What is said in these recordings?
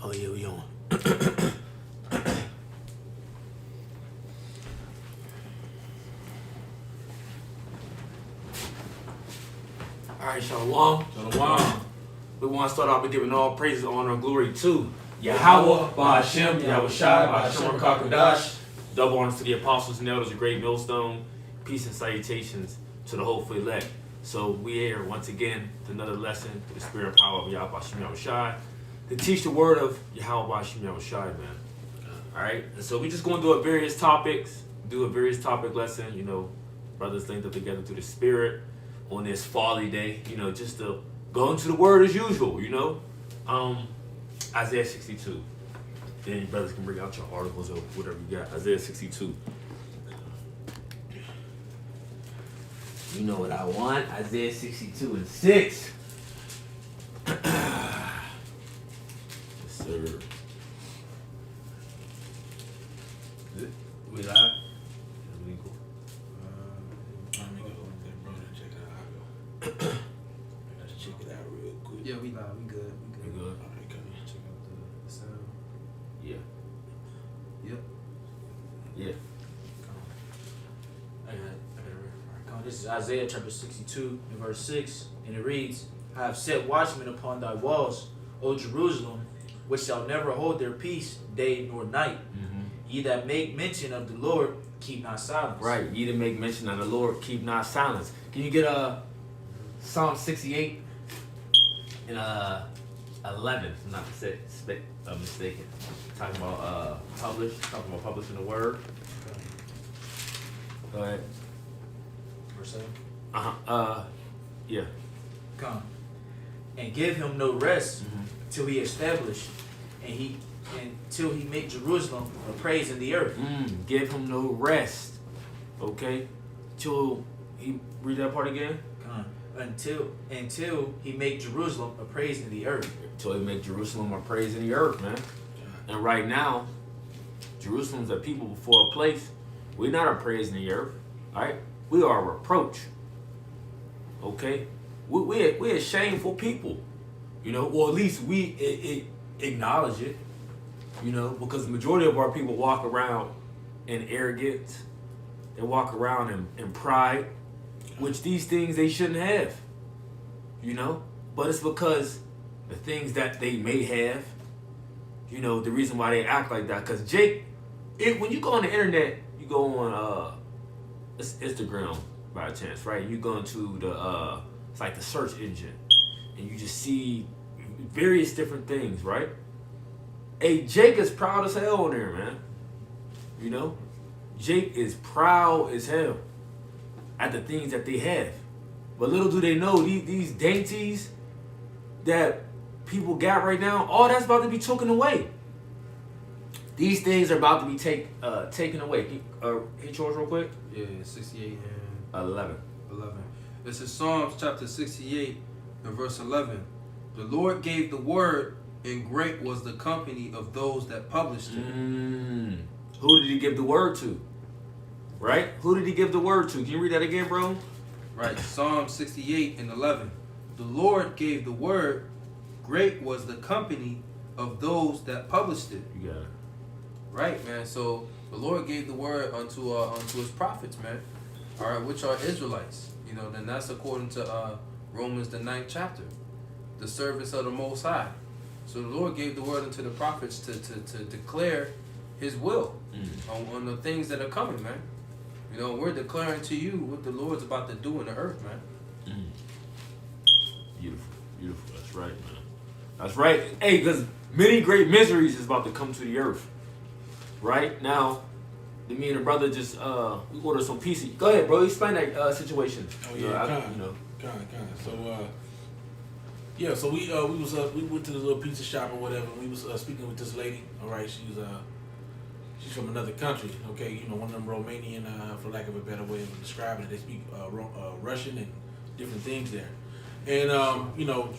Oh yeah, we on. All right, Shalom. Shalom. We want to start off by giving all praises, honor, and glory to Yahweh, Ba'Hashem, Yahweh Shai, Ba'Hashem, Kakadash. Double honors to the apostles and elders, a great millstone. Peace and salutations to the hopeful elect. So we here once again to another lesson to the spirit and power of Yahweh Ba'Hashem, Yahweh Shai, to teach the word of Yahweh Ba'Hashem, Yahweh Shai, man. All right, and so we just going to do various topics, lesson. You know, brothers linked up together through the spirit on this folly day. You know, just to go into the word as usual. You know, Isaiah 62. Then you brothers can bring out your articles or whatever you got. Isaiah 62. You know what I want? Isaiah 62 and 6. Yes, sir. We live? Legal. Let me go with that brother and check it out. Let's check it out real quick. Yeah, we live. We good. We good? Alright, come here. Check out the sound. Yeah. Yep. Yeah. I got it. Come on. This is Isaiah chapter 62 and verse 6, and it reads, I have set watchmen upon thy walls, O Jerusalem, which shall never hold their peace day nor night. Mm-hmm. Ye that make mention of the Lord, keep not silence. Right. Ye that make mention of the Lord, keep not silence. Can you get Psalm 68 and 11? If I'm not mistaken. Talking about publishing the word. Okay. Go ahead. Verse 7. Yeah. Come. And give him no rest Mm-hmm. till he establish, and till he make Jerusalem a praise in the earth. Give him no rest. Okay? Till he read that part again? Come. Until he make Jerusalem a praise in the earth. Till he make Jerusalem a praise in the earth, man. And right now, Jerusalem's a people before a place. We're not a praise in the earth. Alright? We are a reproach. Okay? We're a shameful people. You know, or at least we acknowledge it. You know, because the majority of our people walk around in arrogance. They walk around in pride, which these things they shouldn't have. You know? But it's because the things that they may have, you know, the reason why they act like that. Because when you go on the internet, you go on Instagram by chance, right? You go into the it's like the search engine, and you just see various different things, right? Hey, Jake is proud as hell on there, man. You know, Jake is proud as hell at the things that they have, but little do they know these dainties that people got right now, all that's about to be taken away. These things are about to be taken away. Hit yours real quick. Yeah, 68 and 11. 11. This is Psalms chapter 68 and verse 11. The Lord gave the word, and great was the company of those that published it. Who did he give the word to? Right? Who did he give the word to? Can you read that again, bro? Right, Psalm 68 and 11. The Lord gave the word, great was the company of those that published it. You got it. Right, man. So the Lord gave the word unto his prophets, man. All right, which are Israelites. You know, then that's according to Romans the 9th chapter, the servants of the Most High. So the Lord gave the word unto the prophets to declare His will on the things that are coming, man. You know, we're declaring to you what the Lord's about to do in the earth, man. Beautiful, beautiful. That's right, man. That's right. Hey, because many great miseries is about to come to the earth. Right now, me and the brother just we ordered some pizza. Go ahead, bro. Explain that situation. Oh yeah, kind. So we went to the little pizza shop or whatever. And we was speaking with this lady. All right, she's from another country. Okay, you know, one of them Romanian, for lack of a better way of describing it. They speak Russian and different things there. And you know,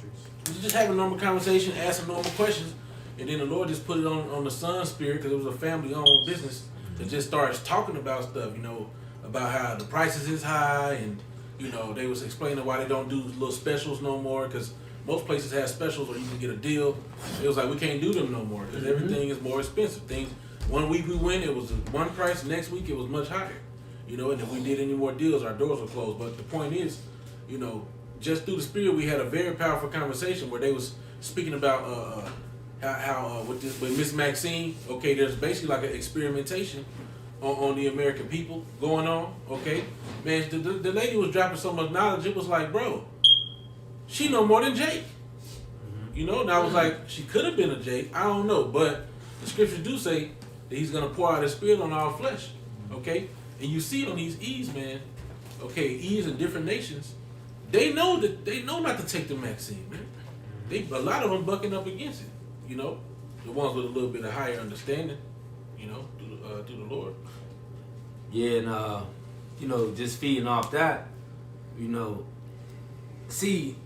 we was just having a normal conversation, asking normal questions, and then the Lord just put it on the son's spirit, because it was a family-owned business, that just starts talking about stuff, you know, about how the prices is high, and you know, they was explaining why they don't do little specials no more, because most places have specials or you can get a deal. It was like we can't do them no more because everything is more expensive. Things one week we went, it was one price. Next week it was much higher. You know, and if we did any more deals, our doors were closed. But the point is, you know, just through the Spirit, we had a very powerful conversation where they was speaking about how with Miss Maxine. Okay, there's basically like an experimentation on the American people going on. Okay, man, the lady was dropping so much knowledge. It was like, bro, she know more than Jake. You know, and I was like, she could have been a Jake. I don't know, but the scriptures do say that he's gonna pour out his Spirit on all flesh. Okay. And you see on these E's, man, okay, E's in different nations, they know not to take the vaccine, man. A lot of them bucking up against it, you know, the ones with a little bit of higher understanding, you know, through the Lord. Yeah, and you know, just feeding off that, you know, see,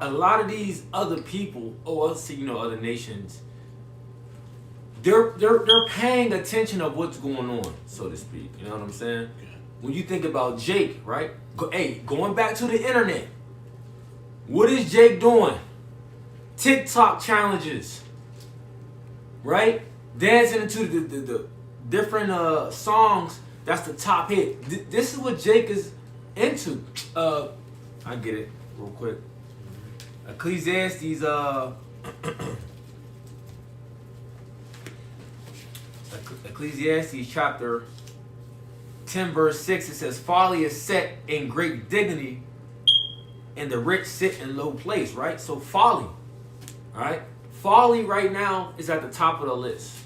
a lot of these other people, you know, other nations, they're paying attention of what's going on, so to speak. You know what I'm saying? When you think about Jake, right? Going back to the internet, what is Jake doing? TikTok challenges, right? Dancing into the different songs. That's the top hit. This is what Jake is into. I get it real quick. Ecclesiastes Ecclesiastes chapter 10 verse 6, it says, folly is set in great dignity and the rich sit in low place, right? So folly, right? Folly right now is at the top of the list.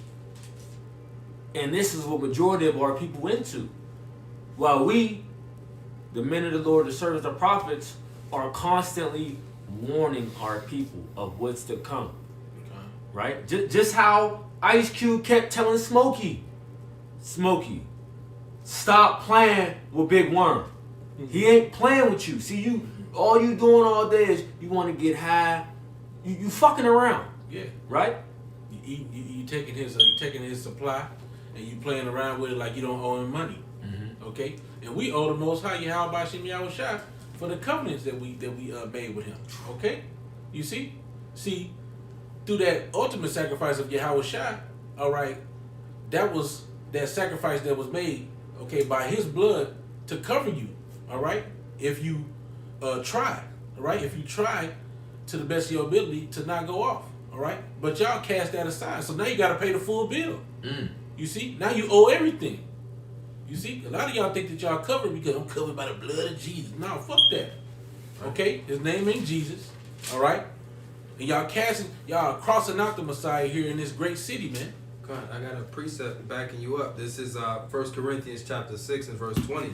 And this is what majority of our people into. While we, the men of the Lord, the servants, the prophets, are constantly warning our people of what's to come, right? Just how Ice Cube kept telling Smokey, stop playing with Big Worm. He ain't playing with you. See, all you doing all day is you want to get high. You fucking around. Yeah. Right? You taking his supply and you playing around with it like you don't owe him money. Okay? And we owe the Most High Yahweh Bashim Yahushua for the covenants that we made with him. Okay? You see? See, through that ultimate sacrifice of Yahushua, all right, that was that sacrifice that was made, okay, by his blood to cover you, all right? If you try, all right? If you try to the best of your ability to not go off, all right? But y'all cast that aside. So now you got to pay the full bill. You see? Now you owe everything. You see? A lot of y'all think that y'all covered because I'm covered by the blood of Jesus. No, fuck that. Okay? His name ain't Jesus, all right? And y'all crossing out the Messiah here in this great city, man. I got a precept backing you up. This is 1 Corinthians chapter 6 and verse 20.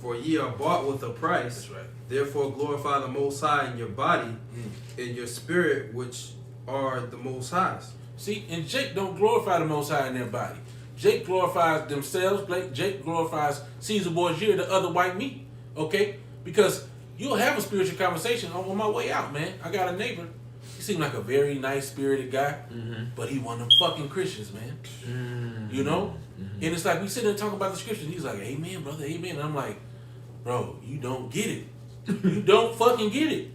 For ye are bought with a price. That's right. Therefore glorify the Most High in your body, in your spirit, which are the Most High's. See, and Jake don't glorify the Most High in their body. Jake glorifies themselves. Jake glorifies Caesar Borgia, the other white meat. Okay? Because you'll have a spiritual conversation on my way out, man. I got a neighbor. He seemed like a very nice spirited guy, but he one of them fucking Christians, man. You know? And it's like we sit there and talk about the scriptures. He's like, amen, brother, amen. And I'm like, bro, you don't get it. You don't fucking get it.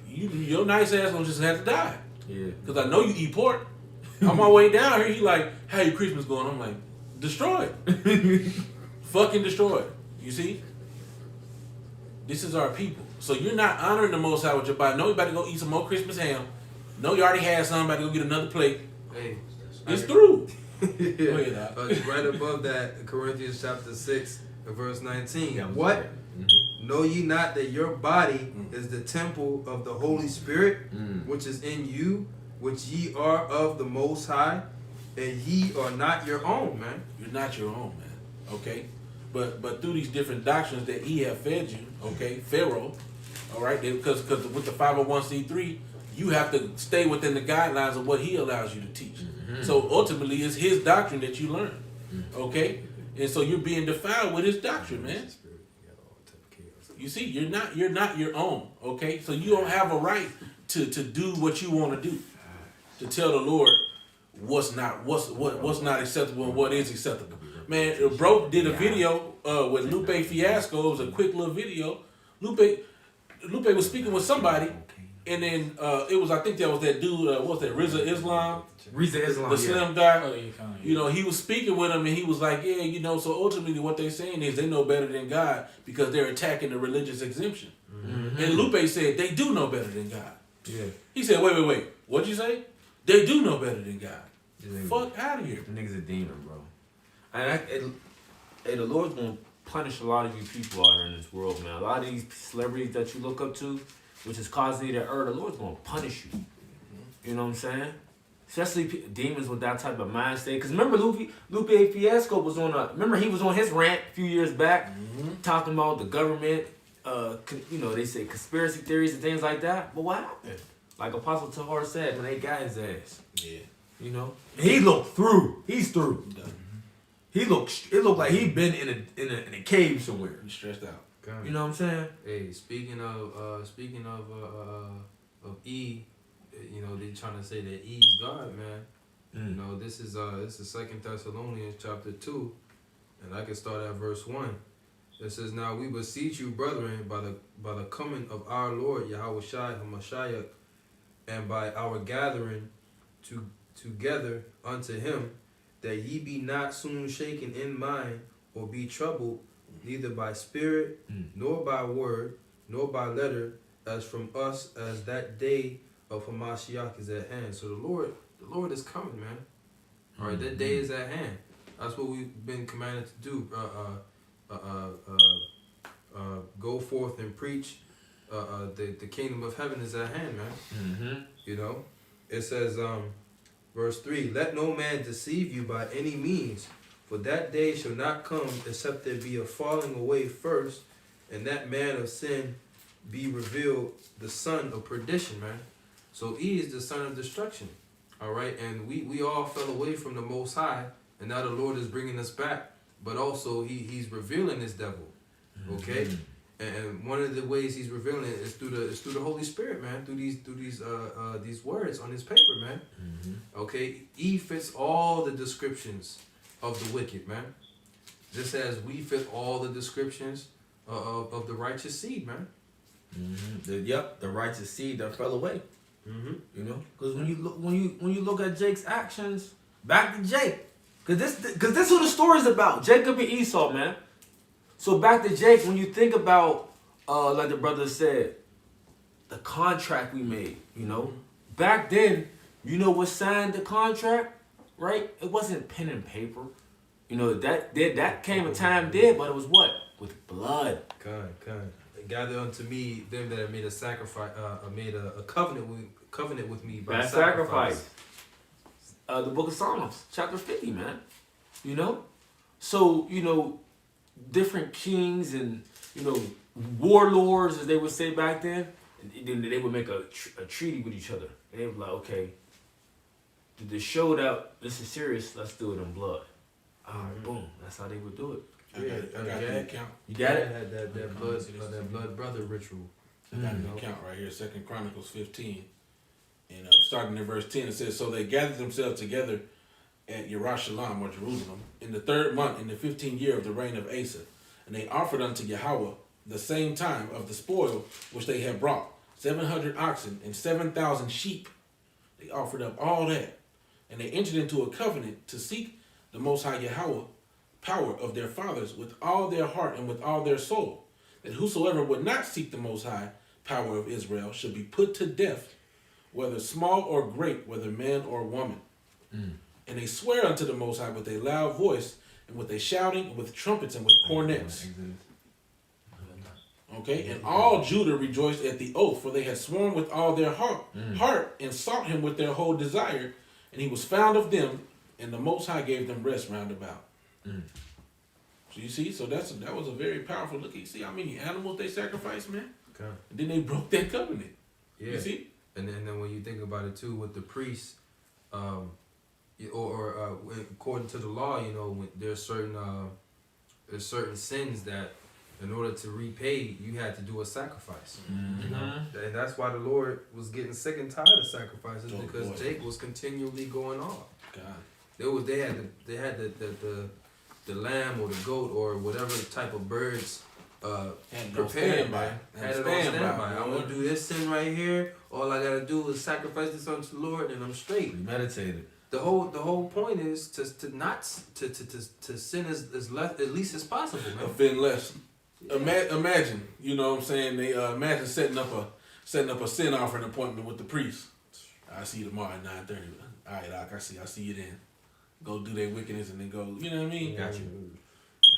Your nice ass gonna just have to die. Yeah. Because I know you eat pork. On my way down here, he like, how your Christmas going? I'm like, destroyed. Fucking destroyed. You see? This is our people. So you're not honoring the Most High with your body. No, you about to go eat some more Christmas ham. No, you already had some. About to go get another plate. Hey, it's through. Yeah. Right above that, Corinthians chapter 6, verse 19. What? Know ye not that your body is the temple of the Holy Spirit, which is in you, which ye are of the Most High, and ye are not your own, man. You're not your own, man. Okay? But through these different doctrines that he have fed you, okay, Pharaoh, all right, because with the 501c3, you have to stay within the guidelines of what he allows you to teach. So ultimately, it's his doctrine that you learn, okay? And so you're being defiled with his doctrine, man. You see, you're not your own, okay? So you don't have a right to do what you want to do, to tell the Lord what's not acceptable and what is acceptable. Man, bro did a video with Lupe Fiasco. It was a quick little video. Lupe was speaking with somebody, And then it was, I think that was that dude, what was that, Rizza Islam? Reza Islam, The slim guy. Oh, yeah, kinda, You know, he was speaking with him and he was like, yeah, you know, so ultimately what they're saying is they know better than God because they're attacking the religious exemption. Mm-hmm. And Lupe said they do know better than God. Yeah. He said, wait. What'd you say? They do know better than God. Fuck out of here. The nigga's a demon, bro. And the Lord's gonna punish a lot of you people out here in this world, man. A lot of these celebrities that you look up to, which is causing you to err, the Lord's gonna punish you. You know what I'm saying? Especially demons with that type of mind state. Because remember, Lupe Fiasco was remember he was on his rant a few years back, talking about the government, you know, they say conspiracy theories and things like that. But what happened? Like Apostle Tahar said, when they got his ass. Yeah. You know? And he looked through. He's through. It looked like he'd been in a cave somewhere. He's stressed out. You know what I'm saying? Hey, speaking of E, you know, they trying to say that E is God, man. You know, this is 2 Thessalonians chapter 2, and I can start at verse 1. It says, "Now we beseech you, brethren, by the coming of our Lord Yahushua HaMashiach, and by our gathering together unto him, that ye be not soon shaken in mind, or be troubled, neither by spirit, nor by word, nor by letter, as from us, as that day of Hamashiach is at hand." So the Lord is coming, man. All right, that day is at hand. That's what we've been commanded to do. Go forth and preach. The kingdom of heaven is at hand, man. You know, it says, verse 3, "Let no man deceive you by any means, for that day shall not come except there be a falling away first, and that man of sin be revealed, the son of perdition," man. So E is the son of destruction. All right, and we all fell away from the Most High, and now the Lord is bringing us back, but also he's revealing this devil. Okay. And one of the ways he's revealing it is through the Holy Spirit, man. Through these words on this paper, man. Okay, E fits all the descriptions of the wicked, man. Just as we fit all the descriptions of the righteous seed, man. The righteous seed that fell away. You know, because when you look at Jake's actions, back to Jake, because this who the story's about, Jacob and Esau, man. So back to Jake, when you think about, like the brother said, the contract we made, you know, back then, you know what signed the contract, right? It wasn't pen and paper, you know, that came a time there, but it was what? With blood. God. Gather unto me them that have made a sacrifice, made a covenant with me by sacrifice. The book of Psalms, chapter 50, man. You know, so you know, different kings and you know warlords, as they would say back then, and they would make a treaty with each other. And they would be like, okay, to show that this is serious, let's do it in blood. Boom. That's how they would do it. I got the account. You got it? Had that blood brother ritual. I got the account right here, 2 Chronicles 15. And starting in verse 10, it says, "So they gathered themselves together at Yerushalayim, or Jerusalem, in the 3rd month, in the 15th year of the reign of Asa. And they offered unto Yahweh the same time of the spoil which they had brought, 700 oxen and 7,000 sheep." They offered up all that. And they entered into a covenant to seek the Most High Yahweh, power of their fathers, with all their heart and with all their soul, that whosoever would not seek the Most High power of Israel should be put to death, whether small or great, whether man or woman. And they swear unto the Most High with a loud voice, and with a shouting, and with trumpets, and with cornets. Okay, and all Judah rejoiced at the oath, for they had sworn with all their heart, and sought him with their whole desire, and he was found of them, and the Most High gave them rest round about. So you see, so that was a very powerful look. You see how many animals they sacrificed, man? Okay. And then they broke that covenant. Yeah. You see? And then when you think about it too, with the priests, according to the law, you know, when there's certain sins that, in order to repay, you had to do a sacrifice. You know, and that's why the Lord was getting sick and tired of sacrifices, because Jake was continually going off. God. They had the lamb or the goat or whatever type of birds prepared by. Had it on standby. I'm gonna do this sin right here. all I gotta do is sacrifice this unto the Lord, and I'm straight. Premeditated. The whole point is to sin as least as possible, man. Offend less. Imagine, you know what I'm saying? They imagine setting up a sin offering appointment with the priest. I see you tomorrow at 9:30. All right, Doc, I see you then. Go do their wickedness and then go. You know what I mean? Got you.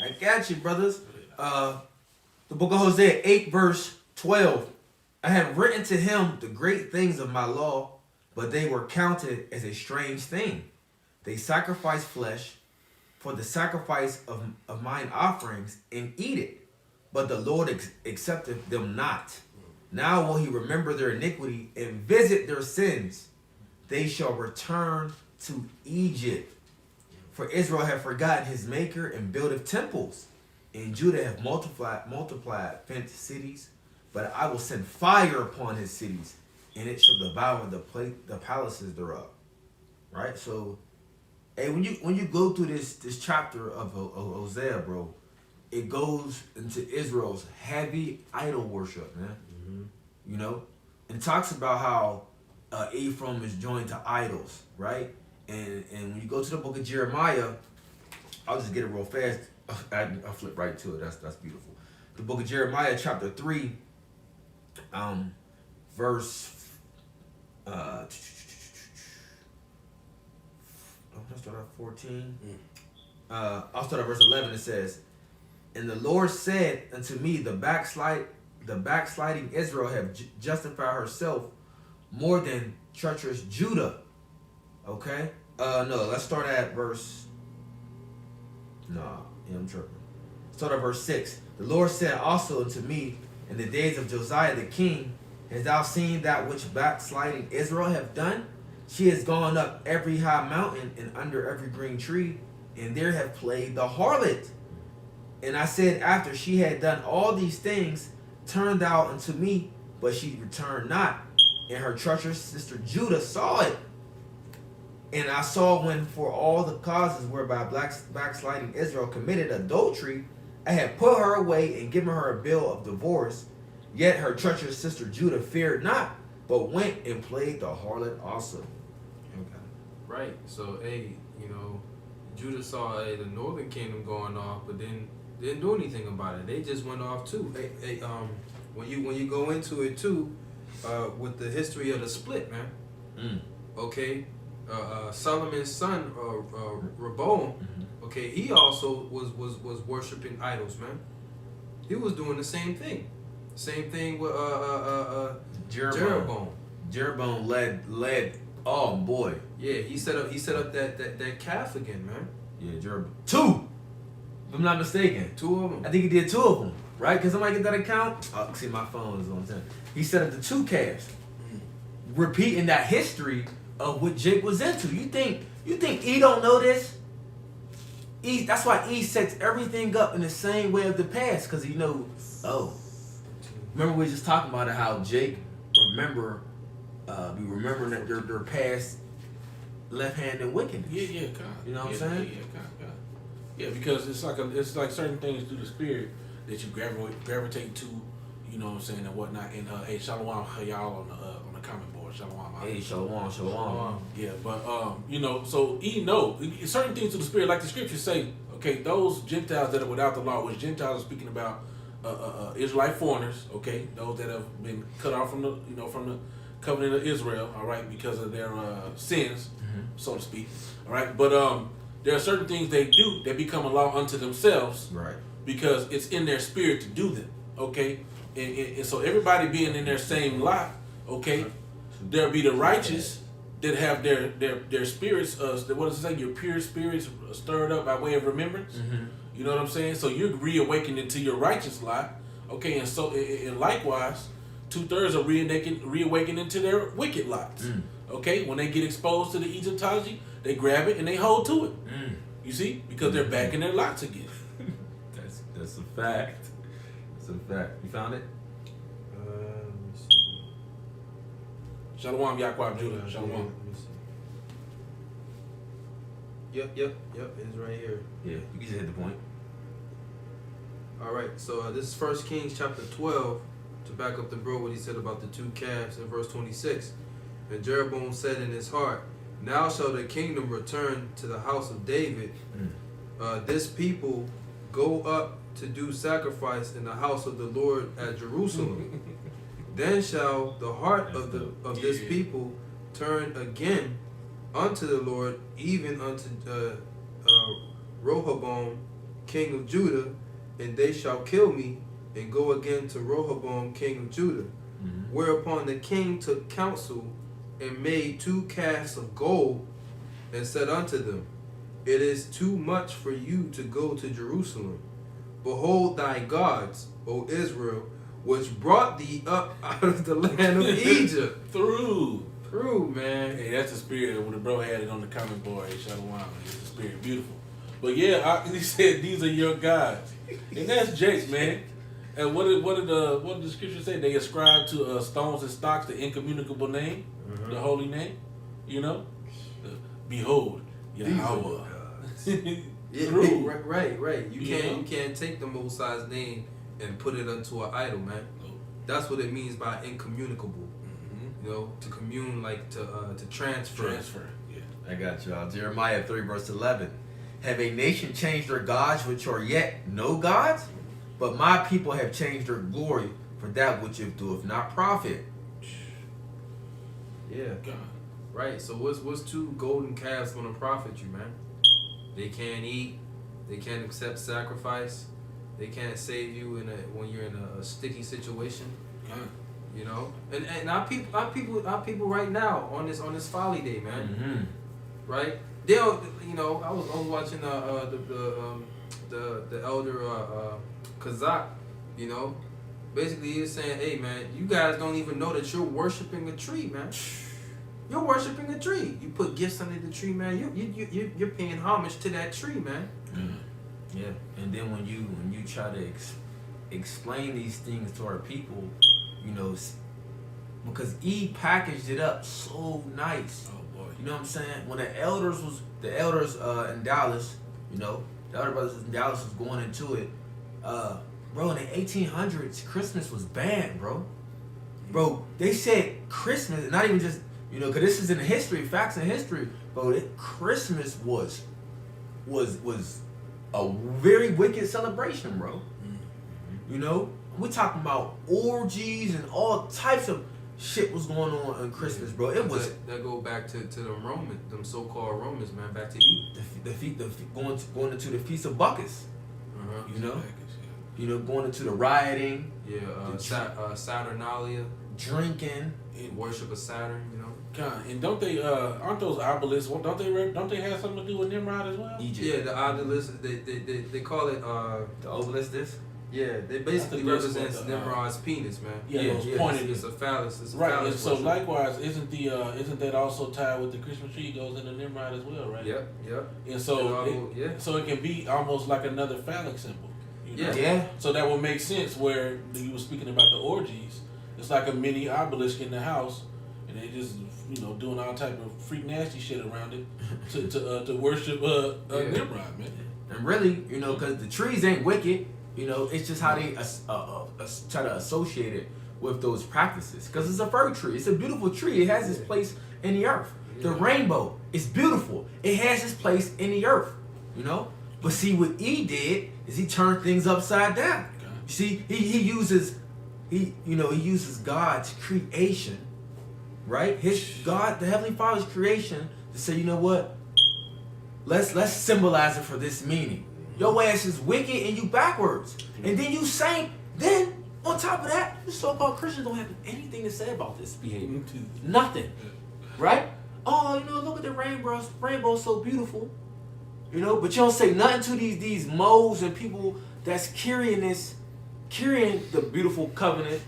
I got you, brothers. The book of Hosea 8 verse 12. I have written to him the great things of my law, but they were counted as a strange thing. They sacrifice flesh for the sacrifice of mine offerings and eat it. But the Lord accepted them not. Now will he remember their iniquity and visit their sins. They shall return to Egypt. For Israel hath forgotten his maker and buildeth temples. And Judah hath multiplied fenced cities. But I will send fire upon his cities, and it shall devour the palaces thereof. Right? So, hey, when you go through this chapter of Hosea, bro, it goes into Israel's heavy idol worship, man. Mm-hmm. You know? And it talks about how Ephraim is joined to idols, right? And when you go to the book of Jeremiah, I'll just get it real fast. I'll flip right to it. That's beautiful. The book of Jeremiah, chapter 3, verse let's start at 14. I'll start at verse 11. It says, "And the Lord said unto me, the backsliding Israel have justified herself more than treacherous Judah." Okay? No, let's start at verse. I'm tripping. Start at verse 6. The Lord said also unto me in the days of Josiah the king, hast thou seen that which backsliding Israel have done? She has gone up every high mountain and under every green tree, and there have played the harlot. And I said, after she had done all these things, turn thou unto me, but she returned not. And her treacherous sister Judah saw it. And I saw when for all the causes whereby backsliding Israel committed adultery, I had put her away and given her a bill of divorce. Yet her treacherous sister Judah feared not, but went and played the harlot also. Okay. Right. So, hey, you know, Judah saw the northern kingdom going off, but then didn't do anything about it. They just went off too. When you go into it too, with the history of the split, man. Okay. Solomon's son, Rehoboam, okay, he also was worshiping idols, man. He was doing the same thing. Same thing with Jeroboam. Jeroboam led. Oh boy. Yeah, he set up that calf again, man. Yeah, Jeroboam. 2, if I'm not mistaken. 2 of them. I think he did 2 of them, right? Can somebody get that account? Oh, see, my phone is on 10. He set up the 2 calves, repeating that history of what Jake was into. You think E don't know this? E, that's why E sets everything up in the same way of the past, because he knows. Oh, remember we were just talking about it, how Jake be remembering that their past left-handed wickedness. Yeah, You know what I'm saying? Yeah, because it's like certain things through the spirit that you gravitate to, you know what I'm saying, and whatnot. And hey, shalom y'all on the comment board. Shalom. Hey, shalom. Yeah, but you know, so certain things to the spirit, like the scriptures say. Okay, those Gentiles that are without the law, which Gentiles are speaking about, Israelite foreigners. Okay, those that have been cut off from the covenant of Israel. All right, because of their sins, so to speak. All right, but there are certain things they do that become a law unto themselves. Right. Because it's in their spirit to do them. Okay, and so everybody being in their same lot. Okay. There'll be the righteous that have their spirits, what does it say? Your pure spirits stirred up by way of remembrance. You know what I'm saying? So you're reawakened into your righteous lot. Okay, and so and likewise, 2/3 are reawakened into their wicked lots. Okay, when they get exposed to the Egyptology, they grab it and they hold to it. You see, because they're back in their lots again. That's a fact. That's a fact. You found it? Shalom, Yaquab Judah. Shalom. Yep. It's right here. Yeah, you can just hit the point. All right. So this is 1 Kings chapter 12, to back up the bro what he said about the 2 calves in verse 26. And Jeroboam said in his heart, now shall the kingdom return to the house of David. This people go up to do sacrifice in the house of the Lord at Jerusalem. Then shall the heart of this people turn again unto the Lord, even unto Rehoboam, king of Judah, and they shall kill me, and go again to Rehoboam, king of Judah. Whereupon the king took counsel, and made 2 calves of gold, and said unto them, it is too much for you to go to Jerusalem. Behold thy gods, O Israel, which brought thee up out of the land of Egypt. Through, man. Hey, that's the spirit. When the bro had it on the comment board, he shot a wine. It's the spirit, beautiful. But yeah, he said these are your gods, and that's Jake's, man. And what did the scripture say? They ascribe to stones and stocks the incommunicable name, the holy name. You know, behold, Yahweh. Right. You can't take the Most High's name and put it unto an idol, man. That's what it means by incommunicable. You know, to commune, like to transfer. Yeah. I got y'all. Jeremiah 3 verse 11. Have a nation changed their gods which are yet no gods? But my people have changed their glory for that which it doeth not profit. Yeah. God. Right. So what's 2 golden calves gonna profit you, man? They can't eat. They can't accept sacrifice. They can't save you when you're in a sticky situation. God. You know, and our people right now on this folly day, man. Right? They'll, you know, I was watching the elder Kazak, you know, basically he was saying, hey man, you guys don't even know that you're worshiping a tree, man. You're worshiping a tree. You put gifts under the tree, man. You're paying homage to that tree, man. Yeah, and then when you try to explain these things to our people, you know, because E packaged it up so nice. Oh boy. You know what I'm saying? When the elders in Dallas, you know, the elder brothers in Dallas was going into it, bro, in the 1800s, Christmas was banned, bro. Bro, they said Christmas, not even just, you know, because this is in history, facts in history, bro. Christmas was a very wicked celebration, bro. You know, we're talking about orgies and all types of shit was going on Christmas, bro. It was that go back to the Romans, them so-called Romans, man. Back to Eve. Going into the Feast of Bacchus. You know, going into the rioting. Yeah, Saturnalia. Drinking. Worship of Saturn. You know. God, and don't they aren't those obelisks? Don't they have something to do with Nimrod as well? Egypt. Yeah, the obelisk. They call it the obelisk. This. Yeah, they basically represents Nimrod's penis, man. Yeah, pointed. It's a phallus. It's a right, phallus and so worship. likewise, isn't that also tied with the Christmas tree? Goes into Nimrod as well, right? Yep. And so, so it can be almost like another phallic symbol. You know? Yeah. So that would make sense where you were speaking about the orgies. It's like a mini obelisk in the house, and they just doing all type of freak nasty shit around it to worship Nimrod, man. And really, because the trees ain't wicked. It's just how they try to associate it with those practices. Because it's a fir tree. It's a beautiful tree. It has its place in the earth. The rainbow is beautiful. It has its place in the earth. But see, what E did is he turned things upside down. Okay. See, he uses God's creation, right? The Heavenly Father's creation to say, you know what? Let's symbolize it for this meaning. Your ass is wicked and you backwards. And then you say, then on top of that, the so-called Christians don't have anything to say about this behavior. Nothing. Right? Oh, look at the rainbows. Rainbow's so beautiful. But you don't say nothing to these moles and people that's carrying the beautiful covenant,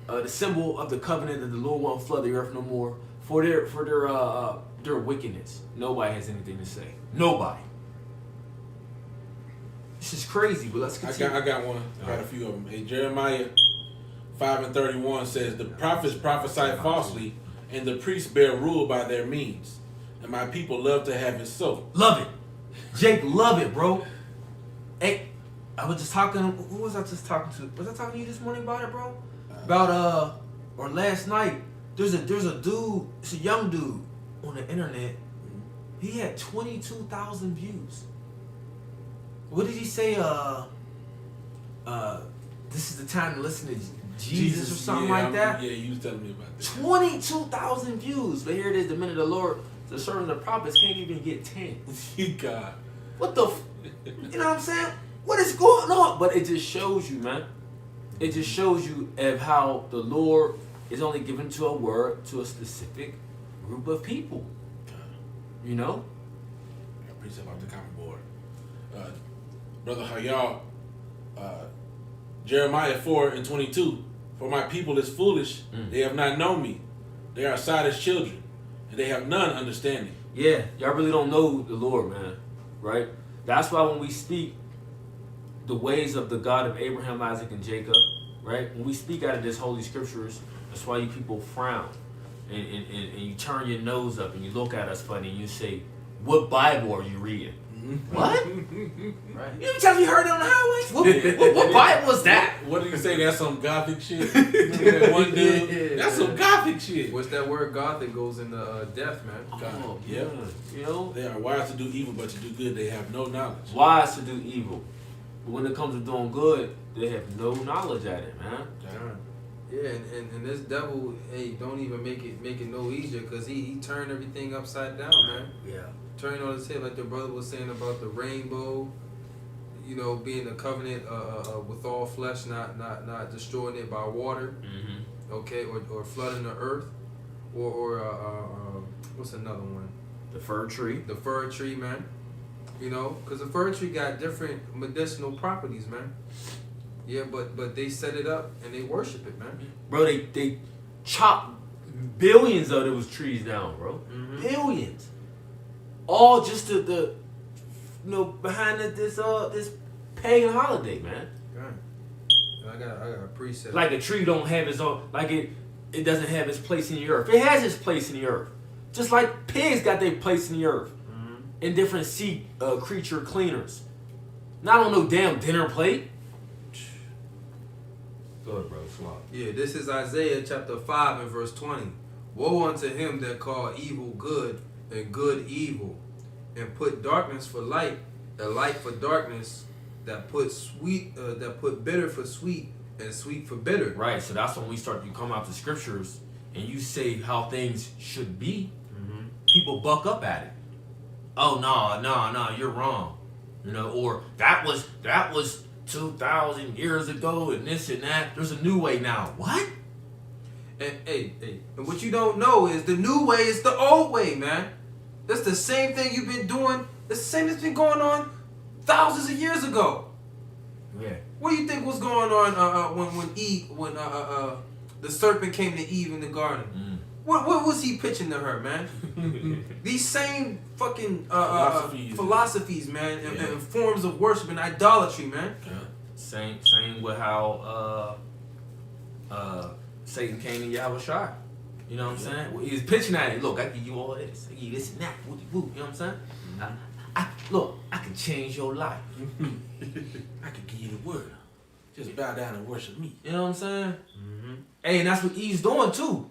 the symbol of the covenant that the Lord won't flood the earth no more for their wickedness. Nobody has anything to say. Nobody. This is crazy, but let's continue. I got one. I got a few of them. Hey, Jeremiah 5:31 says, the prophets prophesy falsely, and the priests bear rule by their means. And my people love to have it so. Love it. Jake, love it, bro. Hey, I was just talking. Who was I just talking to? Was I talking to you this morning about it, bro? about or last night, there's a dude, it's a young dude on the internet. He had 22,000 views. What did he say? This is the time to listen to Jesus or something like that. Yeah, you was telling me about that. 22,000 views. But here it is, the minute of the Lord, the servants of the prophets can't even get 10. God. What the you know what I'm saying? What is going on? But it just shows you, man. It just shows you of how the Lord is only given to a word to a specific group of people. You know? I precept off the comment board. Brother Hayal, Jeremiah 4:22. For my people is foolish, they have not known me. They are aside as children, and they have none understanding. Yeah, y'all really don't know the Lord, man. Right? That's why when we speak the ways of the God of Abraham, Isaac, and Jacob, right? When we speak out of this holy scriptures, that's why you people frown. And you turn your nose up and you look at us funny and you say, what Bible are you reading? What? Right. You ever time you heard it on the highway? What Bible was that? What did you say? That's some gothic shit. Remember that one dude? That's some gothic shit. What's that word Gothic goes into death, man. Oh, yeah. You know? They are wise to do evil, but to do good, they have no knowledge. Wise to do evil. But when it comes to doing good, they have no knowledge at it, man. Yeah, and this devil, hey, don't even make it no easier, because he turned everything upside down, man. Yeah. Turning on his head, like the brother was saying about the rainbow, you know, being a covenant with all flesh, not destroying it by water, okay, or flooding the earth, or what's another one? The fir tree. The fir tree, man. You know, because the fir tree got different medicinal properties, man. Yeah, but they set it up and they worship it, man. Bro, they chopped billions of those trees down, bro. Billions. All just the behind this pagan holiday, man. I got a preset. Like a tree don't have its own, like it doesn't have its place in the earth. It has its place in the earth. Just like pigs got their place in the earth. And different sea creature cleaners. Not on no damn dinner plate. Go ahead, bro. Swap. Yeah, this is Isaiah chapter 5 and verse 20. Woe unto him that call evil good and good evil, and put darkness for light and light for darkness, that put bitter for sweet and sweet for bitter. Right, so that's when you come out to scriptures and you say how things should be. People buck up at it. Oh no, you're wrong. You know, or that was 2,000 years ago and this and that. There's a new way now. What? And and what you don't know is the new way is the old way, man. That's the same thing you've been doing. It's the same that's been going on thousands of years ago. Yeah. What do you think was going on when the serpent came to Eve in the garden? What was he pitching to her, man? These same fucking philosophies, man, and forms of worship and idolatry, man. Same with how Satan came to Yahushua. You know what I'm saying? Well, he was pitching at it. Look, I give you all this. I give you this and that. Woo, you know what I'm saying? Look, I can change your life. I can give you the word. Just bow down and worship me. You know what I'm saying? Hey, and that's what Eve's doing too.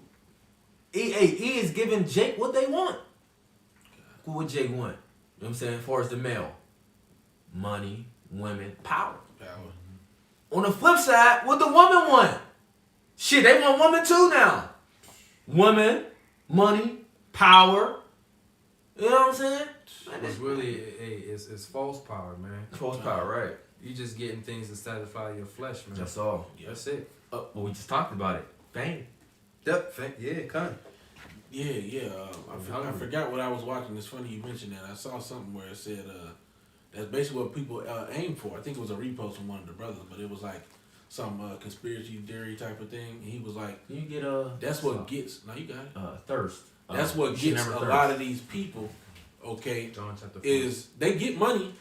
E is giving Jake what they want. What Jake want? You know what I'm saying? As far as the male. Money, women, power. On the flip side, what the woman want? Shit, they want women too now. Women, money, power. You know what I'm saying? It's really, it's false power, man. False power, right? You just getting things to satisfy your flesh, man. That's all. That's it. Well, we just talked about it. Fame. Yep. Yeah, kind of. Yeah. I forgot what I was watching. It's funny you mentioned that. I saw something where it said that's basically what people aim for. I think it was a repost from one of the brothers, but it was like some conspiracy theory type of thing. And he was like, Can you get that's what gets. No, you got it. thirst. That's what gets a lot of these people. Okay, John chapter 4. Is they get money,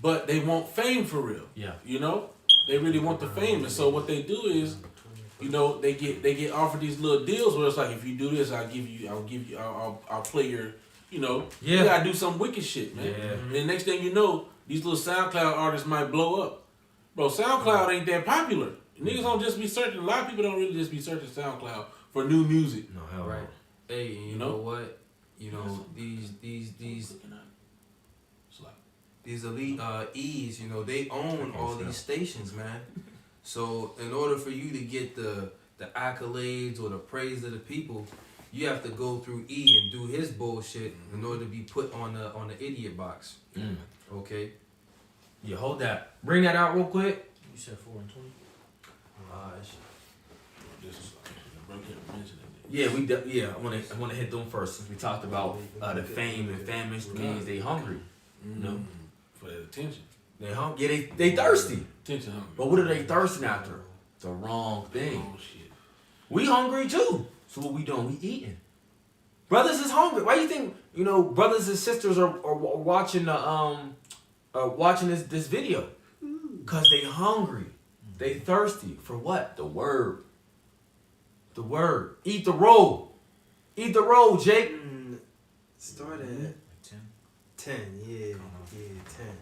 but they want fame for real. Yeah. You know, they really want the fame, and so what they do is, you know, they get offered these little deals where it's like, if you do this, I'll play your, you know, you gotta do some wicked shit, man. Yeah. And the next thing you know, these little SoundCloud artists might blow up. Bro, SoundCloud ain't that popular. Niggas don't just be searching. A lot of people don't really just be searching SoundCloud for new music. No, hell Right. no. Hey, you know what? You know, these elite E's, you know, they own all these stations, man. So in order for you to get the accolades or the praise of the people, you have to go through E and do his bullshit in order to be put on the idiot box. Okay. Yeah, hold that. Bring that out real quick. You said 4 and 20. Yeah, I want to hit them first. Since we talked about the fame and famine means they hungry. You know, for that attention. they hungry. Yeah, they thirsty. Attention hungry. But what are they thirsting after? The wrong thing. Oh shit. We hungry too. So what we doing? We eating. Brothers is hungry. Why you think brothers and sisters are watching watching this video? Cause they hungry. They thirsty for what? The word. The word. Eat the roll. Eat the roll, Jake. Start at 10. Yeah, 10.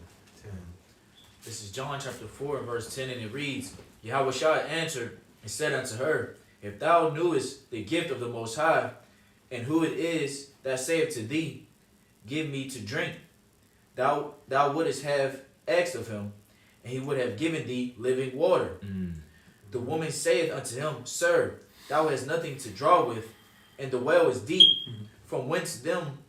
This is John chapter 4 and verse 10, and it reads, Yahushua answered and said unto her, If thou knewest the gift of the Most High, and who it is that saith to thee, Give me to drink, thou wouldest have asked of him, and he would have given thee living water. The woman saith unto him, Sir, thou hast nothing to draw with, and the well is deep. From whence then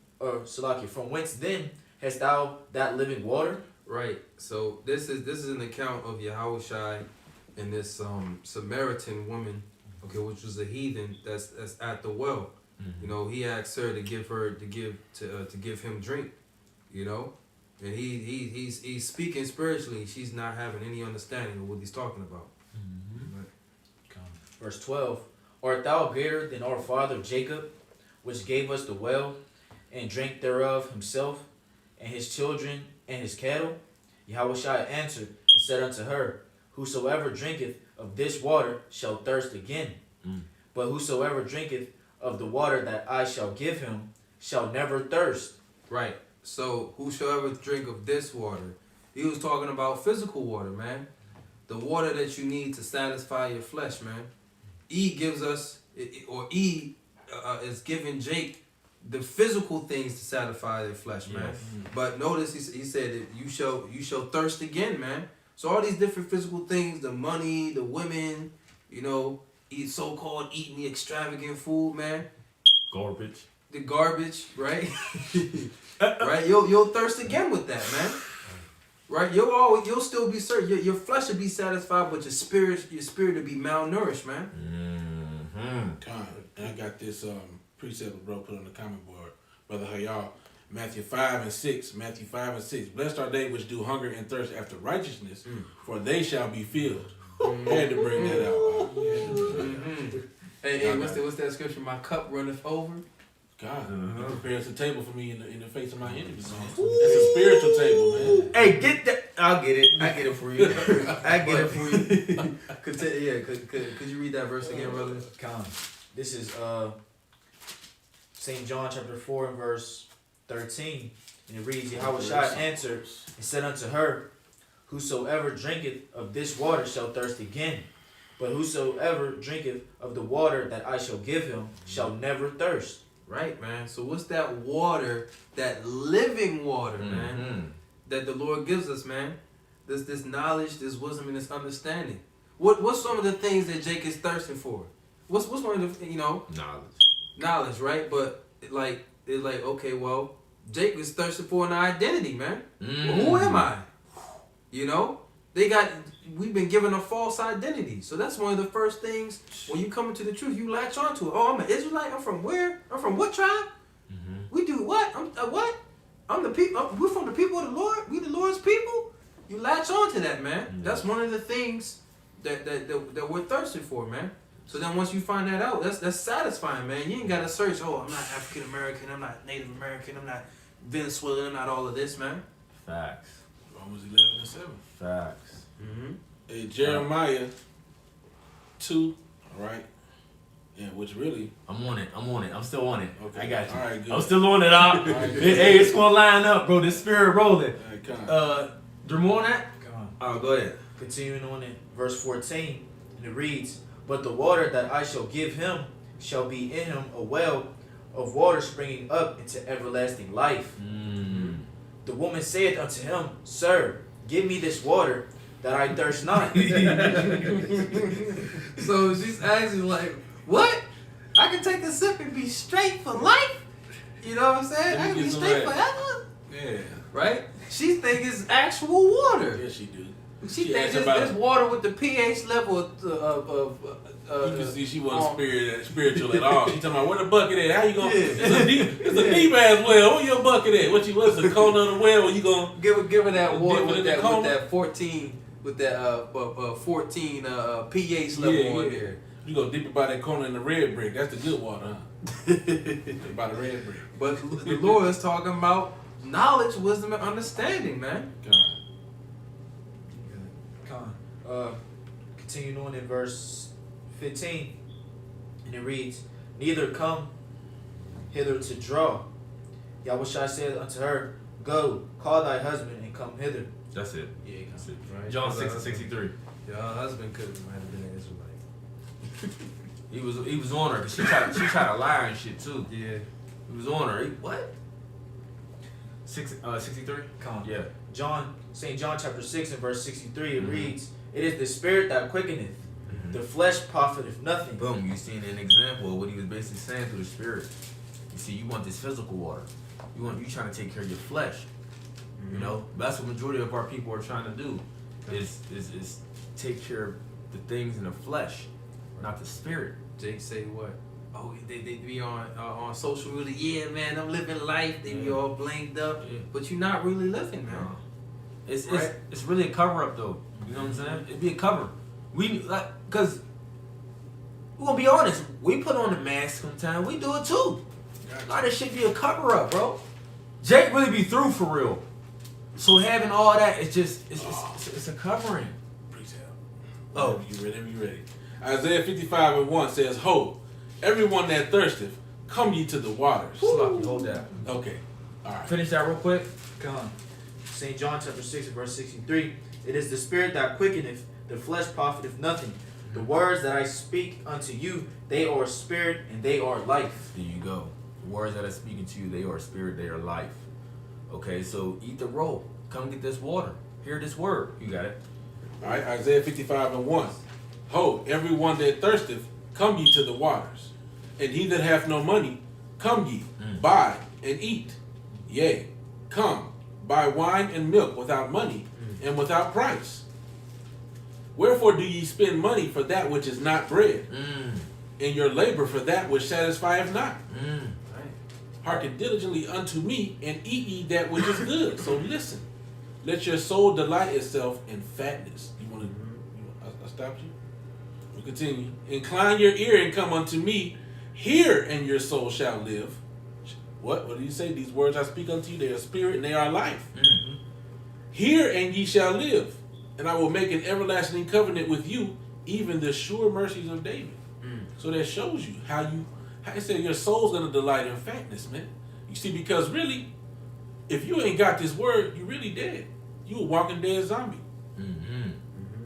hast thou that living water? Right. So this is an account of Yahushua and this Samaritan woman, okay, which was a heathen that's at the well. You know, he asked her to give him drink. You know, and he's speaking spiritually. She's not having any understanding of what he's talking about. Verse 12, Art thou greater than our father Jacob, which gave us the well, and drank thereof himself, and his children, and his cattle? Yahushua answered and said unto her, Whosoever drinketh of this water shall thirst again. But whosoever drinketh of the water that I shall give him shall never thirst. Right. So whosoever drink of this water, he was talking about physical water, man. The water that you need to satisfy your flesh, man. E gives us, or E is giving Jake the physical things to satisfy their flesh, man. Yes. But notice he said that you shall thirst again, man. So all these different physical things, the money, the women, you know, so-called eating the extravagant food, man. Garbage. The garbage, right? Right? You'll thirst again with that, man. Right? You'll still be certain. Your flesh will be satisfied, but your spirit will be malnourished, man. And I got this precept bro put on the comment board, Brother Hayal. Matthew 5 and 6. Blessed are they which do hunger and thirst after righteousness, for they shall be filled. Had to bring that out. Hey, what's that scripture? My cup runneth over. God, He prepares a table for me in the face of my enemies, man. That's a spiritual table, man. Hey, get that. I'll get it. I get it for you. I get it for you. Could you read that verse again, brother? This is St. John chapter 4 and verse 13. And it reads, Yahushua answered and said unto her, Whosoever drinketh of this water shall thirst again. But whosoever drinketh of the water that I shall give him shall never thirst. Right, man. So what's that water, that living water, man, that the Lord gives us, man? This knowledge, this wisdom, and this understanding. What's some of the things that Jake is thirsting for? What's one of the, knowledge, right? But it's like okay, well, Jake is thirsting for an identity, man. Well, who am I? You know, we've been given a false identity. So that's one of the first things when you come into the truth, you latch onto it. Oh, I'm an Israelite. I'm from where? I'm from what tribe? We do what? What? I'm the people. We're from the people of the Lord. We the Lord's people. You latch onto that, man. That's one of the things that we're thirsty for, man. So then once you find that out, that's satisfying, man. You ain't gotta search. Oh, I'm not African American. I'm not Native American. I'm not Venezuelan. I'm not all of this, man. Facts. Romans 11 and 7. Facts. Hey, Jeremiah 2, all right? Yeah, which really... I'm on it. I'm still on it. Okay. I got you. All right, good. I'm still on it, Op. Hey, it's going to line up, bro. This spirit rolling. All right, come on. Drew, more on that? Oh, go ahead. Continuing on in verse 14, And it reads, "But the water that I shall give him shall be in him a well of water springing up into everlasting life." The woman said unto him, "Sir, give me this water that I thirst not." So she's asking like, what? I can take a sip and be straight for life? You know what I'm saying? I can be straight forever? Yeah. Right? She think it's actual water. Yes, she do. She She thinks asked it's water with the pH level of you can see she wasn't spiritual at all. She talking about where the bucket at? How you gonna? It's a deep ass well. Where your bucket at? What's the corner of the well? Where you gonna give her that water with that 14 pH level on there. You go dip it by that corner in the red brick. That's the good water, huh? By the red brick. But the Lord is talking about knowledge, wisdom, and understanding, man. Continuing on in verse 15, and it reads, "Neither come hither to draw. Yahushua said unto her, Go, call thy husband and come hither." That's it. Yeah, That's it. Right. John 6:63. Your husband might have been an Israelite. He was on her because she tried to lie and shit too. Yeah. He was on her. What? 63. Yeah. St. John chapter 6 and verse 63, it reads, "It is the spirit that quickeneth, the flesh profiteth nothing." Boom. You seen an example of what he was basically saying through the spirit. You see, you want this physical water. You trying to take care of your flesh. You know, that's what majority of our people are trying to do. Is take care of the things in the flesh, not the spirit. Jake say what? Oh, they be on social media. Yeah, man, I'm living life. They be all blanked up, but you're not really living, man. It's really a cover up though. You know what I'm saying? It'd be a cover. Cause we're gonna be honest. We put on the mask sometimes. We do it too. A lot of shit be a cover up, bro. Jake really be through for real. So having all that, it's a covering. Oh, you ready? Isaiah 55:1 says, "Ho, everyone that thirsteth, come ye to the waters." Hold that. Okay. All right. Finish that real quick. Come on. St. John chapter 6 and verse 63, "It is the spirit that quickeneth, the flesh profiteth nothing. The words that I speak unto you, they are spirit and they are life." There you go. The words that are speaking to you, they are spirit, they are life. Okay, so eat the roll. Come get this water. Hear this word. You got it. All right. Isaiah 55:1. "Ho, everyone that thirsteth, come ye to the waters. And he that hath no money, come ye, buy and eat. Yea, come, buy wine and milk without money and without price. Wherefore do ye spend money for that which is not bread, and your labor for that which satisfieth not? Hearken diligently unto me, and eat ye that which is good." So listen, let your soul delight itself in fatness. I stopped you? We'll continue. "Incline your ear and come unto me. Hear, and your soul shall live." What do you say? "These words I speak unto you, they are spirit and they are life. Hear, and ye shall live. And I will make an everlasting covenant with you, even the sure mercies of David." So that shows you how it said your soul's gonna delight in fatness, man. You see, because really, if you ain't got this word, you really dead. You a walking dead zombie.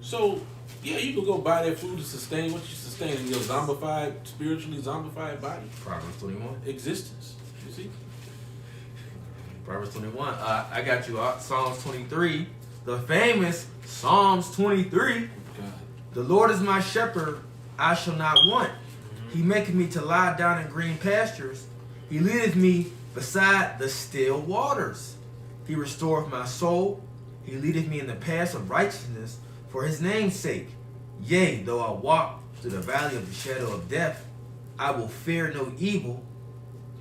So yeah, you can go buy that food to sustain what you sustain in your spiritually zombified body. Proverbs 21. Existence. You see? Proverbs 21. I got you. Psalms 23. The famous Psalms 23. God. "The Lord is my shepherd, I shall not want. He maketh me to lie down in green pastures. He leadeth me beside the still waters. He restoreth my soul. He leadeth me in the paths of righteousness for his name's sake. Yea, though I walk through the valley of the shadow of death, I will fear no evil,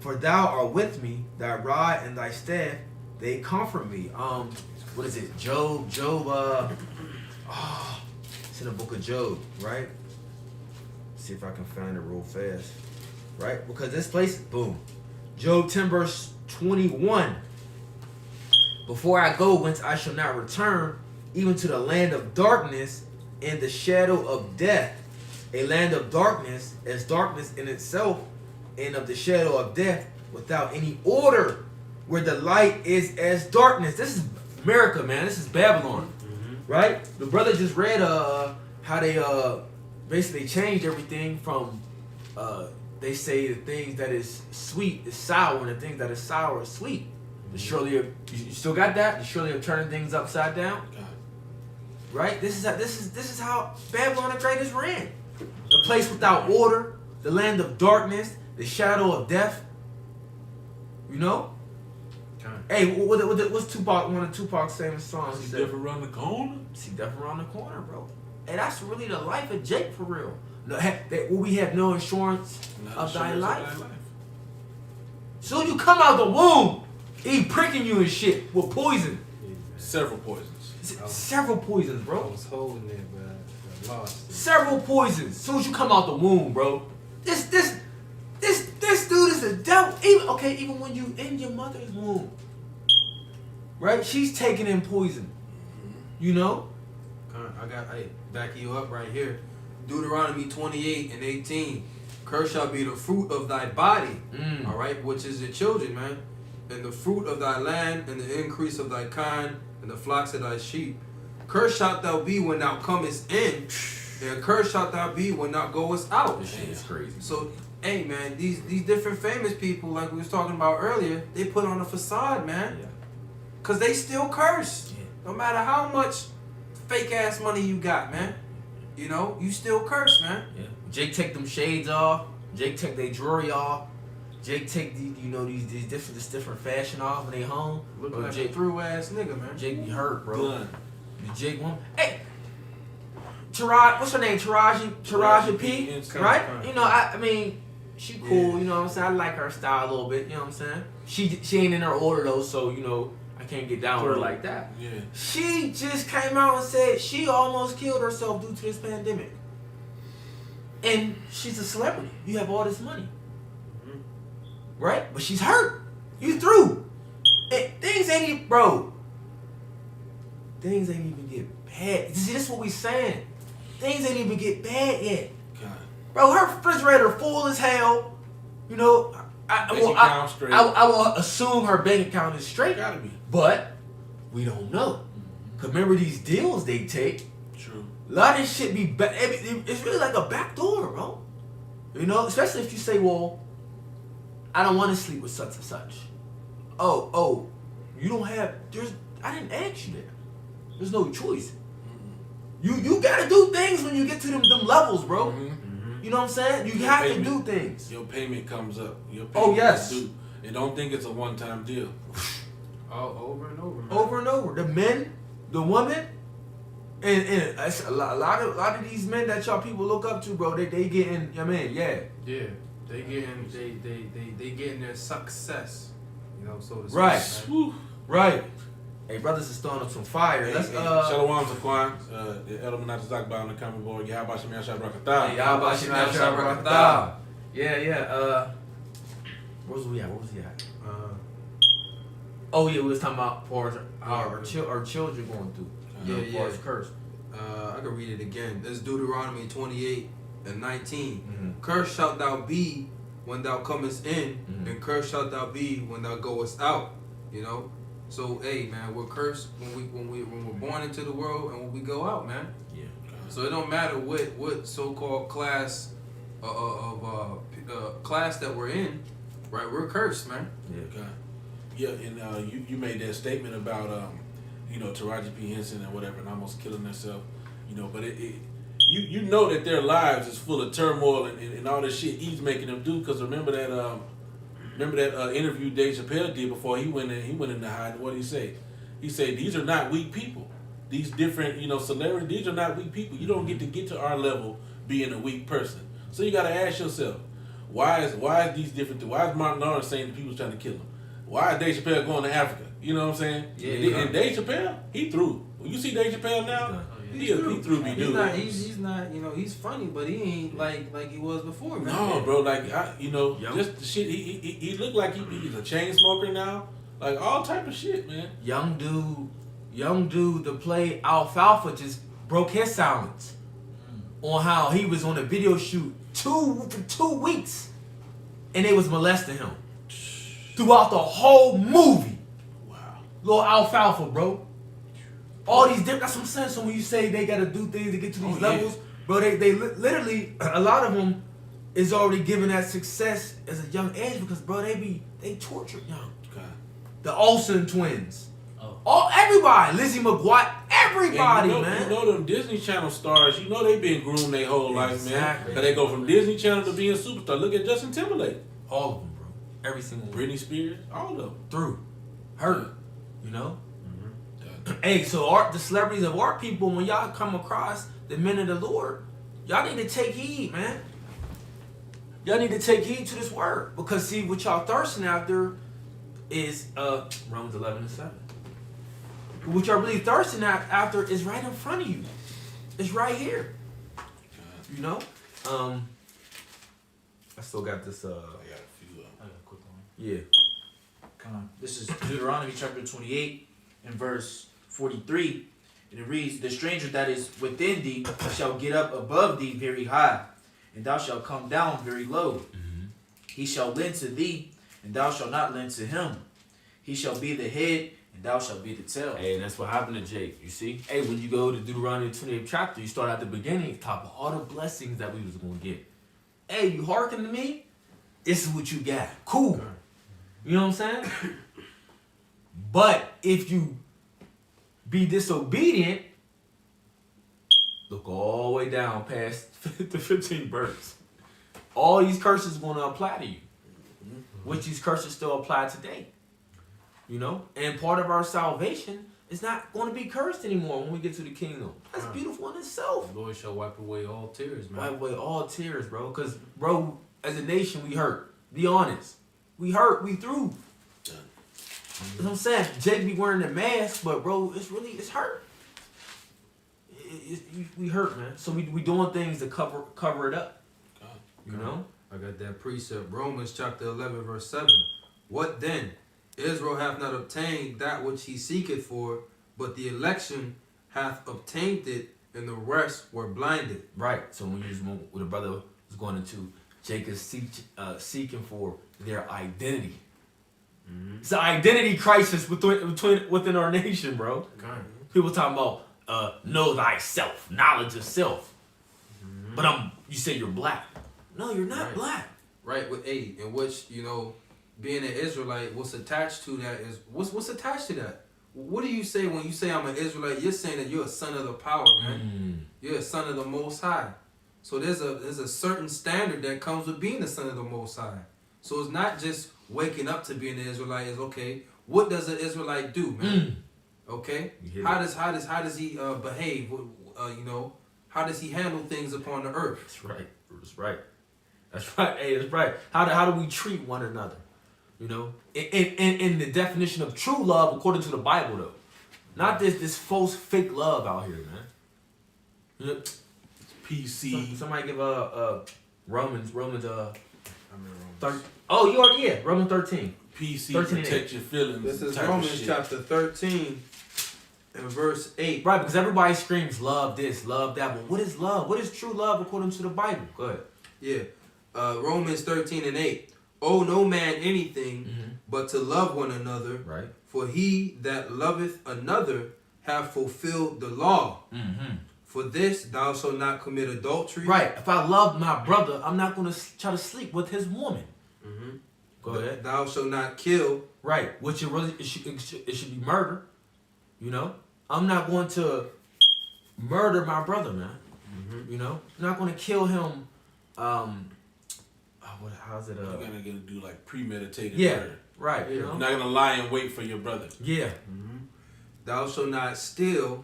for thou art with me. Thy rod and thy staff, they comfort me." What is it? Job. It's in the book of Job, right? See if I can find it real fast, right? Because this place, boom. Job 10 verse 21. "Before I go whence I shall not return, even to the land of darkness and the shadow of death." A land of darkness as darkness in itself, and of the shadow of death without any order, where the light is as darkness. This is America, man. This is Babylon, right? The brother just read how they basically changed everything from they say the things that is sweet is sour and the things that is sour is sweet. The surely of, you still got that? The surely of turning things upside down. God. Right? This is how Babylon the Great is ran. A place without order, the land of darkness, the shadow of death. You know? Hey, what's Tupac? One of Tupac's famous songs. He See said, death around the corner. "See death around the corner, bro." Hey, that's really the life of Jake for real. Will we have no insurance of thy life? Soon you come out the womb, he pricking you and shit with poison. Several poisons. Several poisons, I bro. was holding it, but I lost it. Several poisons. Soon as you come out the womb, bro. This dude is the devil. Even when you in your mother's womb, right? She's taking in poison. You know. I back you up right here. Deuteronomy 28:18. Cursed shall be the fruit of thy body, all right, which is the children, man, and the fruit of thy land, and the increase of thy kind, and the flocks of thy sheep. Cursed shalt thou be when thou comest in, and cursed shalt thou be when thou goest out. This shit is crazy. So, hey, man, these different famous people, like we was talking about earlier, they put on a facade, man, Yeah. cause they still curse, Yeah. no matter how much fake ass money you got, man. You know, you still curse, man. Yeah. Jake take them shades off. Jake take their jewelry off. Jake take these different fashion off when they home. Looking like Jake a through ass nigga, man. Jake be hurt, bro. Done. Jake one. Hey, what's her name? Taraji P. Henson. Right? You know, I mean, she cool. You know what I'm saying? I like her style a little bit. You know what I'm saying? She ain't in her order though, so you know I can't get down with her like that. Yeah. She just came out and said she almost killed herself due to this pandemic. And she's a celebrity. You have all this money. Right? But she's hurt. You through. And things ain't even, bro. Things ain't even get bad. See, this is what we saying. Things ain't even get bad yet. God. Bro, her refrigerator full as hell. You know, I account straight. will assume her bank account is straight. Gotta be. But we don't know. Cause remember these deals they take. True. A lot of this shit be it's really like a back door, bro. You know, especially if you say, well, I don't want to sleep with such and such. Oh, you don't have. I didn't ask you that. There's no choice. You gotta do things when you get to them levels, bro. You know what I'm saying? You have to do things. Your payment comes up. Your payment Oh, yes. is due. And don't think it's a one-time deal. Over and over, man. Over and over. The men, the women, and a lot of these men that y'all people look up to, bro. They getting. I mean, yeah. Yeah, they getting their success. You know, so to speak. Right. Man. Whew. Right. Hey, brothers is throwing up some fire. Let's Shalom Zaquan, the element not to talk about on the comment board. Yahweh Shem Yahshua Barakatah. Hey, y'all about Barakatah. Yeah. Where was he at? Oh yeah, we was talking about our children going through. Yeah. Curse. I can read it again. This is Deuteronomy 28:19. Mm-hmm. Cursed shalt thou be when thou comest in, and cursed shalt thou be when thou goest out. You know. So hey man, we're cursed when we're born into the world and when we go out, man. Yeah. So it don't matter what so-called class class that we're in, right? We're cursed, man. Yeah. God. Yeah, and you made that statement about Taraji P. Henson and whatever, and almost killing herself, but you know that their lives is full of turmoil and all this shit he's making them do. Because remember that interview Dave Chappelle did before he went in the hide. What did he say? He said these are not weak people. These different celebrities. These are not weak people. You don't get to our level being a weak person. So you got to ask yourself, why is these different? Why is Martin Lawrence saying that people's trying to kill him? Why is Dave Chappelle going to Africa? You know what I'm saying? Yeah. And Dave Chappelle, he through. When you see Dave Chappelle now, he through me, dude. He's not. He's funny, but he ain't like he was before, man. No, bro. Just the shit. He looked like he's a chain smoker now. Like all type of shit, man. Young dude that played Alfalfa just broke his silence on how he was on a video shoot for 2 weeks and they was molesting him throughout the whole movie. Wow. Little Alfalfa, bro. All these different. That's what I'm saying. So when you say they gotta do things to get to these levels, Bro, they literally, a lot of them is already given that success as a young age because, bro, they tortured young. Okay. The Olsen twins. Oh. Everybody. Lizzie McGuire. Everybody, And man. You know them Disney Channel stars, you know they been groomed their whole life, man. Exactly. Cause they go from Disney Channel to being superstar. Look at Justin Timberlake. All of them, bro. Every single one. Britney Spears, all of them. Through. Hurt. You know? Yeah. Hey, so the celebrities of our people, when y'all come across the men of the Lord, y'all need to take heed, man. Y'all need to take heed to this word. Because see, what y'all thirsting after is Romans 11:7. What y'all really thirsting after is right in front of you. It's right here. You know? I still got this I got a few I got a quick one. yeah. Come on. This is Deuteronomy chapter 28 and verse 43. And it reads, "The stranger that is within thee shall get up above thee very high, and thou shalt come down very low. He shall lend to thee, and thou shalt not lend to him. He shall be the head, and thou shalt be the tail." Hey, and that's what happened to Jake. You see? Hey, when you go to Deuteronomy 28th chapter, you start at the beginning, top of all the blessings that we was gonna get. Hey, you hearken to me? This is what you got. Cool. You know what I'm saying? But if you be disobedient, look all the way down past the 15th verse. All these curses are going to apply to you. Which these curses still apply today. You know? And part of our salvation is not going to be cursed anymore when we get to the kingdom. That's beautiful in itself. The Lord shall wipe away all tears, man. Wipe away all tears, bro. Because, bro, as a nation, we hurt. Be honest. We hurt. We through. You know what I'm saying? Jake be wearing the mask, but, bro, it's hurt. We hurt, man. So we doing things to cover it up. You know? I got that precept. Romans chapter 11, verse 7. What then? Israel hath not obtained that which he seeketh for, but the election hath obtained it, and the rest were blinded. Right. So when the brother was going into, Jacob seeking for their identity. It's an identity crisis within our nation, bro. People talking about know thyself, knowledge of self. But you say you're black. No, you're not black. Right, with A, in which, you know, being an Israelite, what's attached to that is what's attached to that? What do you say when you say I'm an Israelite? You're saying that you're a son of the power, man. You're a son of the Most High. So there's a certain standard that comes with being a son of the Most High. So it's not just waking up to being an Israelite. It's okay. What does an Israelite do, man? Okay. How does he behave? You know, how does he handle things upon the earth? That's right. That's right. That's right. Hey, that's right. How do we treat one another? You know, in the definition of true love according to the Bible, though, not this false fake love out here, man. You know, PC. somebody give Romans I'm in Romans. 30. Oh, you already Romans 13. PC 13 protect your feelings. This is type of Romans shit. chapter 13 and verse 8. Right, because everybody screams love this, love that. But what is love? What is true love according to the Bible? Go ahead. Yeah. Romans 13 and 8. Owe no man anything but to love one another. Right. For he that loveth another hath fulfilled the law. For this thou shalt not commit adultery. Right. If I love my brother, I'm not going to try to sleep with his woman. Go ahead. Thou shalt not kill. Right. Which it should be murder. You know? I'm not going to murder my brother, man. You know? I'm not going to kill him. How's it? You're gonna do like premeditated Yeah. murder. Right. You You're know? not gonna lie and wait for your brother. Yeah. Thou shalt not steal.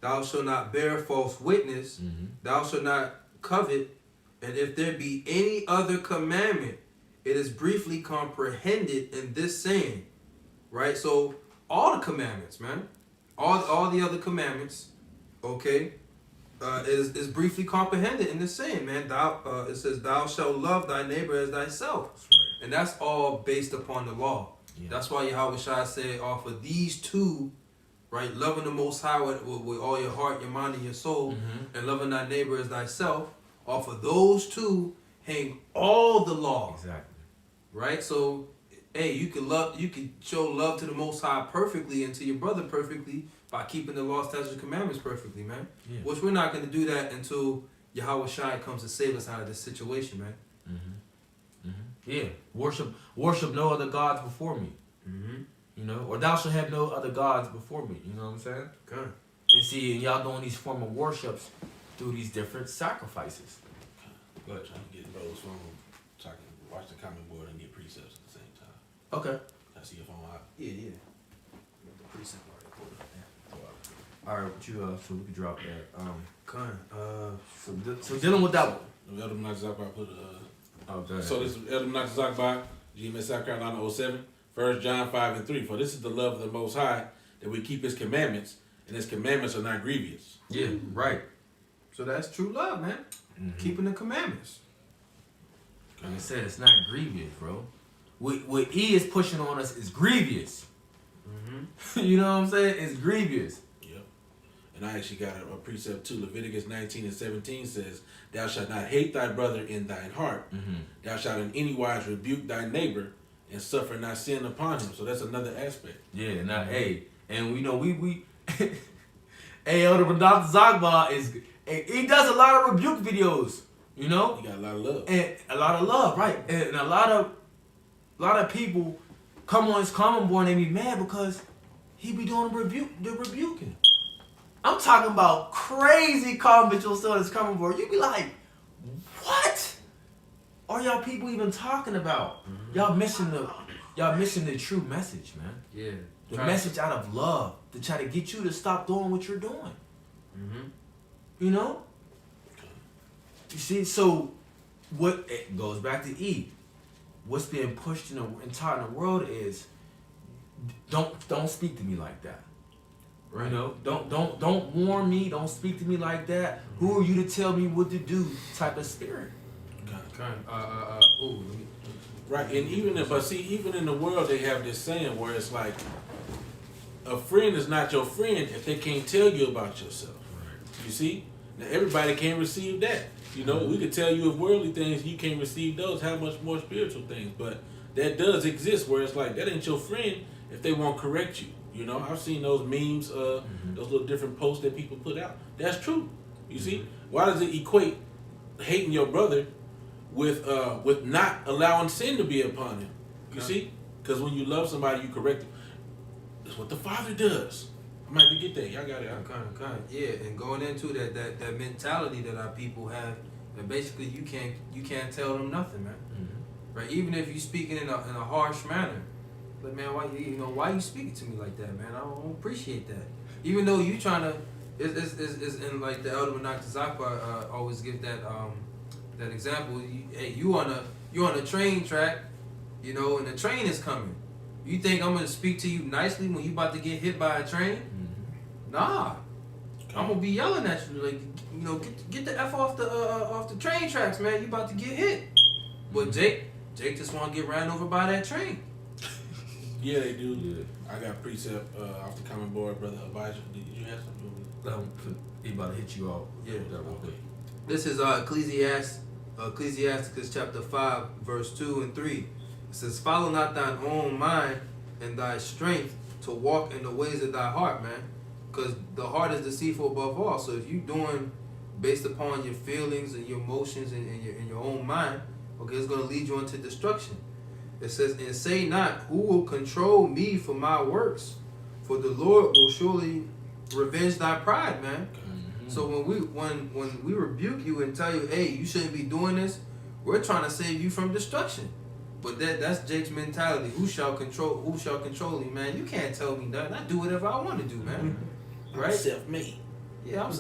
Thou shalt not bear false witness. Thou shalt not covet. And if there be any other commandment, it is briefly comprehended in this saying. Right? So all the commandments, man. All the other commandments, okay, is briefly comprehended in this saying, man. It says, thou shalt love thy neighbor as thyself. That's right. And that's all based upon the law. Yeah. That's why Yahweh Shai said, offer these two, right? Loving the Most High with all your heart, your mind, and your soul, and loving thy neighbor as thyself. Off of those two, hang all the law. Exactly. Right? So, hey, you can show love to the Most High perfectly and to your brother perfectly by keeping the law, statutes, and commandments perfectly, man. Yeah. Which we're not going to do that until Yahweh Shai comes to save us out of this situation, man. Yeah, worship no other gods before me. You know, or thou shalt have no other gods before me. You know what I'm saying? Okay. And see, y'all doing these form of worships through these different sacrifices. But trying to get bro's phone so I can watch the comment board and get precepts at the same time. Okay. I see your phone out. Yeah. The precept already pulled up there. All right, but you so we can drop that. Okay. So dealing with that one. No, Elder Menachem Zakbai put Okay. So this is Elder Menachem Zakbai, GMS South Carolina 07. 1 John 5:3. For this is the love of the Most High, that we keep His commandments, and His commandments are not grievous. Yeah, right. So that's true love, man. Keeping the commandments. Like I said, it's not grievous, bro. What E is pushing on us is grievous. You know what I'm saying? It's grievous. Yep. And I actually got a precept too. Leviticus 19:17 says, "Thou shalt not hate thy brother in thine heart. Thou shalt in any wise rebuke thy neighbor, and suffer not sin upon him." So that's another aspect. Yeah, now hey, and we know we hey, Elder Dr. Zagba he does a lot of rebuke videos, you know? He got a lot of love. And a lot of love, right? And a lot of people come on his common board and they be mad because he be doing the rebuking. I'm talking about crazy comments you'll see on his common board. You be like, what are y'all people even talking about? Y'all missing the true message, man. Yeah. The message out of love to try to get you to stop doing what you're doing. You know? You see, so what it goes back to E. What's being pushed and taught in the world is don't speak to me like that. Right. You know, don't warn me, don't speak to me like that. Who are you to tell me what to do type of spirit. Okay. Right, and even in the world they have this saying where it's like a friend is not your friend if they can't tell you about yourself. Right. You see? Now everybody can't receive that. You know, we could tell you of worldly things, you can't receive those, how much more spiritual things. But that does exist where it's like that ain't your friend if they won't correct you. You know, I've seen those memes, those little different posts that people put out. That's true. You see? Why does it equate hating your brother with not allowing sin to be upon him? You see? Because when you love somebody, you correct them. That's what the Father does. I might get that. Y'all got it. Okay. Yeah, and going into that mentality that our people have, that basically you can't tell them nothing, man. Right? Even if you speaking in a harsh manner, but man, why you speaking to me like that, man? I don't appreciate that. Even though you trying to, it's in like the Elder Menachem Zakwa always give that example. You on a train track, you know, and the train is coming. You think I'm gonna speak to you nicely when you about to get hit by a train? Nah, I'm gonna be yelling at you like, you know, get the F off the train tracks, man. You about to get hit. But Jake just want to get ran over by that train. Yeah, they do. Yeah. I got precept off the common board, Brother Abijah. Did you have something? He about to hit you off. Yeah. Okay. This is Ecclesiasticus chapter 5, verse 2 and 3. It says, "Follow not thine own mind and thy strength to walk in the ways of thy heart," man. Because the heart is deceitful above all. So if you doing based upon your feelings and your emotions and your own mind, okay, it's going to lead you into destruction. It says, "And say not, who will control me for my works? For the Lord will surely revenge thy pride," man. So when we rebuke you and tell you, hey, you shouldn't be doing this, we're trying to save you from destruction. But that's Jake's mentality. Who shall control me, man? You can't tell me nothing. I do whatever I want to do, man. Right? Self-made. Yeah, I'm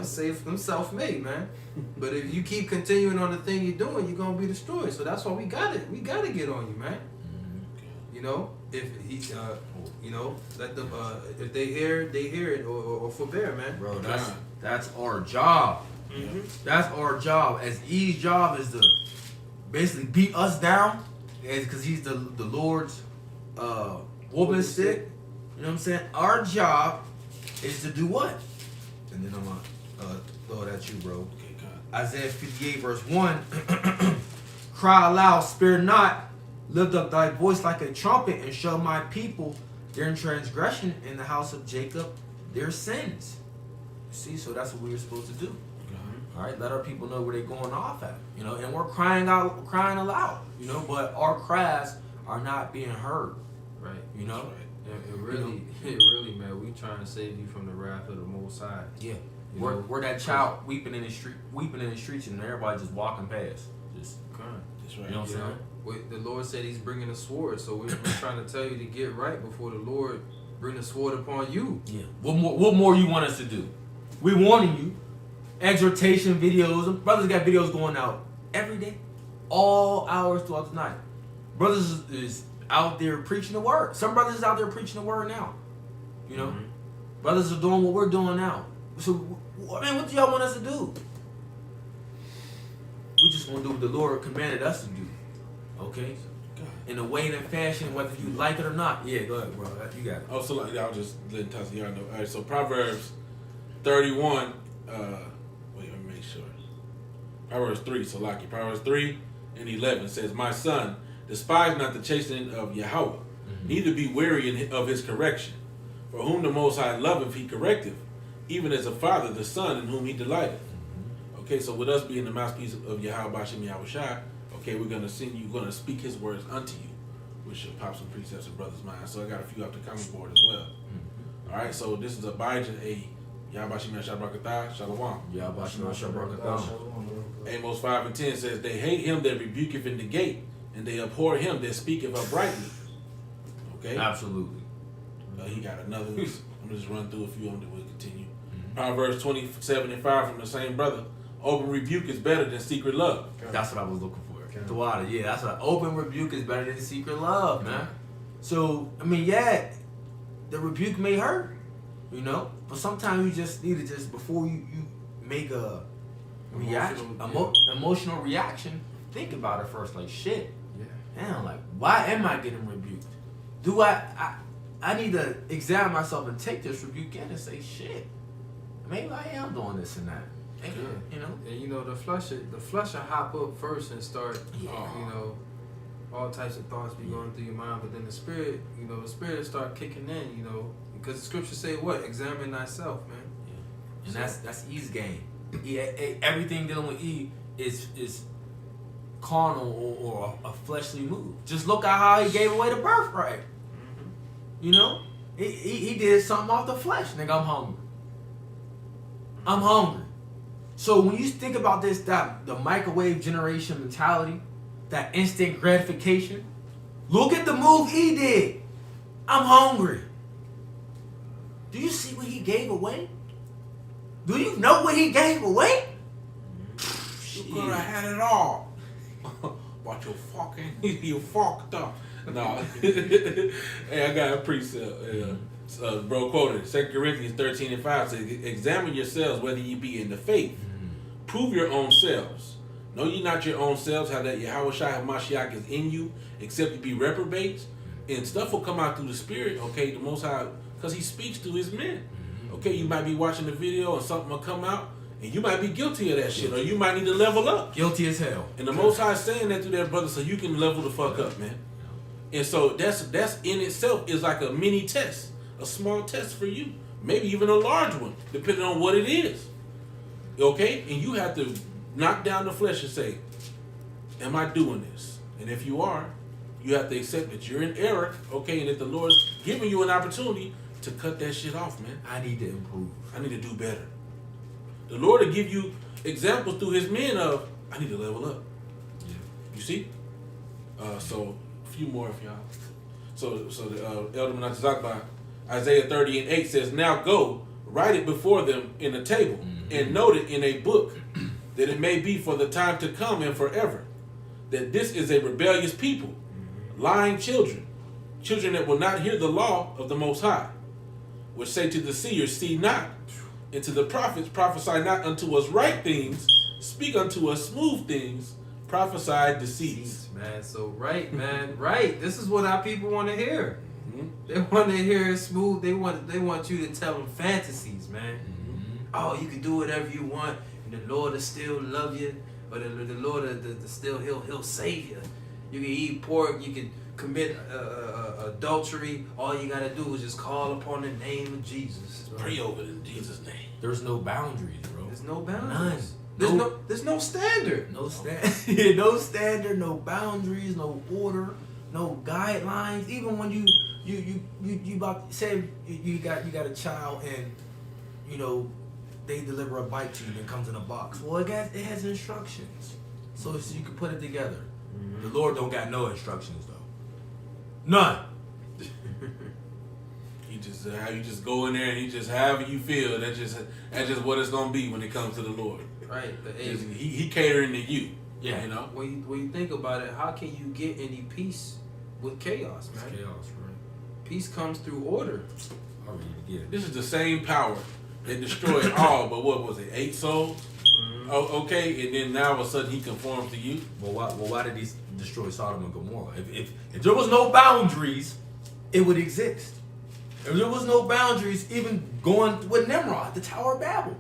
self-made, man. But if you keep continuing on the thing you're doing, you're gonna be destroyed. So that's why we gotta get on you, man. You know, if he, you know, let them. If they hear it or forbear, man. Bro, that's our job. That's our job. As E's job is to basically beat us down, because he's the Lord's whooping stick. You know what I'm saying? Our job is to do what? And then I'm gonna throw it at you, bro. Okay, God. Isaiah 58 verse 1. "Cry aloud, spare not, lift up thy voice like a trumpet, and show my people their transgression, in the house of Jacob their sins." See, so that's what we were supposed to do. All right, let our people know where they're going off at. You know, and we're crying aloud. You know, but our cries are not being heard. Right. You know. It really, man, we trying to save you from the wrath of the Most High. Yeah. You We're, know? we're that child weeping in the streets, and everybody just walking past, just Crying. That's right. you know what I'm saying. The Lord said He's bringing a sword, so we're trying to tell you to get right before the Lord bring the sword upon you. Yeah. What more you want us to do? We warning you. Exhortation videos. Brothers got videos going out every day, all hours throughout the night. Brothers is out there preaching the word. Some brothers is out there preaching the word now. You know, brothers are doing what we're doing now. So, I mean, what do y'all want us to do? We just want to do what the Lord commanded us to do. Okay? In a way and a fashion, whether you like it or not. Yeah, go ahead, bro. You got it. Oh, so like, y'all just letting Tassie y'all know. All right, so Proverbs 31. Wait, let me make sure. Proverbs 3. So like Proverbs 3 and 11 says, "My son, despise not the chastening of Yahweh, neither be weary of his correction. For whom the Most High loveth, he correcteth, even as a father the son in whom he delighteth." Okay, so with us being the mouthpiece of Yahweh Bashim Yahushai, okay, we're gonna speak his words unto you, which should pop some precepts in brothers' minds. So I got a few off the comment board as well. All right, so this is Abijah, a Yahweh Bashim Yahushai Barakatah, Shalom. Yeah, Amos 5 and 10 says, "They hate him that rebuketh in the gate, and they abhor him that speaketh uprightly." Okay? Absolutely. He got another one. I'm going to just run through a few of them that we'll continue. Proverbs 27 and 5 from the same brother. "Open rebuke is better than secret love." That's what I was looking for. Tawada, yeah, that's what open rebuke is better than secret love, man. So, I mean, yeah, the rebuke may hurt, you know, but sometimes you just need to just, before you make a reaction, emotional reaction, think about it first. Like, shit, damn, like, why am I getting rebuked? Do I need to examine myself and take this rebuke in and say, shit, maybe I am doing this and that. Maybe, you know? And you know, the flesh will hop up first and start, you know, all types of thoughts be going through your mind, but then the spirit, you know, the spirit start kicking in, you know, because the scriptures say what? Examine thyself, man. And that's E's game. Everything dealing with E is carnal or a fleshly move. Just look at how he gave away the birthright. You know, he did something off the flesh. Nigga, I'm hungry. I'm hungry. So when you think about this, that the microwave generation mentality, that instant gratification, look at the move he did. I'm hungry. Do you see what he gave away? Do you know what he gave away? You could have had it all. But you fucked up. No. Hey, I got a precept. Bro quoted 2 Corinthians 13 and 5 says, "Examine yourselves whether ye be in the faith. Prove your own selves. Know ye not your own selves how that Yahweh Shai HaMashiach is in you, except you be reprobates?" And stuff will come out through the Spirit, okay, the Most High, because he speaks to his men. Okay, you might be watching the video and something will come out, and you might be guilty of that shit, or you might need to level up. Guilty as hell. And the Most High is saying that to that brother so you can level the fuck up, man. And so that's in itself is like a mini test, a small test for you, maybe even a large one, depending on what it is. Okay, and you have to knock down the flesh and say, "Am I doing this?" And if you are, you have to accept that you're in error. Okay, and that the Lord's giving you an opportunity to cut that shit off, man. I need to improve. I need to do better. The Lord will give you examples through His men of, I need to level up. Yeah. You see? So a few more of y'all. So the Elder Menachezakba, Isaiah 30 and 8 says, "Now go, write it before them in a table, and note it in a book, that it may be for the time to come and forever, that this is a rebellious people, lying children that will not hear the law of the Most High, which say to the seers, see not, and to the prophets, prophesy not unto us right things, speak unto us smooth things, prophesy deceits." Man, so right, man, right. This is what our people want to hear. They want to hear it smooth. They want you to tell them fantasies, man. Oh, you can do whatever you want, and the Lord will still love you, or the Lord will still he'll save you. You can eat pork, you can commit adultery. All you gotta do is just call upon the name of Jesus. Pray over it in Jesus' name. There's no boundaries, bro. There's no boundaries. There's no standard. No stand, no standard, no boundaries, no order, no guidelines. Even when you about say you got a child and you know they deliver a bike to you and it comes in a box. Well, it has instructions, so you can put it together. The Lord don't got no instructions though, none. You just go in there and you just however you feel. That's just what it's gonna be when it comes to the Lord. Right. He catering to you. Yeah. You know. When you think about it, how can you get any peace with chaos, man? It's chaos, right? Peace comes through order. I'll read it again. This is the same power that destroyed all, but what was it? 8 souls. Oh, okay, and then now all of a sudden he conforms to you. Well, why did he destroy Sodom and Gomorrah? If there was no boundaries, it would exist. If there was no boundaries, even going with Nimrod, the Tower of Babel,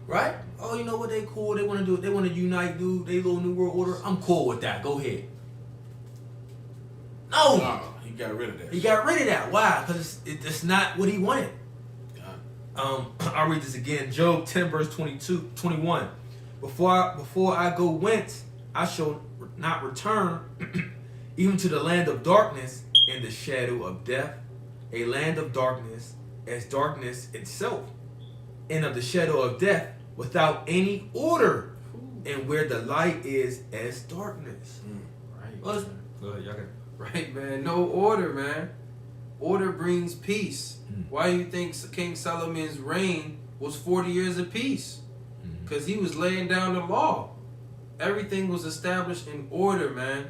right? Oh, you know what? They cool. They want to do it. They want to unite, do they little new world order. I'm cool with that. Go ahead. No, He got rid of that. he got rid of that. Why? Because it's not what he wanted. I'll read this again. Job 10 verse 21. Before I go whence, I shall not return, even to the land of darkness and the shadow of death, a land of darkness as darkness itself, and of the shadow of death without any order, and where the light is as darkness. Right. Well, go ahead, y'all got it. Right, man. No order, man. Order brings peace. Why do you think King Solomon's reign was 40 years of peace? Because he was laying down the law. Everything was established in order, man.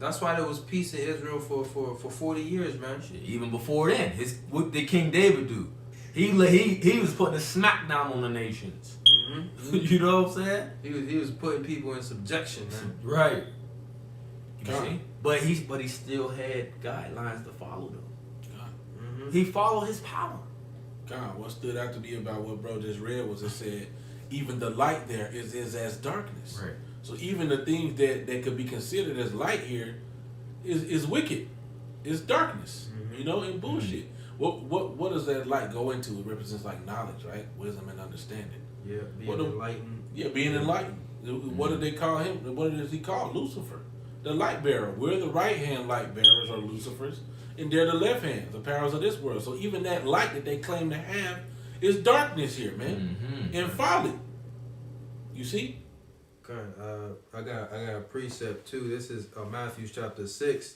That's why there was peace in Israel for 40 years, man. Shit, even before then, what did King David do? He was putting a smackdown on the nations. You know what I'm saying? He was putting people in subjection, man. Right. You God. see? But he still had guidelines to follow though. God. He followed his power. God, what stood out to me about what bro just read was it said, even the light there is as darkness. Right. So even the things that could be considered as light here is wicked. It's darkness. You know, and bullshit. What does that light go into? It represents like knowledge, right? Wisdom and understanding. Yeah, What being the- enlightened. Yeah, being enlightened. What did they call him? What is he called? Lucifer. The light bearer. We're the right hand light bearers or Lucifers, and they're the left hand, the powers of this world. So even that light that they claim to have is darkness here, man. And folly. You see? Okay, I got a precept too. This is Matthew chapter 6.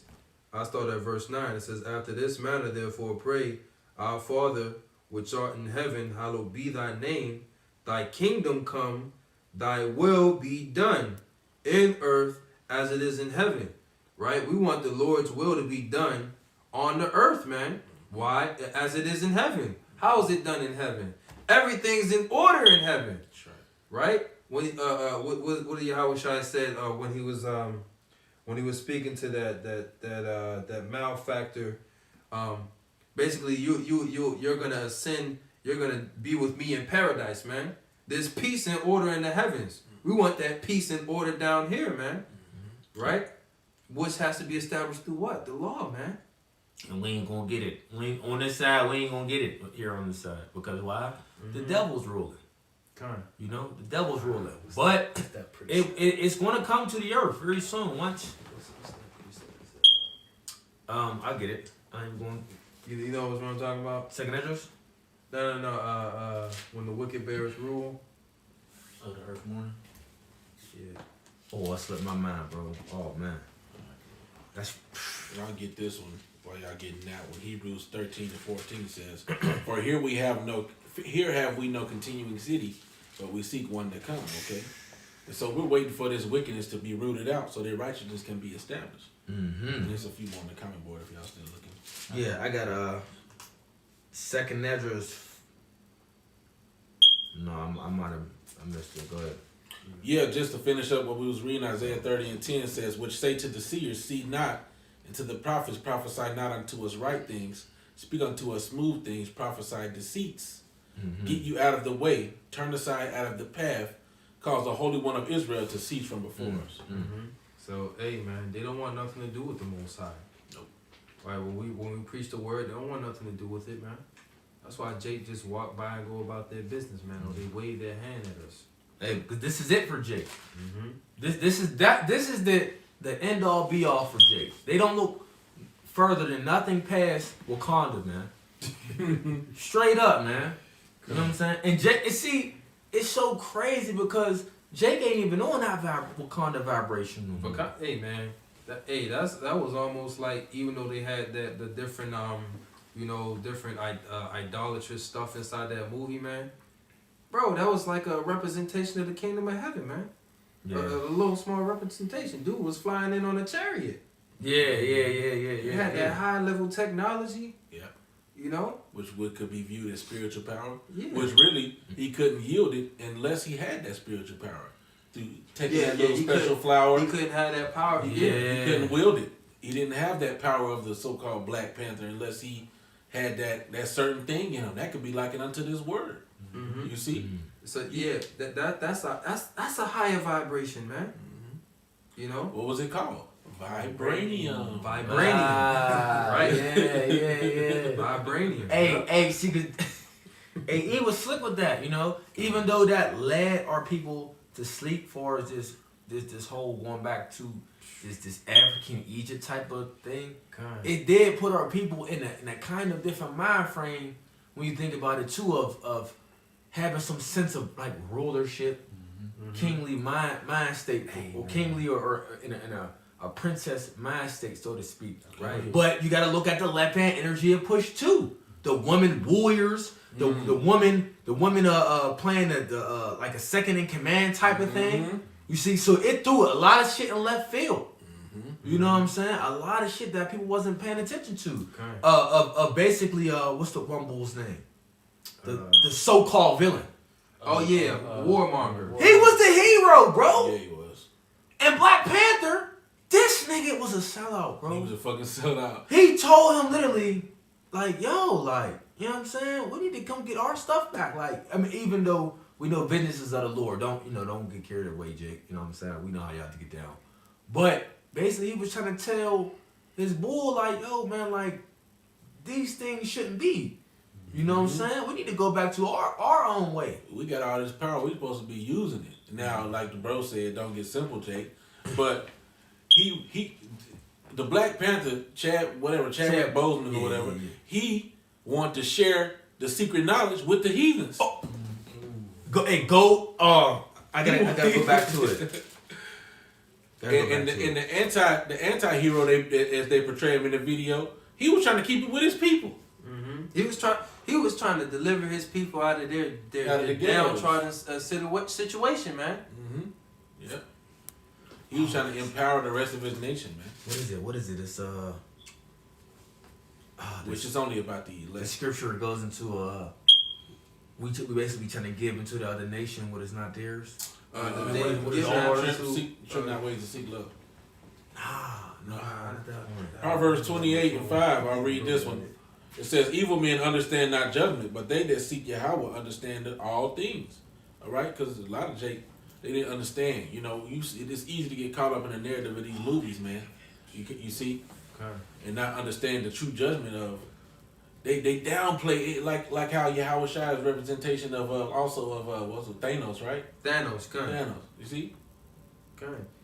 I start at verse 9. It says, after this manner therefore pray, our Father which art in heaven, hallowed be thy name. Thy kingdom come, thy will be done in earth as it is in heaven. Right? We want the Lord's will to be done on the earth, man. Why? As it is in heaven. How is it done in heaven? Everything's in order in heaven. That's right. Right? When what Yahweh Shai said when he was speaking to that malefactor, basically you're gonna ascend, you're gonna be with me in paradise, man. There's peace and order in the heavens. We want that peace and order down here, man. Right? Which has to be established through what? The law, man. And we ain't gonna get it. On this side, we ain't gonna get it here on this side. Because why? The devil's ruling. You know, the devil's ruling. But it's gonna come to the earth very soon. Once I get it. I'm going. You know what I'm talking about? Second address. No. When the wicked bears rule. Oh, the earth morning. Yeah. Oh, I slipped my mind, bro. Oh man. That's. I'll get this one while y'all getting that one. Hebrews 13-14 says, for here have we no continuing city, but we seek one to come, okay? And so we're waiting for this wickedness to be rooted out so their righteousness can be established. And there's a few more on the comment board if y'all still looking. Yeah, I got second address. No, I might have. I missed it. Go ahead. Yeah, just to finish up what we was reading, Isaiah 30:10 says, which say to the seers, see not, and to the prophets, prophesy not unto us right things, speak unto us smooth things, prophesy deceits. Get you out of the way, turn aside out of the path, cause the Holy One of Israel to cease from before us. So, hey, man, they don't want nothing to do with the Most High. Nope. Right, when we preach the word, they don't want nothing to do with it, man. That's why Jake just walk by and go about their business, man, or they wave their hand at us. Hey, 'cause this is it for Jake. Mm-hmm. This is the end all be all for Jake. They don't look further than nothing past Wakanda, man. Straight up, man. You know what I'm saying? And Jake, it's so crazy because Jake ain't even on that Wakanda vibration. No more. Hey man, that was almost like, even though they had the different different idolatrous stuff inside that movie, man. Bro, that was like a representation of the kingdom of heaven, man. Yeah. A little small representation. Dude was flying in on a chariot. Yeah. He had that high level technology. Yeah. You know? Which could be viewed as spiritual power. Yeah. Which really, he couldn't yield it unless he had that spiritual power. To take that little special flower. He couldn't have that power. He couldn't wield it. He didn't have that power of the so-called Black Panther unless he had that certain thing in him. That could be likened unto this word. Mm-hmm. You see? Mm-hmm. So yeah, that's a higher vibration, man. Mm-hmm. You know? What was it called? Vibranium. Vibranium. Right? Yeah. Vibranium. Hey, see, hey, he was slick with that, you know. Even though that led our people to sleep for this whole going back to this African Egypt type of thing. God. It did put our people in a kind of different mind frame when you think about it too, of having some sense of like rulership, kingly mind state, or kingly or in a princess mind state, so to speak. Right. But you got to look at the left hand energy of push too. The woman warriors, the woman playing the like a second in command type of thing. You see, so it threw a lot of shit in left field. You know what I'm saying? A lot of shit that people wasn't paying attention to. Okay. Basically, what's the one bull's name? The so-called villain. Oh yeah, Warmonger. He was the hero, bro. Yeah, he was. And Black Panther, this nigga was a sellout, bro. He was a fucking sellout. He told him literally, like, yo, like, you know what I'm saying? We need to come get our stuff back. Like, I mean, even though we know vengeance is of the Lord, don't get carried away, Jake. You know what I'm saying? We know how y'all have to get down. But basically, he was trying to tell his bull, like, yo, man, like, these things shouldn't be. You know what I'm saying? We need to go back to our own way. We got all this power. We're supposed to be using it. Now, like the bro said, don't get simple, Jake. But the Black Panther, Chad Boseman or whatever, he wanted to share the secret knowledge with the heathens. Oh. I gotta go back to it. And the anti-hero, as they portray him in the video, he was trying to keep it with his people. He was trying to deliver his people out of their downtrodden situation, man. Yeah. He was trying to empower the rest of his nation, man. What is it? It's Which is only about the the election. scripture goes into we basically trying to give into the other nation what is not theirs. Should not ways to seek love. No. Proverbs 28:5. I'll read this one. It says, "Evil men understand not judgment, but they that seek Yahweh understand all things." All right, because a lot of they didn't understand. You know, it is easy to get caught up in the narrative of these movies, man. You see, and not understand the true judgment of. They downplay it like how Yahweh Shai's representation of what's it, Thanos, right? Thanos. You see,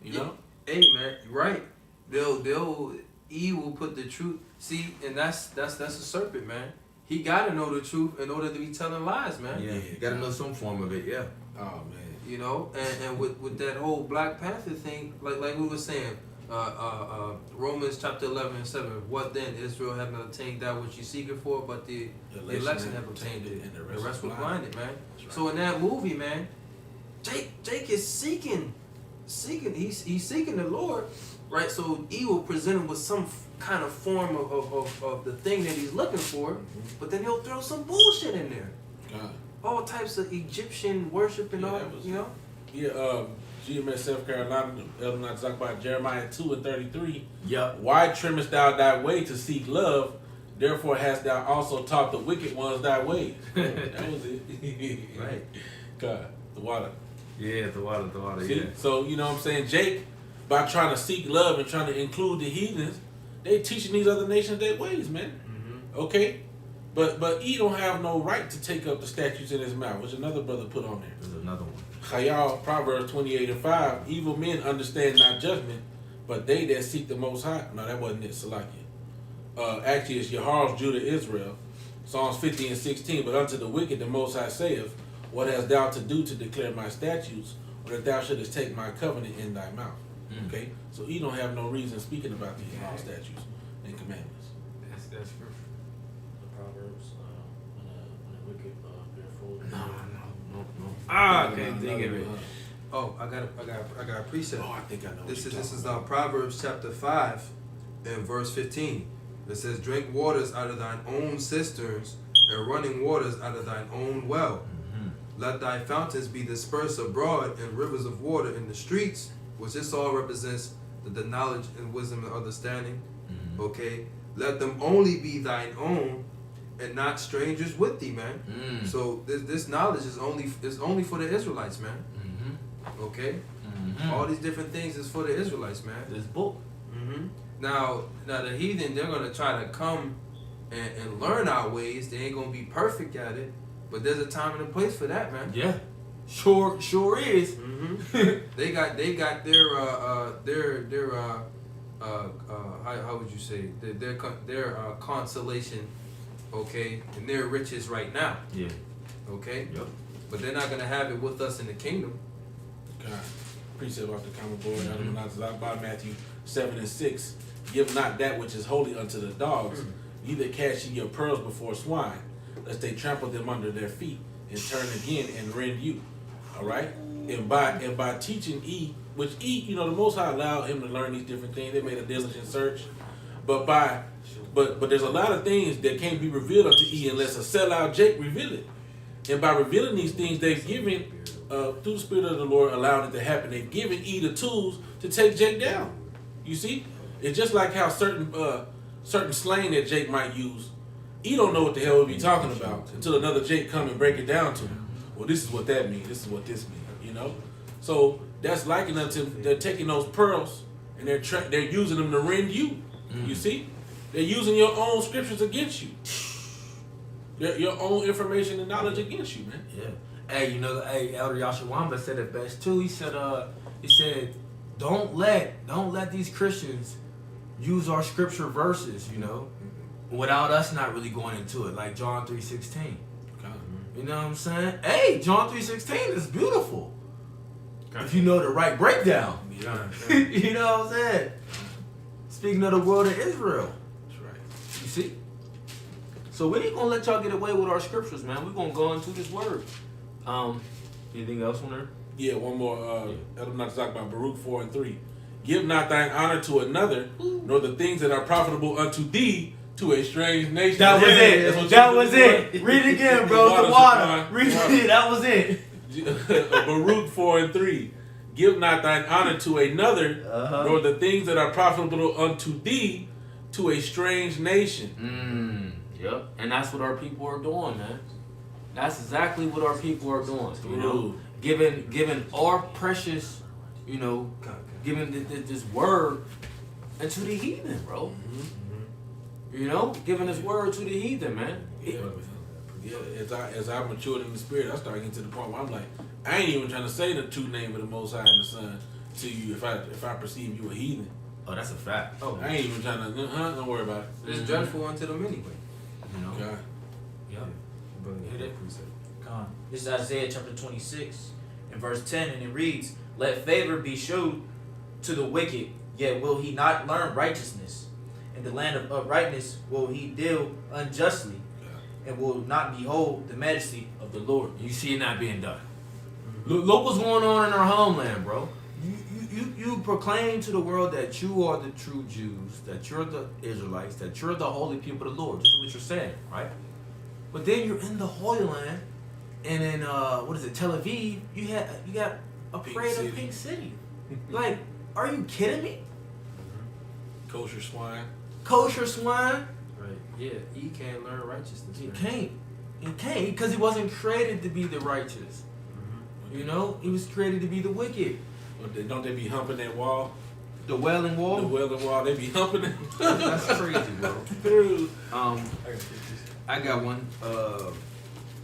you know. Hey man, right? They'll evil put the truth. See, and that's a serpent, man. He gotta know the truth in order to be telling lies, man. Yeah, you gotta know some form of it. Yeah. Oh man. You know, and with that whole Black Panther thing, like we were saying, Romans chapter 11:7. What then? Israel have not obtained that which you seeking for, but the election have obtained it, and the rest was blinded, man. Right. So in that movie, man, Jake is seeking. He's seeking the Lord, right? So evil present him with some kind of form of the thing that he's looking for, but then he'll throw some bullshit in there. God. All types of Egyptian worship and Yeah, all, that was- you know. Yeah. GMS South Carolina, Elder not talk about Jeremiah 2:33. Yep. Why trimmest thou thy way to seek love? Therefore hast thou also taught the wicked ones thy ways. That was it. Right. God, the water. Yeah, the water. See? So, you know what I'm saying? Jake, by trying to seek love and trying to include the heathens, they teaching these other nations their ways, man. Okay? But he don't have no right to take up the statutes in his mouth, which another brother put on there. There's another one. Chayal, Proverbs 28:5. Evil men understand not judgment, but they that seek the Most High. No, that wasn't it. Salakia. Actually, it's Yahar's Judah Israel. Psalms 50:16. But unto the wicked the Most High saith, what hast thou to do to declare my statutes, or that thou shouldest take my covenant in thy mouth? Okay, so he don't have no reason speaking about these law, statutes, and commandments. That's scripture. The Proverbs, when a wicked bear full. No. Ah, I can't think of it. Oh, I got a precept. Oh, I think I know. This is Proverbs chapter 5 and verse 15. It says, drink waters out of thine own cisterns, and running waters out of thine own well. Let thy fountains be dispersed abroad, and rivers of water in the streets, which this all represents the knowledge and wisdom and understanding. Okay? Let them only be thine own, and not strangers with thee, man. So this knowledge is only for the Israelites, man. Okay? All these different things is for the Israelites, man. This book. Now the heathen, they're gonna try to come and learn our ways. They ain't gonna be perfect at it, but there's a time and a place for that, man. Yeah. Sure is. They got their how would you say their consolation, okay, and their riches right now. Yeah. Okay. Yep. But they're not gonna have it with us in the kingdom. God. Precept off the common board. By Matthew 7:6. Give not that which is holy unto the dogs, neither cast ye your pearls before swine, lest they trample them under their feet, and turn again and rend you. All right, and by teaching which the Most High allowed him to learn these different things. They made a diligent search, but there's a lot of things that can't be revealed unto unless a sellout Jake reveal it. And by revealing these things, they've given through the Spirit of the Lord, allowed it to happen. They've given the tools to take Jake down. You see, it's just like how certain slang that Jake might use. He don't know what the hell we be talking about until another Jake come and break it down to him. Well, this is what that means. This is what this means. So that's likened unto they're taking those pearls and they're using them to rend you. You see, they're using your own scriptures against you. Your own information and knowledge against you, man. Yeah. Hey, Elder Yashawamba said it best too. He said, don't let these Christians use our scripture verses, without us not really going into it, like John 3:16. You know what I'm saying? Hey, John 3:16 is beautiful. If you know the right breakdown. Yeah. You know what I'm saying? Speaking of the world of Israel. That's right. You see? So we ain't gonna let y'all get away with our scriptures, man. We're gonna go into this word. Anything else on there? Yeah, one more. I'm not talking about Baruch 4:3. Give not thine honor to another, nor the things that are profitable unto thee to a strange nation. That was it. That was it. Read it again, bro. The water. Read it. That was it. Baruch 4:3. Give not thine honor to another, nor the things that are profitable unto thee to a strange nation. Yep. And that's what our people are doing, man. That's exactly what our people are doing. Giving our precious, giving this word into the heathen, bro. Giving this word to the heathen, man. Yeah, as I matured in the spirit, I started getting to the point where I'm like, I ain't even trying to say the true name of the Most High and the Son to you if I perceive you a heathen. Oh, that's a fact. Oh, I ain't even trying to. Don't worry about it. it's dreadful unto them anyway. God. Yep. Hit it. This is Isaiah chapter 26 and verse 10, and it reads, let favor be shewed to the wicked, yet will he not learn righteousness. In the land of uprightness will he deal unjustly, and will not behold the majesty of the Lord. You see it not being done. Look what's going on in our homeland, bro. You proclaim to the world that you are the true Jews, that you're the Israelites, that you're the holy people of the Lord. This is what you're saying, right? But then you're in the Holy Land, and in Tel Aviv, you got a parade of Pink City. Like, are you kidding me? Kosher swine. Kosher swine? Right. Yeah. He can't learn righteousness. He man. can't, because he wasn't created to be the righteous. He was created to be the wicked. Don't they be humping that wall? The Wailing Wall? The Wailing Wall, they be humping it. That's crazy, bro. Dude. I got one.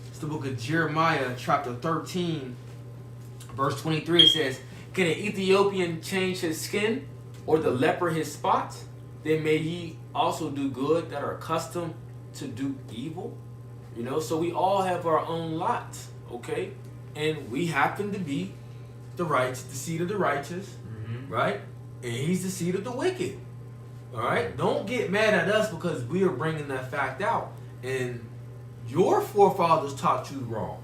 It's the book of Jeremiah, chapter 13, verse 23. It says, "Can an Ethiopian change his skin, or the leper his spots? Then may ye also do good that are accustomed to do evil." You know, so we all have our own lots, okay? And we happen to be the righteous, the seed of the righteous, right? And he's the seed of the wicked. All right? Don't get mad at us because we are bringing that fact out. And your forefathers taught you wrong.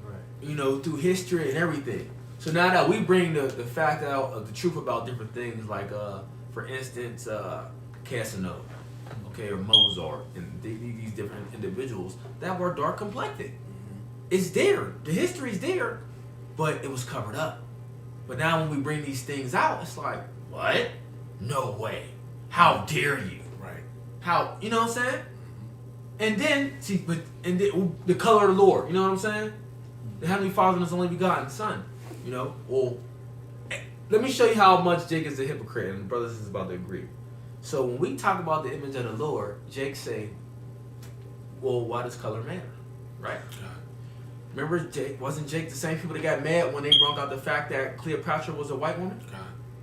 Right. You know, through history and everything. So now that we bring the fact out of the truth about different things, like, for instance, Casanova, okay, or Mozart, and these different individuals that were dark complected. It's there. The history's there, but it was covered up. But now when we bring these things out, it's like, what? No way. How dare you? Right. How, you know what I'm saying? And then, see, the color of the Lord, you know what I'm saying? The Heavenly Father is only begotten Son, you know? Well, let me show you how much Jake is a hypocrite, and brothers is about to agree. So when we talk about the image of the Lord, Jake say, well, why does color matter? Right? Remember, wasn't Jake the same people that got mad when they brought out the fact that Cleopatra was a white woman?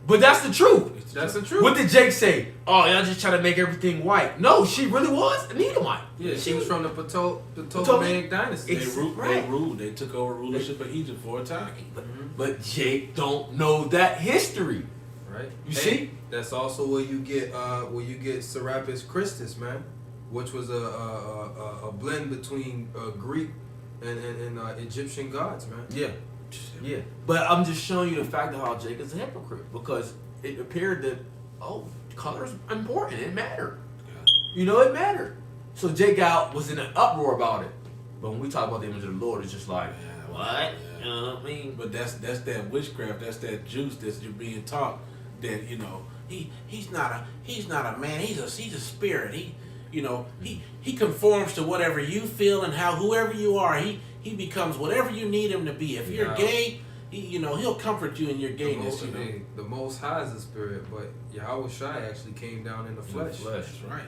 But that's the truth. That's the truth. What did Jake say? Oh, y'all just trying to make everything white. No, she really was an Edomite. Yeah, she was from the Ptolemaic dynasty. They ruled. They took over rulership of Egypt for a time. But Jake don't know that history. Right. You see? That's also where you get Serapis Christus, man, which was a blend between Greek and Egyptian gods, man. Yeah. Yeah. But I'm just showing you the fact of how Jake is a hypocrite, because it appeared that, color's important. It mattered. You know, it mattered. So Jake was in an uproar about it. But when we talk about the image of the Lord, it's just like, what? You know what I mean? But that's that witchcraft. That's that juice that's you're being taught. That, you know, he's not a man. He's a spirit. He conforms to whatever you feel and how whoever you are. He becomes whatever you need him to be. If you're gay, he'll comfort you in your gayness. The Most High is a spirit, but Yahweh Shai actually came down in the flesh. That's right.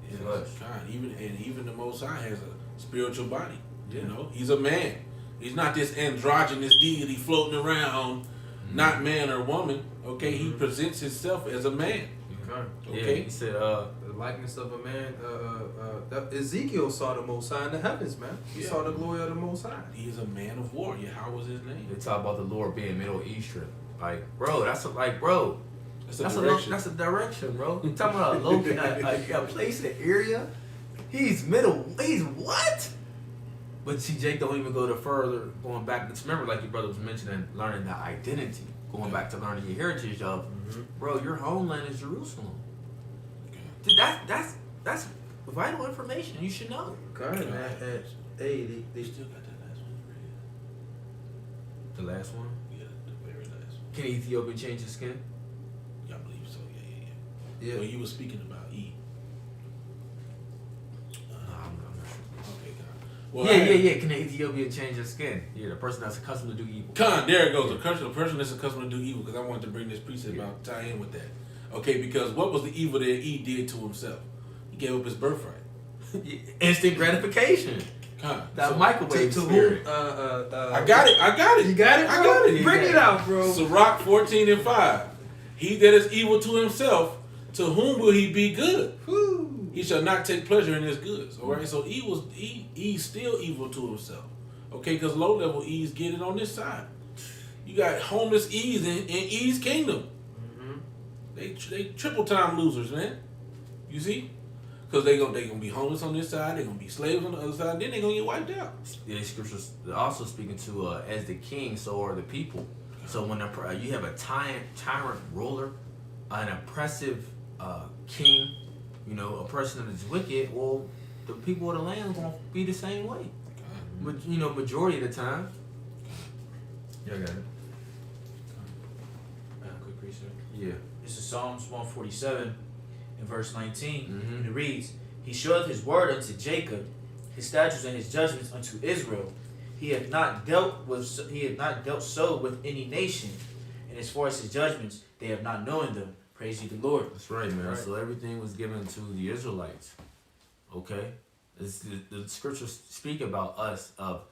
Yeah, God, even the Most High has a spiritual body. Yeah. You know, he's a man. He's not this androgynous deity floating around, not man or woman. Okay, he presents himself as a man. Okay. Yeah, he said, the likeness of a man. Ezekiel saw the Most High in the heavens, man. He saw the glory of the Most High. He is a man of war. Yahweh was his name. they talk about the Lord being Middle Eastern. Like, bro, that's a direction, bro. You talking about a place, an area? He's what? But see, Jake don't even go to further, going back. Remember, like your brother was mentioning, learning the identity. Going back to learning your heritage of, bro, your homeland is Jerusalem. Dude, that's vital information. You should know. Okay, man. Hey, They still got that last one. The last one. Yeah, the very last one. Can Ethiopia change his skin? Yeah, I believe so. Yeah. So you were speaking about E. I'm not sure. Okay, God. Yeah. Can the Ethiopian change his skin? Yeah, the person that's accustomed to do evil. There it goes. The person that's accustomed to do evil, because I wanted to bring this precept about tie in with that. Okay, because what was the evil that E did to himself? He gave up his birthright. Instant gratification. That microwave to spirit. I got it. You got it, bro? I got it. Bring it out, bro. Sirach 14:5. He that is evil to himself, to whom will he be good? Woo. He shall not take pleasure in his goods. All right, so E's still evil to himself. Okay, because low level E's get it on this side. You got homeless E's in E's kingdom. They triple time losers, man. You see? Because they gonna be homeless on this side, they're gonna be slaves on the other side, then they're gonna get wiped out. Yeah, scriptures also speaking to as the king, so are the people. So when you have a tyrant ruler, an oppressive king, a person that is wicked, well, the people of the land are gonna be the same way. But majority of the time. Yeah, I got it. Quick research. Yeah. This is Psalms 147 in verse 19, and it reads, He showeth his word unto Jacob, his statutes and his judgments unto Israel. He hath not dealt so with any nation, and as far as his judgments, they have not known them. Praise ye the Lord. That's right, man. Right. So everything was given to the Israelites. Okay? The scriptures speak about us of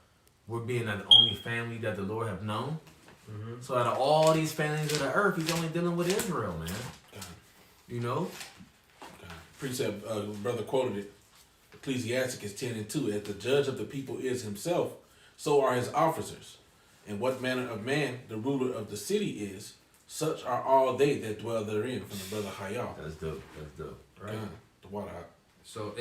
we're being the only family that the Lord have known. Mhm. So out of all these families of the earth, he's only dealing with Israel, man. God. You know? God. Precept, brother quoted it. Ecclesiasticus 10:2. As the judge of the people is himself, so are his officers. And what manner of man the ruler of the city is, such are all they that dwell therein. From the brother Hayal. That's dope. That's dope. Right. God, the water. So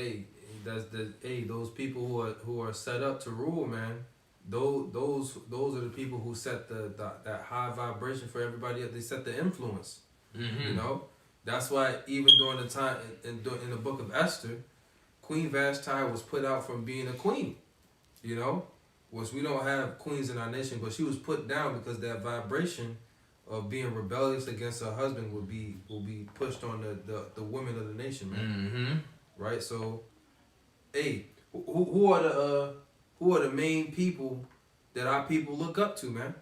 those people who are set up to rule, man. Those are the people who set that high vibration for everybody else. They set the influence. Mm-hmm. You know, that's why even during the time in the book of Esther, Queen Vashti was put out from being a queen. You know, which we don't have queens in our nation, but she was put down because that vibration of being rebellious against her husband will be pushed on the women of the nation, man. Mm-hmm. Right? So, hey, who are the main people that our people look up to, man?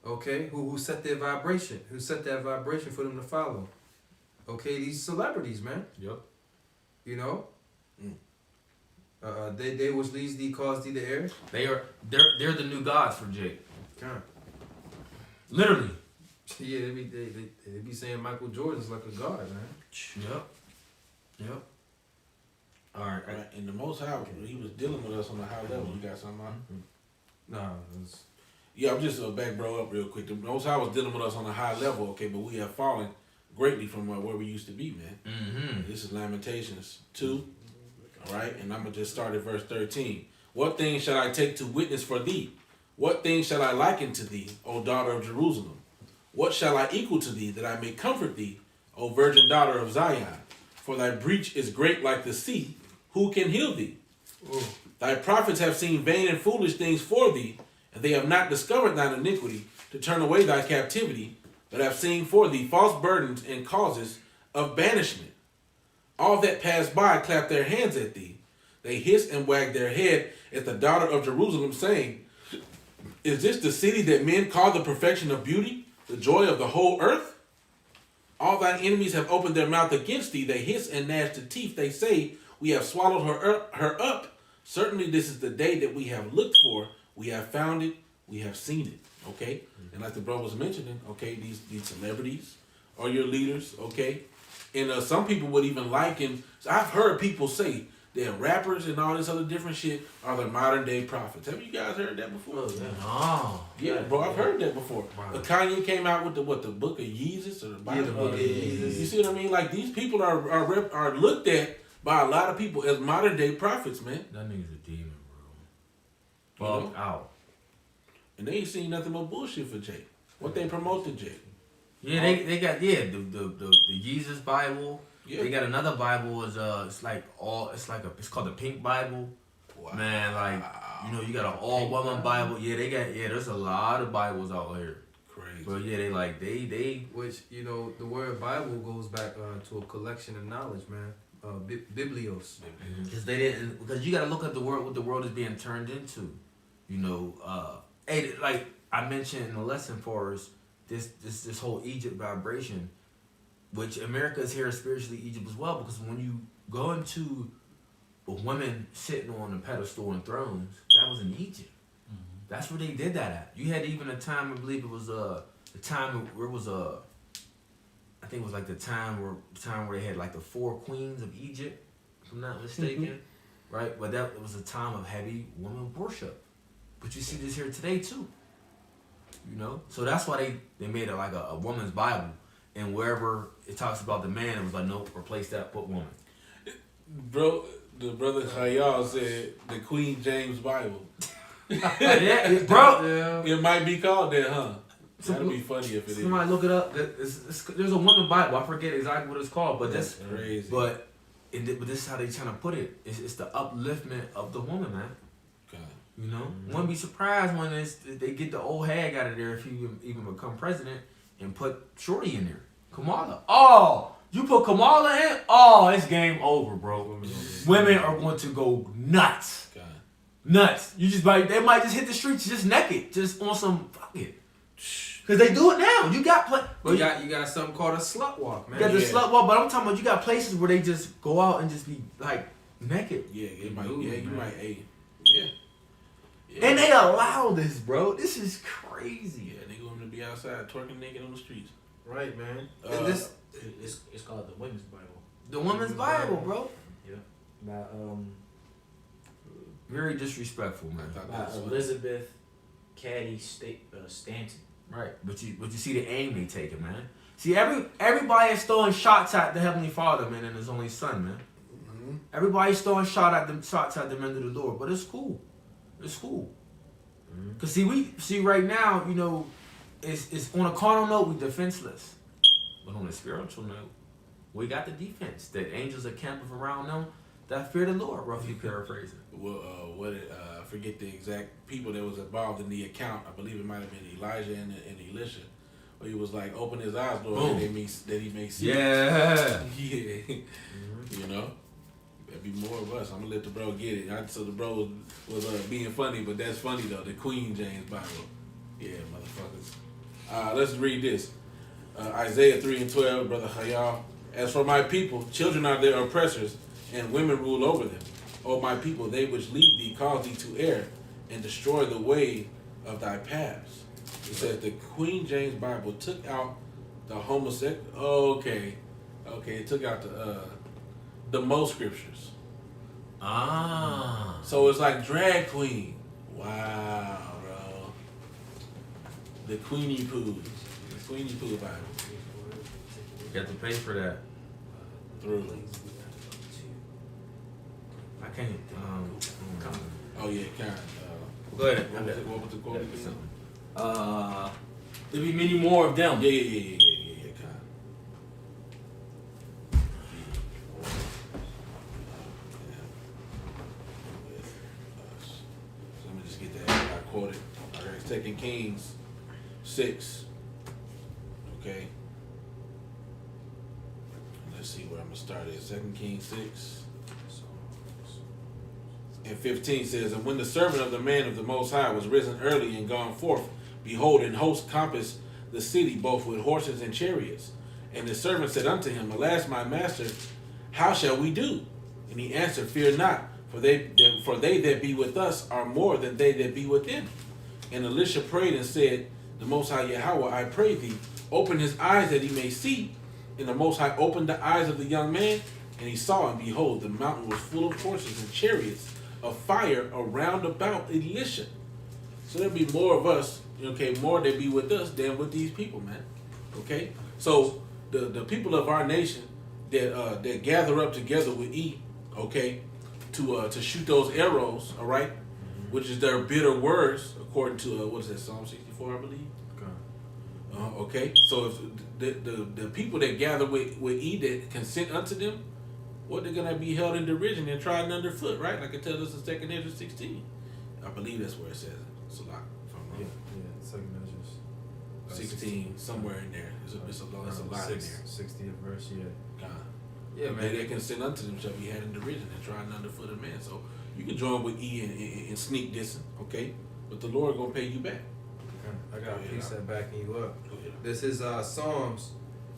Okay, who set their vibration, who set that vibration for them to follow? Okay, these celebrities, man. Yep. You know, they which leads thee, cause thee to err. They're the new gods for Jake. God. Literally. Yeah, they be saying Michael Jordan's like a god, man. Yep. All right. Right. And the Most High, he was dealing with us on a high level. You got something on? Nah, Yeah, I'm just back bro up real quick. The Most High was dealing with us on a high level, okay, but we have fallen greatly from where we used to be, man. Mm-hmm. This is Lamentations 2, all right? And I'm going to just start at verse 13. What things shall I take to witness for thee? What things shall I liken to thee, O daughter of Jerusalem? What shall I equal to thee, that I may comfort thee, O virgin daughter of Zion? For thy breach is great like the sea. Who can heal thee? Thy prophets have seen vain and foolish things for thee, and they have not discovered thine iniquity to turn away thy captivity, but have seen for thee false burdens and causes of banishment. All that pass by clap their hands at thee. They hiss and wag their head at the daughter of Jerusalem, saying, Is this the city that men call the perfection of beauty, the joy of the whole earth? All thine enemies have opened their mouth against thee. They hiss and gnash the teeth. They say, We have swallowed her up. Certainly this is the day that we have looked for. We have found it. We have seen it. Okay? And like the brother was mentioning, okay, these celebrities are your leaders, okay? And some people would even liken, I've heard people say that rappers and all this other different shit are the modern day prophets. Have you guys heard that before? Oh. Yeah, bro, I've heard that before. Wow. But Kanye came out with the book of Yeezus or the Bible? the book of Yeezus. You see what I mean? Like these people are looked at by a lot of people as modern day prophets, man. That nigga's a demon, bro. Fuck out. And they ain't seen nothing but bullshit for Jake. What they promote to Jake. Yeah, they got the Jesus Bible. Yeah. They got another Bible it's called the Pink Bible. Wow. Man, like you got an all woman Bible. Yeah, there's a lot of Bibles out here. Crazy. But yeah, they Which, the word Bible goes back to a collection of knowledge, man. Biblios. because you got to look at what the world is being turned into. Hey, like I mentioned in the lesson for us, this whole Egypt vibration, which America is here spiritually Egypt as well, because when you go into women sitting on a pedestal and thrones, that was in Egypt. Mm-hmm. That's where they did that at. You had even a time, I believe it was the time where it was I think it was like the time where they had like the 4 queens of Egypt, if I'm not mistaken, right? But that was a time of heavy woman worship. But you see this here today too. So that's why they made it like a woman's Bible, and wherever it talks about the man, it was like, nope, replace that, put woman. Bro, the brother Hayal said the Queen James Bible. Yeah, bro. It might be called that, huh? That'd be funny if it is. Somebody look it up. There's a woman Bible. I forget exactly what it's called, but That's crazy. But this is how they trying to put it. It's the upliftment of the woman, man. God. Wouldn't be surprised when they get the old hag out of there if he even become president and put Shorty in there. Kamala. Oh, you put Kamala in? Oh, it's game over, bro. Women are going to go nuts. God. Nuts. They might just hit the streets just naked, just on some fuck it. Cause they do it now. You got You got something called a slut walk, man. You got the slut walk, but I'm talking about you got places where they just go out and just be like naked. Yeah, it might. Ooh, Yeah, you man. might. Hey, yeah. Yeah. And they allow this, bro. This is crazy. Yeah, they want to be outside twerking naked on the streets. Right, man. Uh, This It's called the Women's Bible. The woman's Bible, bro. Yeah. By Very disrespectful, man. I thought by that was funny. Elizabeth Cady Stanton. Right, but you see the aim they taking, man. See, everybody is throwing shots at the Heavenly Father, man, and His only Son, man. Mhm. Everybody's throwing shots at the men of the Lord, but it's cool. It's cool. Cause see right now, you know, it's on a carnal note we defenseless, but on a spiritual note, we got the defense. The angels are camping around them that fear the Lord. Roughly paraphrasing. Well, I forget the exact people that was involved in the account. I believe it might have been Elijah and Elisha, where he was like, open his eyes, Lord, Boom. that he may see. Yeah. Yeah. You know, there'd be more of us. I'm gonna let the bro get it. So the bro was being funny, but that's funny though. The Queen James Bible. Yeah, motherfuckers. Let's read this. Isaiah 3:12, Brother Hayal. As for my people, children are their oppressors, and women rule over them. O my people, they which lead thee cause thee to err, and destroy the way of thy paths. It says the Queen James Bible took out the homosexual. Okay, it took out the most scriptures. Ah. So it's like drag queen. Wow, bro. The Queenie Poo. The Queenie Poo Bible. You got to pay for that. Through. I can't. Oh yeah, kind. Go ahead. What was the quote again? There'll be many more of them. Yeah, kind. So let me just get that. I quoted. All right, 2 Kings 6. Okay. Let's see where I'm gonna start at. 2 Kings 6. And 15 says, and when the servant of the man of the Most High was risen early and gone forth, behold, an host compassed the city, both with horses and chariots. And the servant said unto him, alas, my master, how shall we do? And he answered, fear not, for they that be with us are more than they that be with them. And Elisha prayed and said, the Most High Yahweh, I pray thee, open his eyes that he may see. And the Most High opened the eyes of the young man, and he saw, and behold, the mountain was full of horses and chariots of fire around about Elisha. So there'll be more of us, okay, more that be with us than with these people, man. Okay? So the people of our nation that gather up together with E, okay, to shoot those arrows, all right, which is their bitter words, according to what is that, Psalm 64, I believe. Okay, so if the people that gather with E that consent unto them, what they're gonna be held in derision and trodden underfoot, right? Like it tells us in 2 Ezra 16. I believe that's where it says it. It's a lot, if I'm wrong. Yeah, second measures. 16, somewhere in there. It's a lot in there. 60th verse, yeah. God. Yeah, man. They that consent unto them shall be had in derision and trodden underfoot of man. So you can join with E and sneak dissing, okay? But the Lord gonna pay you back. I got a piece that backing you up. Go ahead. This is Psalms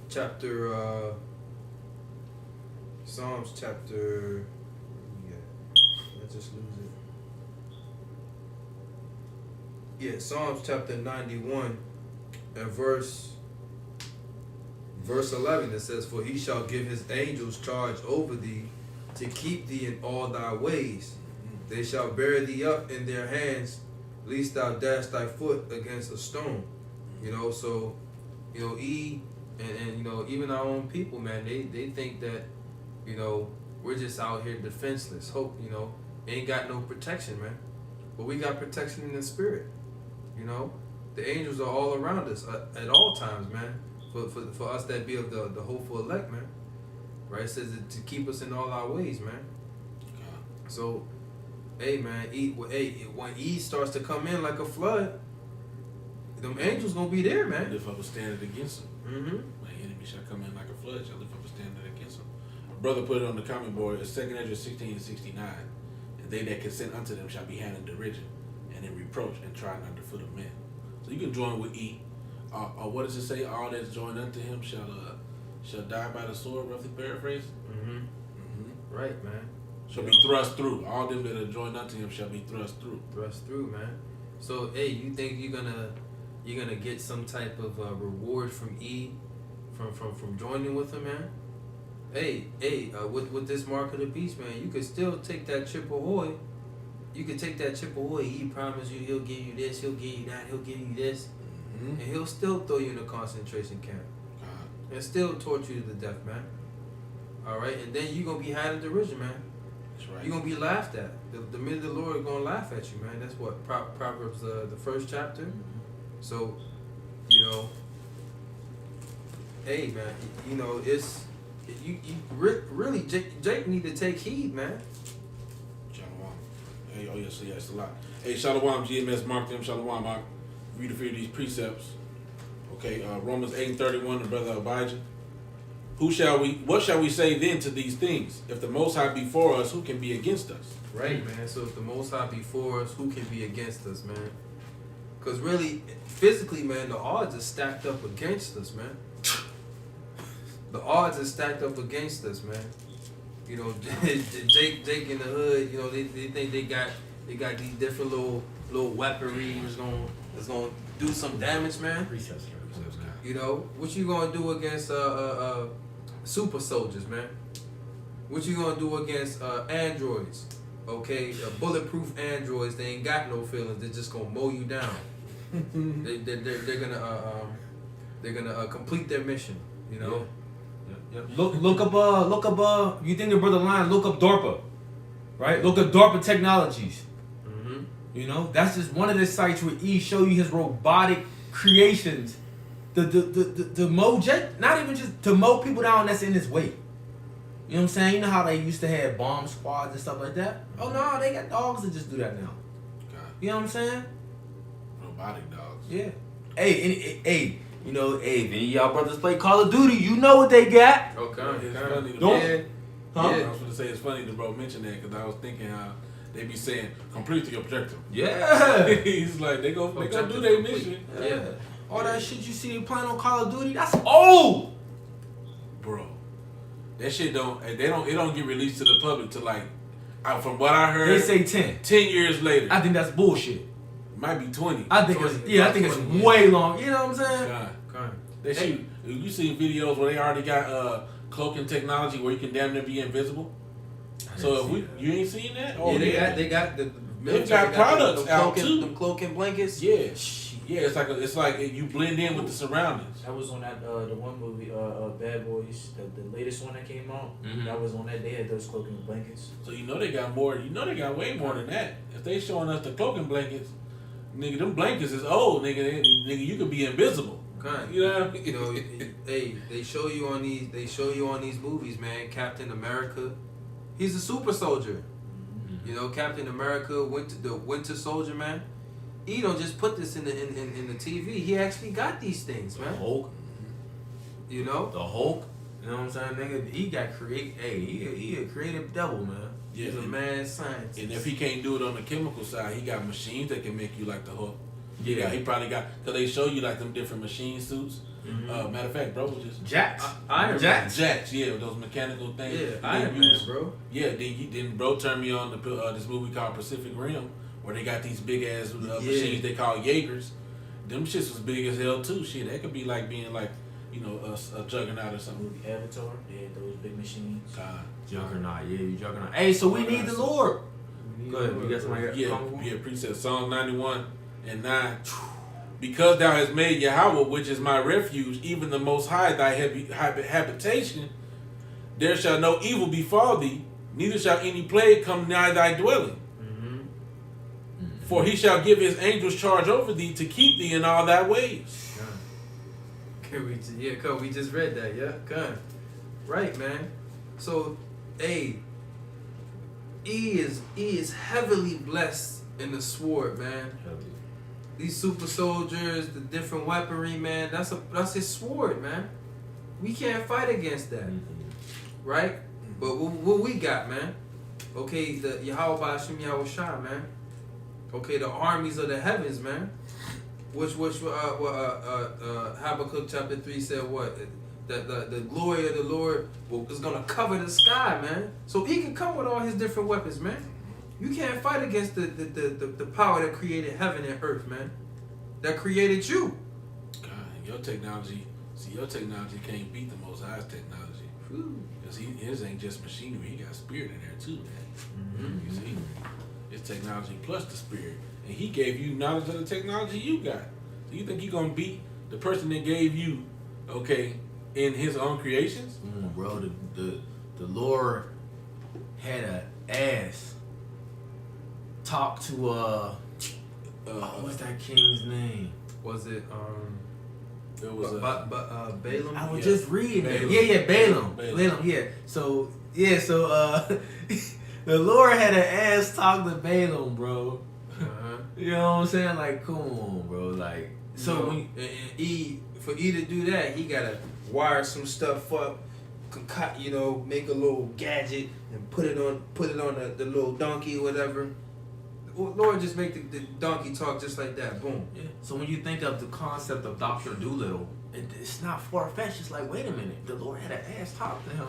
chapter. Let's just lose it. Yeah, Psalms chapter 91 and verse 11. It says, "For he shall give his angels charge over thee, to keep thee in all thy ways. They shall bear thee up in their hands, lest thou dash thy foot against a stone." You know, so, you know, and you know, even our own people, man, they think that, you know, we're just out here defenseless. Hope, you know, ain't got no protection, man. But we got protection in the spirit. You know, the angels are all around us at all times, man. For us that be of the hopeful elect, man. Right? It says to keep us in all our ways, man. So, hey, man, when E starts to come in like a flood, them angels gonna be there, man. Lift up a standard against them. Mm-hmm. My enemy shall come in like a flood, shall lift up a standard against them. A brother put it on the comment board. It's 2 Ezra 16 and 69. And they that consent unto them shall be had in derision and in reproach and trodden under foot of men. So you can join with E. What does it say? All that's joined unto him shall die by the sword, roughly paraphrased. Mm-hmm. Right, man. Shall be thrust through. All them that are joined unto him shall be thrust through. Thrust through, man. So, hey, you think you're gonna get some type of reward from E, from joining with him, man? Hey, with this mark of the beast, man, you could still take that chip ahoy. You could take that chip ahoy. He promised you he'll give you this, he'll give you that, he'll give you this, and he'll still throw you in a concentration camp and still torture you to death, man. All right, and then you're gonna be had in derision, man. That's right. You're gonna be laughed at. The men of the Lord are gonna laugh at you, man. That's what Proverbs the first chapter. So, you know, hey, man, you know it's you really Jake need to take heed, man. Shalom. Hey, oh yes, it's a lot. Hey, Shalom, GMS, mark them, Shalom, Mark. Read a few of these precepts. Okay, Romans 8:31, the brother Abijah. What shall we say then to these things? If the Most High be for us, who can be against us? Right, man. So if the Most High be for us, who can be against us, man? Because really, physically, man, the odds are stacked up against us, man. The odds are stacked up against us, man. You know, Jake in the hood, you know, they think they got these different little weaponry that's gonna do some damage, man. You know, what you gonna do against super soldiers, man? What you gonna do against androids? Okay, bulletproof androids. They ain't got no feelings. They're just gonna mow you down. They're gonna complete their mission. You know. Yeah. Look up. You think the brother lying? Look up DARPA, right? Look up DARPA Technologies. Mm-hmm. You know, that's just one of the sites where E show you his robotic creations. The mow Jake, not even just to mow people down that's in his way. You know what I'm saying? You know how they used to have bomb squads and stuff like that? Oh no, they got dogs that just do that now. God. You know what I'm saying? Robotic dogs. Yeah. Hey, you know, hey, if any of y'all brothers play Call of Duty, you know what they got. Okay. It's funny. Don't- Huh? I was gonna say it's funny the bro mentioned that because I was thinking how they be saying complete the objective. Yeah. He's like they go do their mission, Yeah. All that shit you see playing on Call of Duty, that's old. bro. That shit it don't get released to the public till like from what I heard They say 10. 10 years later. I think that's bullshit. Might be 20. I think I think it's 20 years. way long. You know what I'm saying? God. Okay. They shoot. You see videos where they already got cloaking technology where you can damn near be invisible. So if you ain't seen that? Oh Yeah, they got the They've got products out cloaking, too. them cloaking blankets. Yeah, it's like you blend in with the surroundings. That was on that the one movie, Bad Boys, the latest one that came out. Mhm. That was on that. They had those cloaking blankets. So you know they got more. You know they got way more than that. If they showing us the cloaking blankets, nigga, them blankets is old, nigga. Nigga, you could be invisible. Kind. You know what I mean? You know, hey, they show you on these movies, man. Captain America, he's a super soldier. You know, Captain America, the Winter Soldier, man. He don't just put this in the TV. He actually got these things, The man. Hulk. You know. The Hulk. You know what I'm saying, nigga? He got create. Hey, he a creative devil, man. Yeah, He's a mad scientist. and if he can't do it on the chemical side, he got machines that can make you like the Hulk. Yeah. He probably got because they show you like them different machine suits. Matter of fact, bro, was just Jax. Iron Man. Jax. Jacks, yeah, those mechanical things. Yeah, And Iron then Man, bro. Yeah, then bro turned me on to this movie called Pacific Rim, where they got these big ass machines they call Jaegers. Them shits was big as hell too. Shit, that could be like being like, you know, a juggernaut or something. Movie Avatar, they had those big machines. God. Juggernaut. Yeah, you juggernaut. Hey, so we need the Lord. Go ahead. You got somebody here? Yeah, precept Psalm 91 and 9. Because thou hast made Yahweh, which is my refuge, even the Most High, thy habitation, there shall no evil befall thee, neither shall any plague come nigh thy dwelling. For he shall give his angels charge over thee to keep thee in all thy ways. We just read that, yeah. Good. Right, man. So, hey, E is heavily blessed in the sword, man. These super soldiers, the different weaponry, man. That's his sword, man. We can't fight against that, right? But what we got, man? Okay, the Yahweh Ba'ashim Yahweh Shah, man. Okay, the armies of the heavens, man. Which Habakkuk chapter 3 said what? that the glory of the Lord is gonna cover the sky, man. So he can come with all his different weapons, man. You can't fight against the power that created heaven and earth, man. That created you. God, your technology can't beat the Most High's technology. Because his ain't just machinery, he got spirit in there too, man. You see? It's technology plus the spirit. And he gave you knowledge of the technology you got. So you think he gonna beat the person that gave you, okay, in his own creations? Bro, the Lord had a ass talk to what's that king's name? Was it There was Balaam? I was Yeah. just reading it. Balaam. Yeah, Balaam. Balaam. Balaam, yeah. So the Lord had an ass talk to Balaam, bro. You know what I'm saying? Like, come on, bro. Like, so So when you, for E to do that, he gotta wire some stuff up, make a little gadget and put it on the little donkey or whatever. Lord just make the donkey talk just like that. Boom. yeah. So when you think of the concept of Dr. Doolittle, it's not far-fetched. It's like, wait a minute, the Lord had an ass talk to him.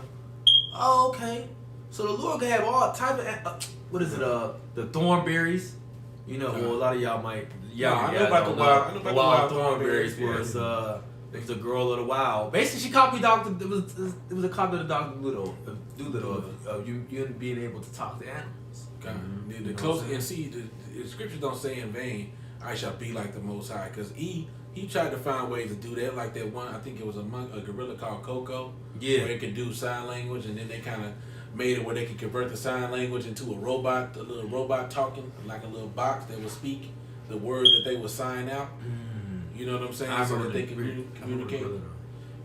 Oh, okay. So the Lord can have all type of the thornberries. You know, well, a lot of y'all might. Yeah, I know about the wild thornberries. thornberries, Was it was a girl of the wild. Basically, she copied Dr. It was a copy of Dr. Doolittle of you being able to talk to animals. God. The You know close what I'm and see the scriptures don't say in vain, I shall be like the Most High, because he tried to find ways to do that, like that one. I think it was a gorilla called Coco, Yeah. where it could do sign language, and then they kind of made it where they could convert the sign language into a little robot talking, like a little box that would speak the words that they would sign out. You know what I'm saying? So that they can communicate.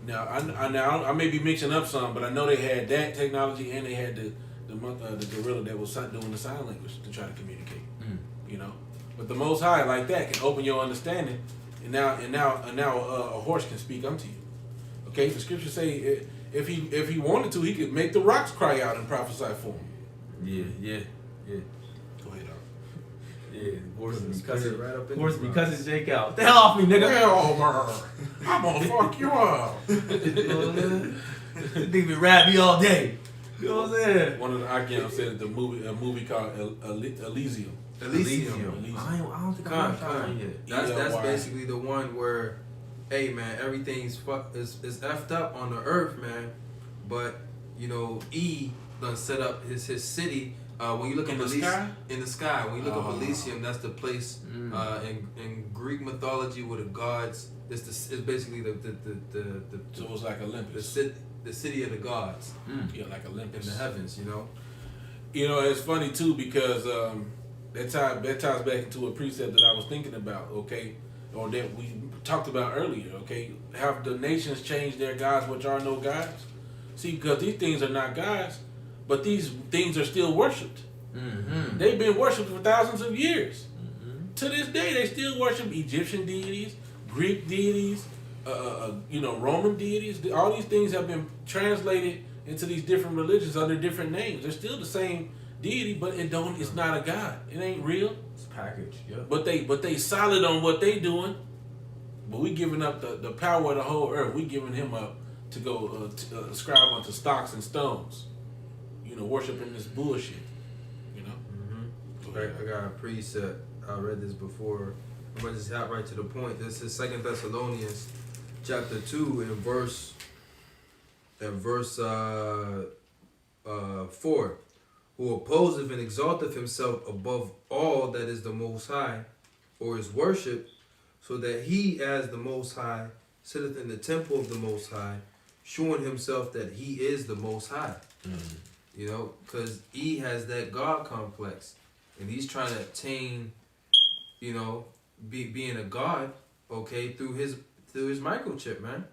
Now, I may be mixing up some, but I know they had that technology and they had the gorilla that was doing the sign language to try to communicate. You know, but the Most High like that can open your understanding, and now a horse can speak unto you. Okay, the scriptures say if he wanted to, he could make the rocks cry out and prophesy for him. Yeah. Go ahead, dog. Yeah, horses Cut it right up in horses the because it's Jake out. The hell off me, nigga. Well, I'm gonna fuck you up. They be rap me all day. You know what I'm saying? One of the Akiam said a movie called Elysium. Elysium. I don't think Con, I've con. yet. That's ELY. basically the one where, hey man, everything's is effed up on the earth, man. But E done set up his city. When you look In at the sky? in the sky, when you look Oh. up Elysium, that's the place in Greek mythology where the gods. It's basically the So it was like Olympus. the city of the gods Yeah, like in Olympus. the heavens. You know, it's funny too because that ties back into a precept that I was thinking about. Okay, or that we talked about earlier. Okay, have the nations changed their gods, which are no gods? See, because these things are not gods, but these things are still worshipped. They've been worshipped for thousands of years. To this day, they still worship Egyptian deities, Greek deities, Roman deities. All these things have been translated into these different religions under different names. They're still the same deity, but it's not a god. It ain't real. It's packaged, yeah. But they solid on what they doing. But we giving up the power of the whole earth. We giving him up to go ascribe unto stocks and stones. Worshiping this bullshit. Go ahead. I got a precept. I read this before. I'm gonna just hop right to the point. This is 2 Thessalonians chapter 2 and verse 4. Who opposeth and exalteth himself above all that is the Most High, or is worshipped, so that he as the Most High sitteth in the temple of the Most High, showing himself that he is the Most High. Because he has that God complex, and he's trying to attain, being a God, okay, through his microchip, man.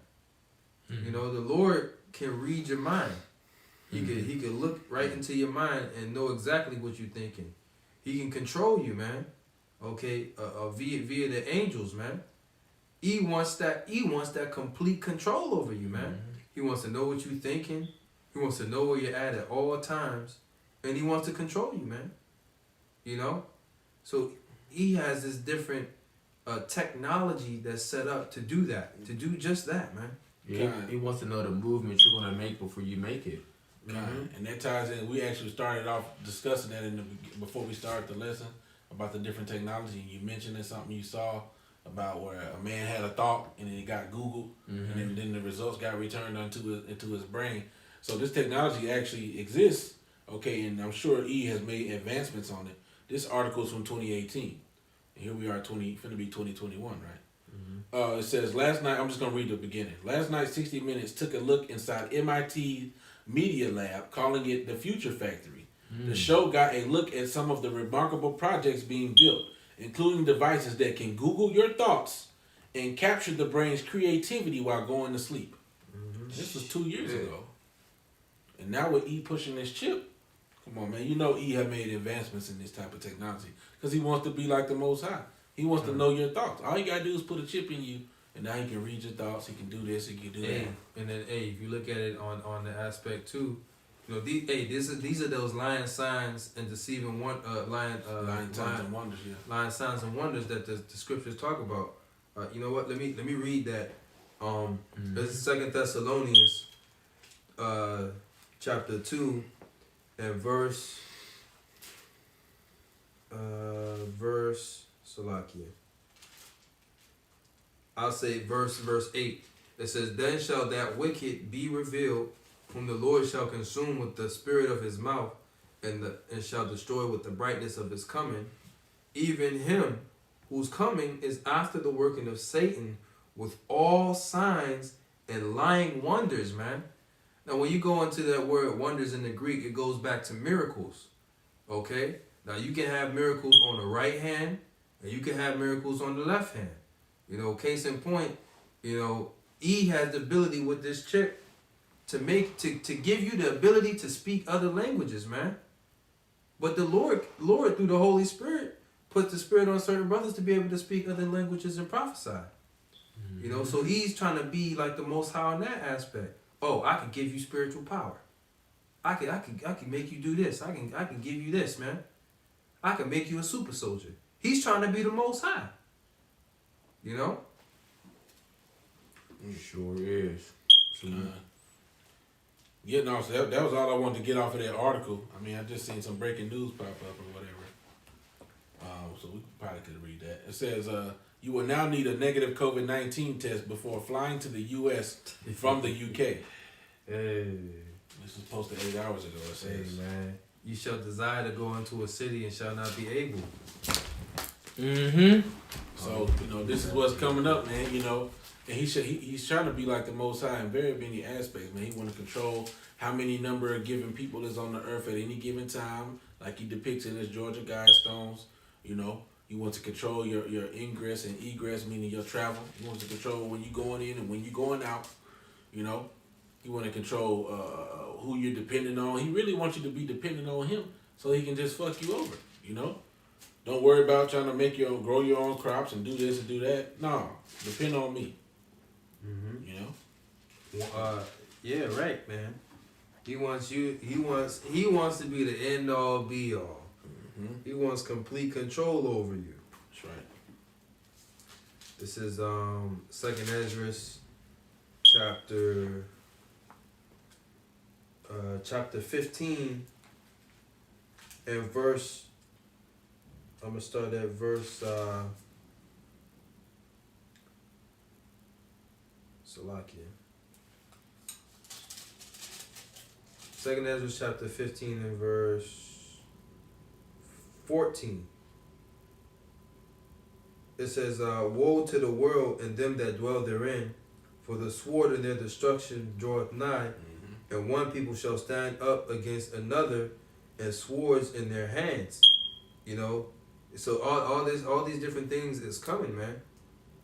The Lord can read your mind. He could look right into your mind and know exactly what you're thinking. He can control you, man. Okay, via the angels, man. He wants that complete control over you, man. He wants to know what you're thinking. He wants to know where you're at all times, and he wants to control you, man. So he has this different technology that's set up to do that, to do just that, man. Yeah, he wants to know the movement you're gonna make before you make it. And that ties in. We actually started off discussing that before we started the lesson about the different technology. You mentioned something you saw about where a man had a thought and then it got Googled, and then the results got returned into his brain. So this technology actually exists. Okay, and I'm sure E has made advancements on it. This article is from 2018, and here we are, finna be 2021, right? It says last night. I'm just gonna read the beginning. Last night, 60 Minutes took a look inside MIT Media Lab, calling it the Future Factory. The show got a look at some of the remarkable projects being built, including devices that can Google your thoughts and capture the brain's creativity while going to sleep. This was 2 years ago. And now with E pushing this chip, come on, man. You know E have made advancements in this type of technology because he wants to be like the Most High. He wants to know your thoughts. All you got to do is put a chip in you, and now he can read your thoughts. He can do this. He can do that. And then, if you look at it on the aspect too, you know, these are those lying signs and deceiving lying signs and wonders, lying signs and wonders that the scriptures talk about. You know what? Let me read that. This is 2 Thessalonians, chapter 2, and verse Salakia. I'll say verse 8. It says, "Then shall that wicked be revealed, whom the Lord shall consume with the spirit of his mouth, and shall destroy with the brightness of his coming, even him whose coming is after the working of Satan, with all signs and lying wonders," man. Now, when you go into that word wonders in the Greek, it goes back to miracles. Okay? Now, you can have miracles on the right hand, and you can have miracles on the left hand. You know, case in point, you know, E has the ability with this chip to give you the ability to speak other languages, man. But the Lord through the Holy Spirit put the spirit on certain brothers to be able to speak other languages and prophesy. You know, so he's trying to be like the Most High on that aspect. Oh, I can give you spiritual power. I can make you do this. I can give you this, man. I can make you a super soldier. He's trying to be the Most High. You know? Sure is. So that was all I wanted to get off of that article. I mean, I just seen some breaking news pop up or whatever. So we probably could read that. It says, you will now need a negative COVID-19 test before flying to the U.S. from the U.K. Hey. This was posted 8 hours ago, it says. Hey, man. You shall desire to go into a city and shall not be able. So, you know, this is what's coming up, man, you know. And he's trying to be like the Most High in very many aspects, man. He want to control how many number of given people is on the earth at any given time, like he depicts in his Georgia Guidestones. You know, he wants to control your ingress and egress, meaning your travel. He wants to control when you're going in and when you're going out. You know, he want to control who you're depending on. He really wants you to be dependent on him so he can just fuck you over. You know, don't worry about trying to grow your own crops and do this and do that. No, depend on me. You know. Yeah, right, man. He wants to be the end all be all. He wants complete control over you. That's right. This is 2nd Ezra chapter 15 and verse. I'm gonna start at verse Salakia. 2nd Ezra chapter 15 and verse 14. It says, "Woe to the world and them that dwell therein, for the sword of their destruction draweth nigh, and one people shall stand up against another, and swords in their hands." You know, so all these different things is coming, man.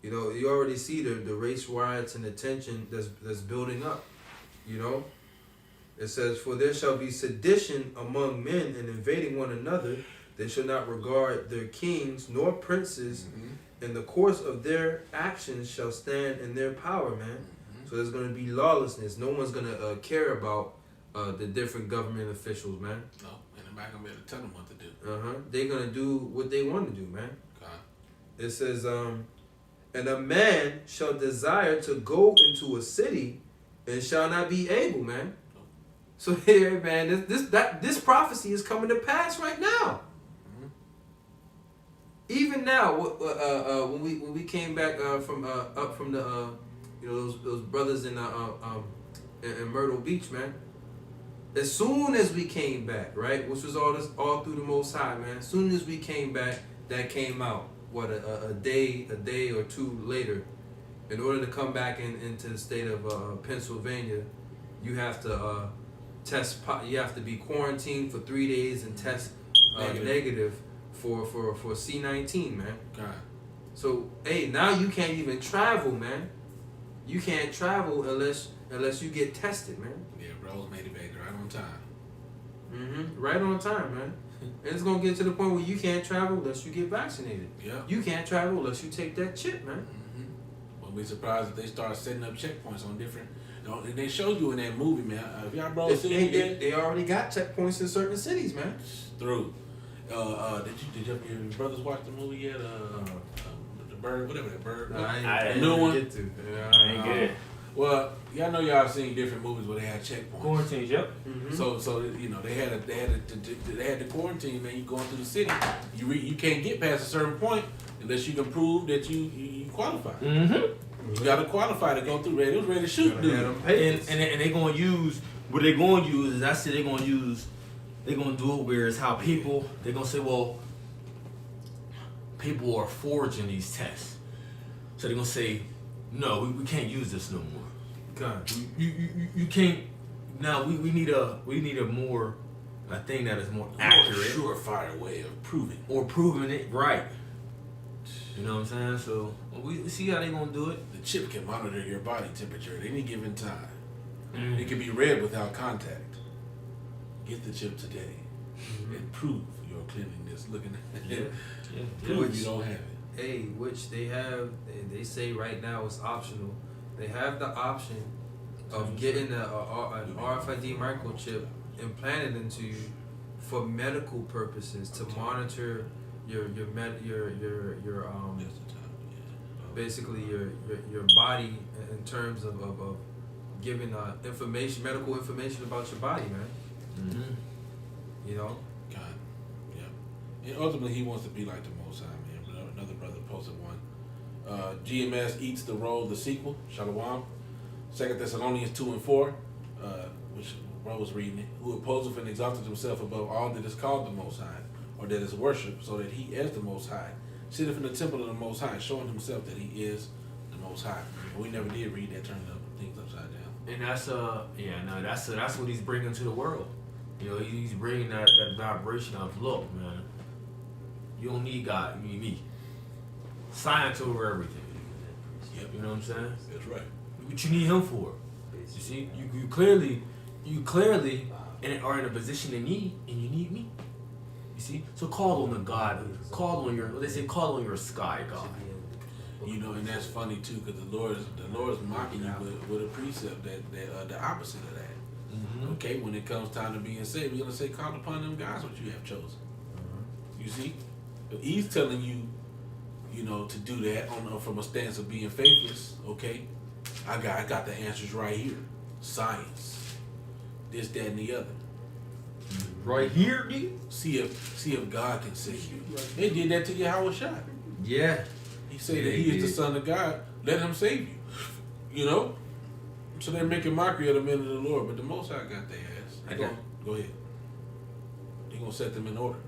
You know, you already see the race riots and the tension that's building up. You know, it says, "For there shall be sedition among men, and invading one another. They shall not regard their kings nor princes, and the course of their actions shall stand in their power," man. So there's going to be lawlessness. No one's going to care about the different government officials, man. No, and I'm not going to be able to tell them what to do. They're going to do what they want to do, man. Okay. It says, And a man shall desire to go into a city and shall not be able, man. So here, man, this prophecy is coming to pass right now. Even now, when we came back from up from the those brothers in Myrtle Beach, man. As soon as we came back, right, which was all through the Most High, man. As soon as we came back, that came out. What a day or two later, in order to come back into the state of Pennsylvania, you have to test. You have to be quarantined for 3 days and test negative for C-19, man. God. So hey, now you can't even travel, man. You can't travel unless you get tested, man. Yeah, bros made it back right on time. Right on time, man. And it's gonna get to the point where you can't travel unless you get vaccinated. Yeah. You can't travel unless you take that chip, man. Won't be surprised if they start setting up checkpoints on different. And they showed you in that movie, man. If y'all bros seen it, They already got checkpoints in certain cities, man. through. Did your brothers watch the movie yet? The bird, whatever that bird. Nah, I ain't new one? get to. I ain't get it. Well, y'all know y'all seen different movies where they had checkpoints. Quarantine, yep. So they had the quarantine, man. You going through the city, you can't get past a certain point unless you can prove that you qualify. Mm-hmm. You got to qualify to go through. It was ready to shoot, dude. And they gonna use what they gonna use is I said they gonna use they're gonna do it where it's how people they're gonna say, well, people are forging these tests. So they're gonna say, no, we can't use this no more. God. You can't now we need a more a thing that is more accurate. Surefire way of proving. Or proving it right. You know what I'm saying? So we see how they gonna do it. The chip can monitor your body temperature at any given time. Mm. It can be read without contact. Get the chip today and prove your cleanliness. Looking at it, prove you don't have it. Hey, which they have, they say right now it's optional. They have the option of getting an RFID microchip implanted into you for medical purposes to monitor your basically your body in terms of giving medical information about your body, man. Mm-hmm. You know. God, yeah. And ultimately, he wants to be like the Most High, man. But another brother posted one. GMS eats the role of the sequel, Shalom. 2 Thessalonians 2:4, which bro was reading it. Who opposeth and exalted himself above all that is called the Most High, or that is worshipped, so that he as the Most High sitteth in the temple of the Most High, showing himself that he is the Most High. We never did read that, turning up things upside down. And that's what he's bringing to the world. You know, he's bringing that vibration of, look, man, you don't need God, you need me. Science over everything. Yep. You know what I'm saying? That's right. What you need him for? You see, you clearly are in a position of need, and you need me. You see, so call on the God, call on your sky God. You know, and that's funny too, because the Lord's mocking you with a precept that the opposite of that. Mm-hmm. Okay, when it comes time to being saved, we're gonna say, call upon them guys what you have chosen. You see, but he's telling you, you know, to do that from a stance of being faithless. Okay, I got the answers right here. Science, this, that, and the other. Right here, dude. See if God can save you. They did that to Yahweh Shai. Yeah. He said that he is the Son of God. Let him save you. You know? So they're making mockery of the men of the Lord, but the Most High got their ass. Go ahead. He's going to set them in order.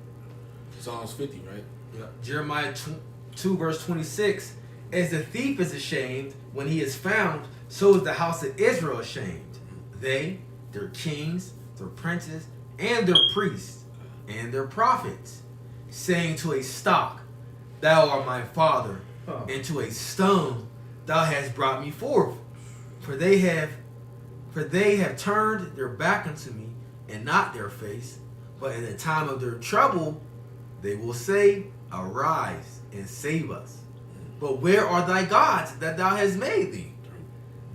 Psalms 50, right? Yeah. Jeremiah 2 verse 26. As the thief is ashamed when he is found, so is the house of Israel ashamed. They, their kings, their princes, and their priests, and their prophets, saying to a stock, Thou art my father, and to a stone, Thou hast brought me forth. For they have turned their back unto me, and not their face. But in the time of their trouble, they will say, Arise and save us. But where are thy gods that thou hast made thee?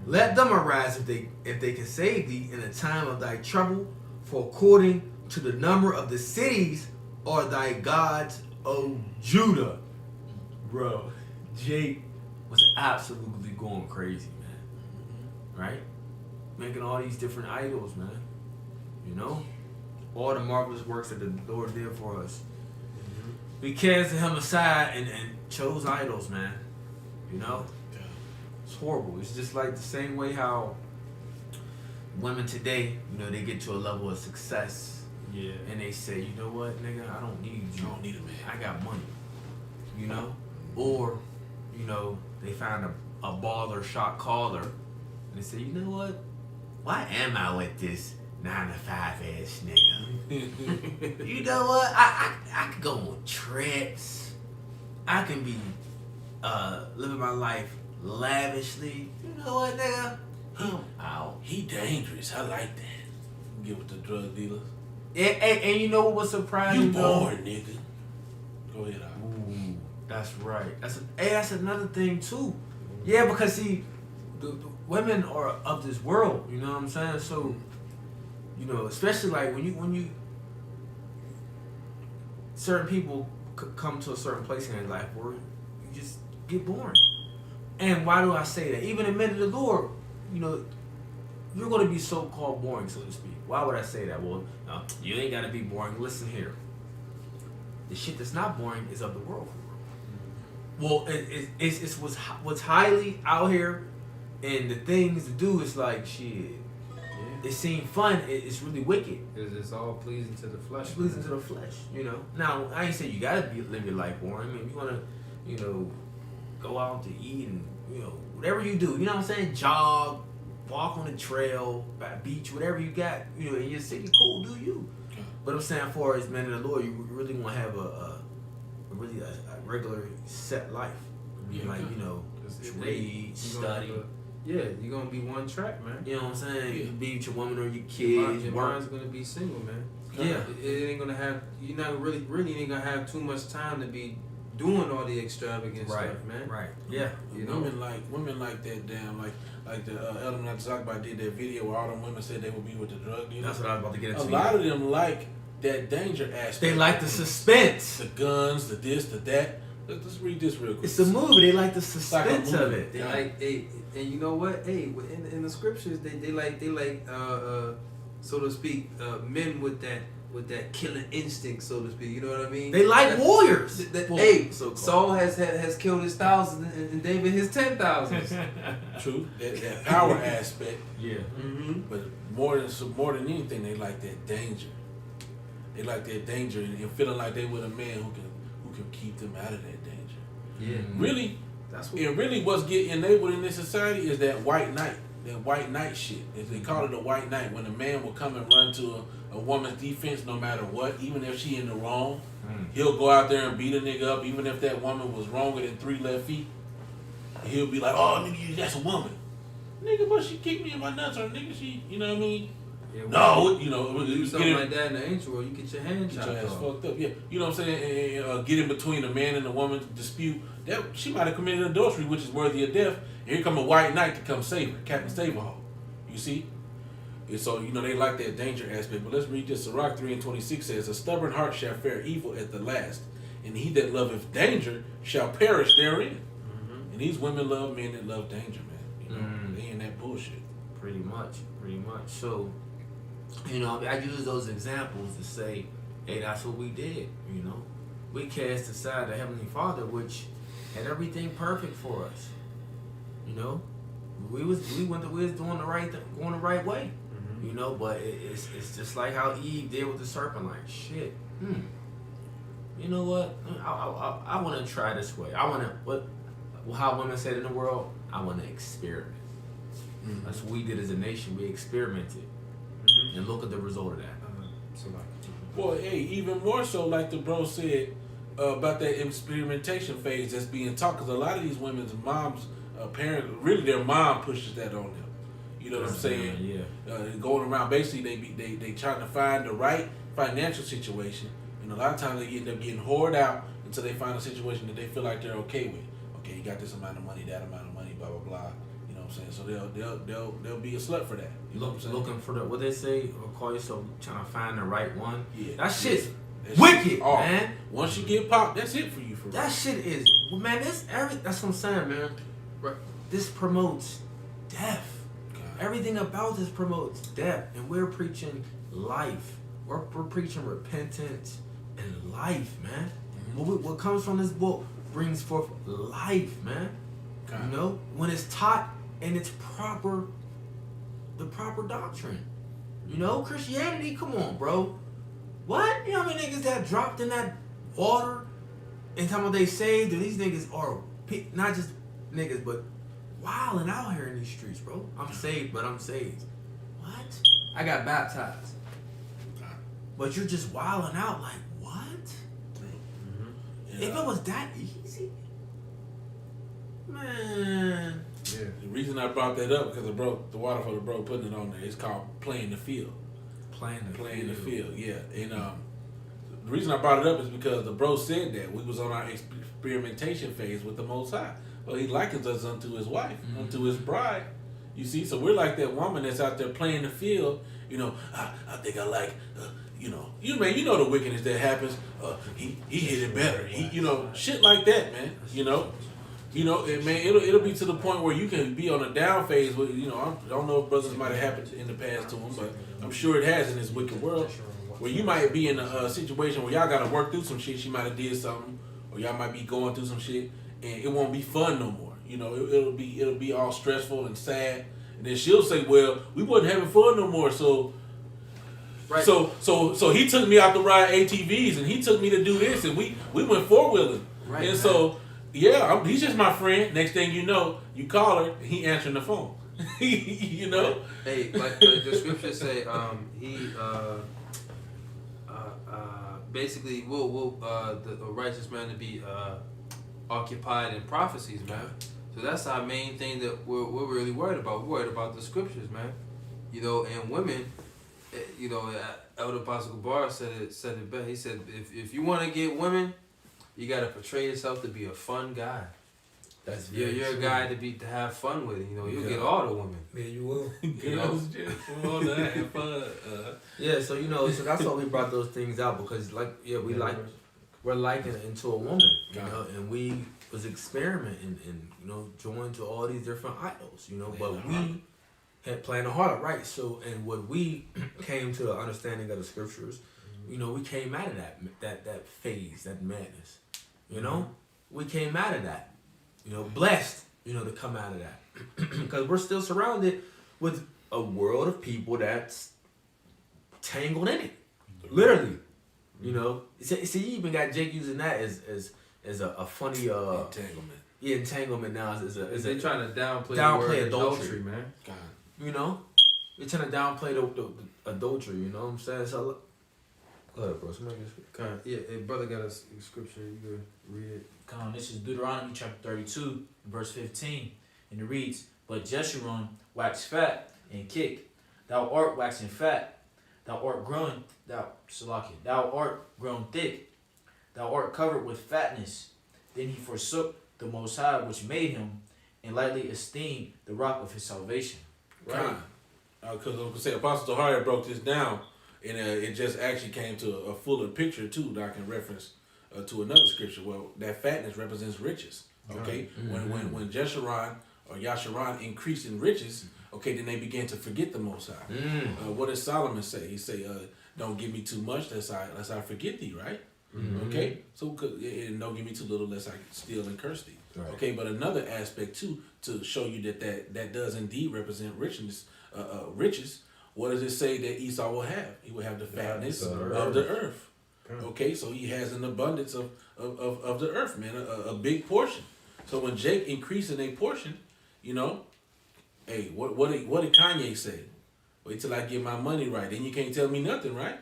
Let them arise if they can save thee in the time of thy trouble. For according to the number of the cities are thy gods, O Judah. Bro, Jake was absolutely going crazy, man. Right? Making all these different idols, man. You know? All the marvelous works that the Lord did for us. We cast him aside and chose idols, man. You know? It's horrible. It's just like the same way how women today, you know, they get to a level of success. Yeah. And they say, you know what, nigga, I don't need you. I don't need a man. I got money. You know? Or, you know, they find a baller shot caller and they say, you know what? Why am I with this 9 to 5 ass nigga? You know what? I could go on trips. I can be living my life lavishly. You know what, nigga? I'm out. He dangerous. I like that. Get with the drug dealers. And you know what was surprising? You though? born, nigga. Go ahead, Al. Ooh, that's right. That's another thing too. Yeah, because see, the women are of this world. You know what I'm saying? So, you know, especially like when you certain people come to a certain place in their life where you just get boring. And why do I say that? Even in men of the Lord, you know, you're going to be so-called boring, so to speak. Why would I say that? Well, you ain't got to be boring. Listen here. The shit that's not boring is of the world. Well, it's what's highly out here, and the things to do is like, shit. It seems fun. It's really wicked. It's all pleasing to the flesh. It's pleasing to the flesh, you know. Now, I ain't saying you got to live your life boring. I mean, you want to, you know, go out to eat and, you know, whatever you do, you know what I'm saying? Jog, walk on the trail, by the beach, whatever you got, you know, in your city, cool, do you. But I'm saying, for as men of the Lord, you really want to have a regular set life. Yeah. Like, you know, It's- read, study. Yeah, you're gonna be one track, man. You know what I'm saying? Yeah. You be with your woman or your Your kids, your work. mind's gonna be single, man. Yeah. It ain't gonna have. You're not really ain't gonna have too much time to be doing all the extravagant Right, stuff, man. right. Yeah. You know? Women like that damn like the Elder Zakba did that video where all them women said they would be with the drug dealers. That's what I was about to get into. A lot of them like that danger aspect. They like the suspense. The guns, the this, the that. Let's read this real quick. It's a movie. They like the like a suspense of movie. it. They like and you know what? Hey, in the scriptures, they like so to speak, men with that killing instinct, so to speak. You know what I mean? They like warriors. Hey, so-called. Saul has killed his 1,000 and David his 10,000s. True. That power aspect. Yeah. Mm-hmm. But more than anything, they like that danger. They like that danger and feeling like they with a man who can keep them out of that danger. Yeah. Really, That's what. and really what's getting enabled in this society is that white knight. That white knight shit. They call it a white knight. When a man will come and run to a woman's defense no matter what, even if she in the wrong, he'll go out there and beat a nigga up, even if that woman was wronger than 3 left feet. He'll be like, oh, nigga, that's a woman. Nigga, but she kicked me in my nuts, or nigga, she, you know what I mean? Yeah, No, you know, do get something in- like that in the ancient world, you get your hand Get chopped your ass off. fucked up, yeah. You know what I'm saying? And, get in between a man and a woman dispute. That she might have committed adultery, which is worthy of death. And here come a white knight to come save her, Captain Saberhawk. You see? And so, you know, they like that danger aspect. But let's read this. Sirach 3:26 says, a stubborn heart shall fare evil at the last, and he that loveth danger shall perish therein. Mm-hmm. And these women love men that love danger, man. You know, they in that bullshit. Pretty much. So, you know, I use those examples to say, hey, that's what we did. You know, we cast aside the Heavenly Father, which had everything perfect for us. You know, we was doing the right thing, going the right way. Mm-hmm. You know, but it's just like how Eve did with the serpent. Like, shit. You know what? I want to try this way. I want to how women said in the world. I want to experiment. Mm-hmm. That's what we did as a nation. We experimented, and look at the result of that. Well, hey, even more so, like the bro said about that experimentation phase that's being taught, because a lot of these women's moms, parents, really their mom pushes that on them. You know what I'm saying? Yeah. Going around, basically, they trying to find the right financial situation, and a lot of times they end up getting whored out until they find a situation that they feel like they're okay with. Okay, you got this amount of money, that amount of money, blah blah blah. You know what I'm saying? So they'll be a slut for that. You know what I'm saying? Looking for what they say, or call yourself trying to find the right one. Yeah. That shit's That shit wicked, is awful. man. Once you get popped, that's it for you for real. That shit is, man. That's what I'm saying, man. Right. This promotes death. God. Everything about this promotes death, and we're preaching life. We're preaching repentance and life, man. What comes from this book brings forth life, man. God. You know, when it's taught in its the proper doctrine. You know, Christianity, come on, bro. What? You know how many niggas that dropped in that water and talking about they saved, and these niggas are not just niggas, but wilding out here in these streets, bro. I'm saved, but I'm saved. What? I got baptized. But you're just wilding out like, what? Yeah. If it was that easy, man. Yeah. The reason I brought that up because the water for the bro putting it on there. It's called playing the field. Playing the field, yeah. And the reason I brought it up is because the bro said that we was on our experimentation phase with the Most High. Well, he likens us unto his wife, unto his bride. You see, so we're like that woman that's out there playing the field. You know, I think I like, you know the wickedness that happens. He hit it better. Shit like that, man. And man, it'll be to the point where you can be on a down phase. With, I don't know if brothers might have happened in the past to them, but I'm sure it has in this wicked world. Where you might be in a situation where y'all got to work through some shit. She might have did something, or y'all might be going through some shit, and it won't be fun no more. It'll be all stressful and sad. And then she'll say, "Well, we wasn't having fun no more." So, Right. So he took me out to ride ATVs, and he took me to do this, and we went 4-wheeling. Right, And man. so, yeah, he's just my friend. Next thing you know, you call her, and he answering the phone. you know. Hey, like the scriptures say, he basically will the righteous man to be occupied in prophecies, man. So that's our main thing that we're really worried about. We're worried about the scriptures, man. And women, Elder Apostle Gabar said it best. He said, if you want to get women, you got to portray yourself to be a fun guy. That's You're a guy to have fun with. You'll get all the women. Yeah, you will. Have fun. Yeah, so so that's why we brought those things out because we're liking it into a woman, and we was experimenting and joined to all these different idols, but we had planned a heart, right? So, and when we came to the understanding of the scriptures, we came out of that phase, that madness, we came out of that, blessed, to come out of that, because we're still surrounded with a world of people that's tangled in it, literally, See, you even got Jake using that as a funny Entanglement. Yeah, entanglement now is They're trying to downplay downplay the word adultery, man. God. They're trying to downplay the adultery. You know what I'm saying? So, go ahead, bro. Somebody get Yeah, hey, brother got a scripture. You could read it. This is Deuteronomy chapter 32, verse 15. And it reads, But Jeshurun waxed fat and kicked. Thou art waxing fat. Thou art grown thick. Thou art covered with fatness. Then he forsook the Most High, which made him, and lightly esteemed the rock of his salvation. Right. Because I was gonna say, Apostle Tahari broke this down, and it just actually came to a fuller picture too that I can reference to another scripture. Well, that fatness represents riches. Okay, when Jeshurun or Yasharon increased in riches, okay, then they began to forget the Most High. What does Solomon say? He say, "Don't give me too much, lest I forget thee." Right. Okay, so and don't give me too little, lest I steal and curse thee. Right. Okay, but another aspect too to show you that does indeed represent riches. What does it say that Esau will have? He will have the fatness of the earth. Okay, so he has an abundance of the earth, man, a big portion. So when Jake increased in a portion, hey, what did Kanye say? Wait till I get my money right, then you can't tell me nothing, right?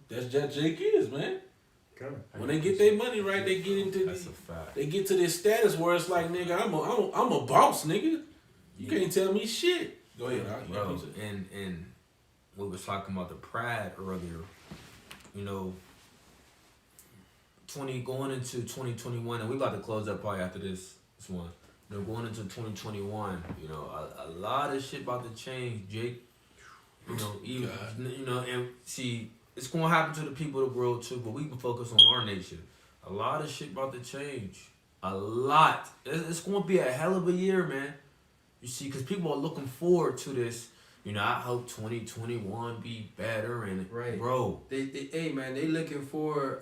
That's just Jake is, man. When they get their money right, they get into they get to this status where it's like, nigga, I'm a boss, nigga. You can't tell me shit. Go ahead, bro. And we was talking about the pride earlier. Going into 2021, and we about to close up probably after this one. Going into 2021, a lot of shit about to change, Jake. Even and see, it's gonna happen to the people of the world too, but we can focus on our nation. A lot of shit about to change. A lot. It's going to be a hell of a year, man. You see, because people are looking forward to this. You know, I hope 2021 be better. And, Right. bro. Hey, man, they looking for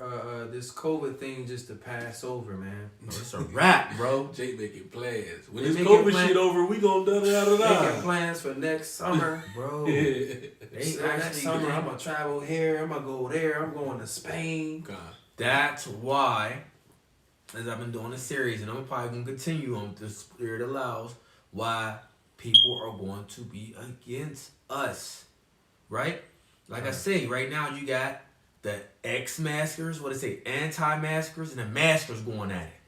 this COVID thing just to pass over, man. It's a wrap, bro. Jake making plans. When They this making COVID plans. shit over, we gonna da-da-da-da-da. Making plans for next summer. Bro. They They next actually summer, I'm going to travel here. I'm going to go there. I'm going to Spain. God. That's why, as I've been doing a series, and I'm probably going to continue on the spirit allows, why people are going to be against us, right? Like I say, right now you got the ex-maskers, what they say, anti-maskers, and the maskers going at it,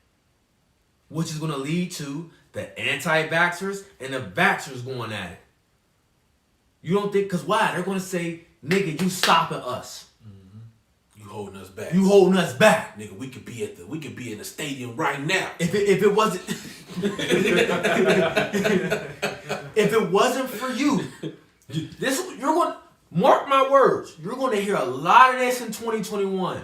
which is going to lead to the anti-vaxxers and the vaxxers going at it. You don't think, because why? They're going to say, nigga, you stopping us. You holding us back. You holding us back. Nigga, we could be in the stadium right now. If it wasn't if it wasn't for you, you're going to mark my words. You're going to hear a lot of this in 2021.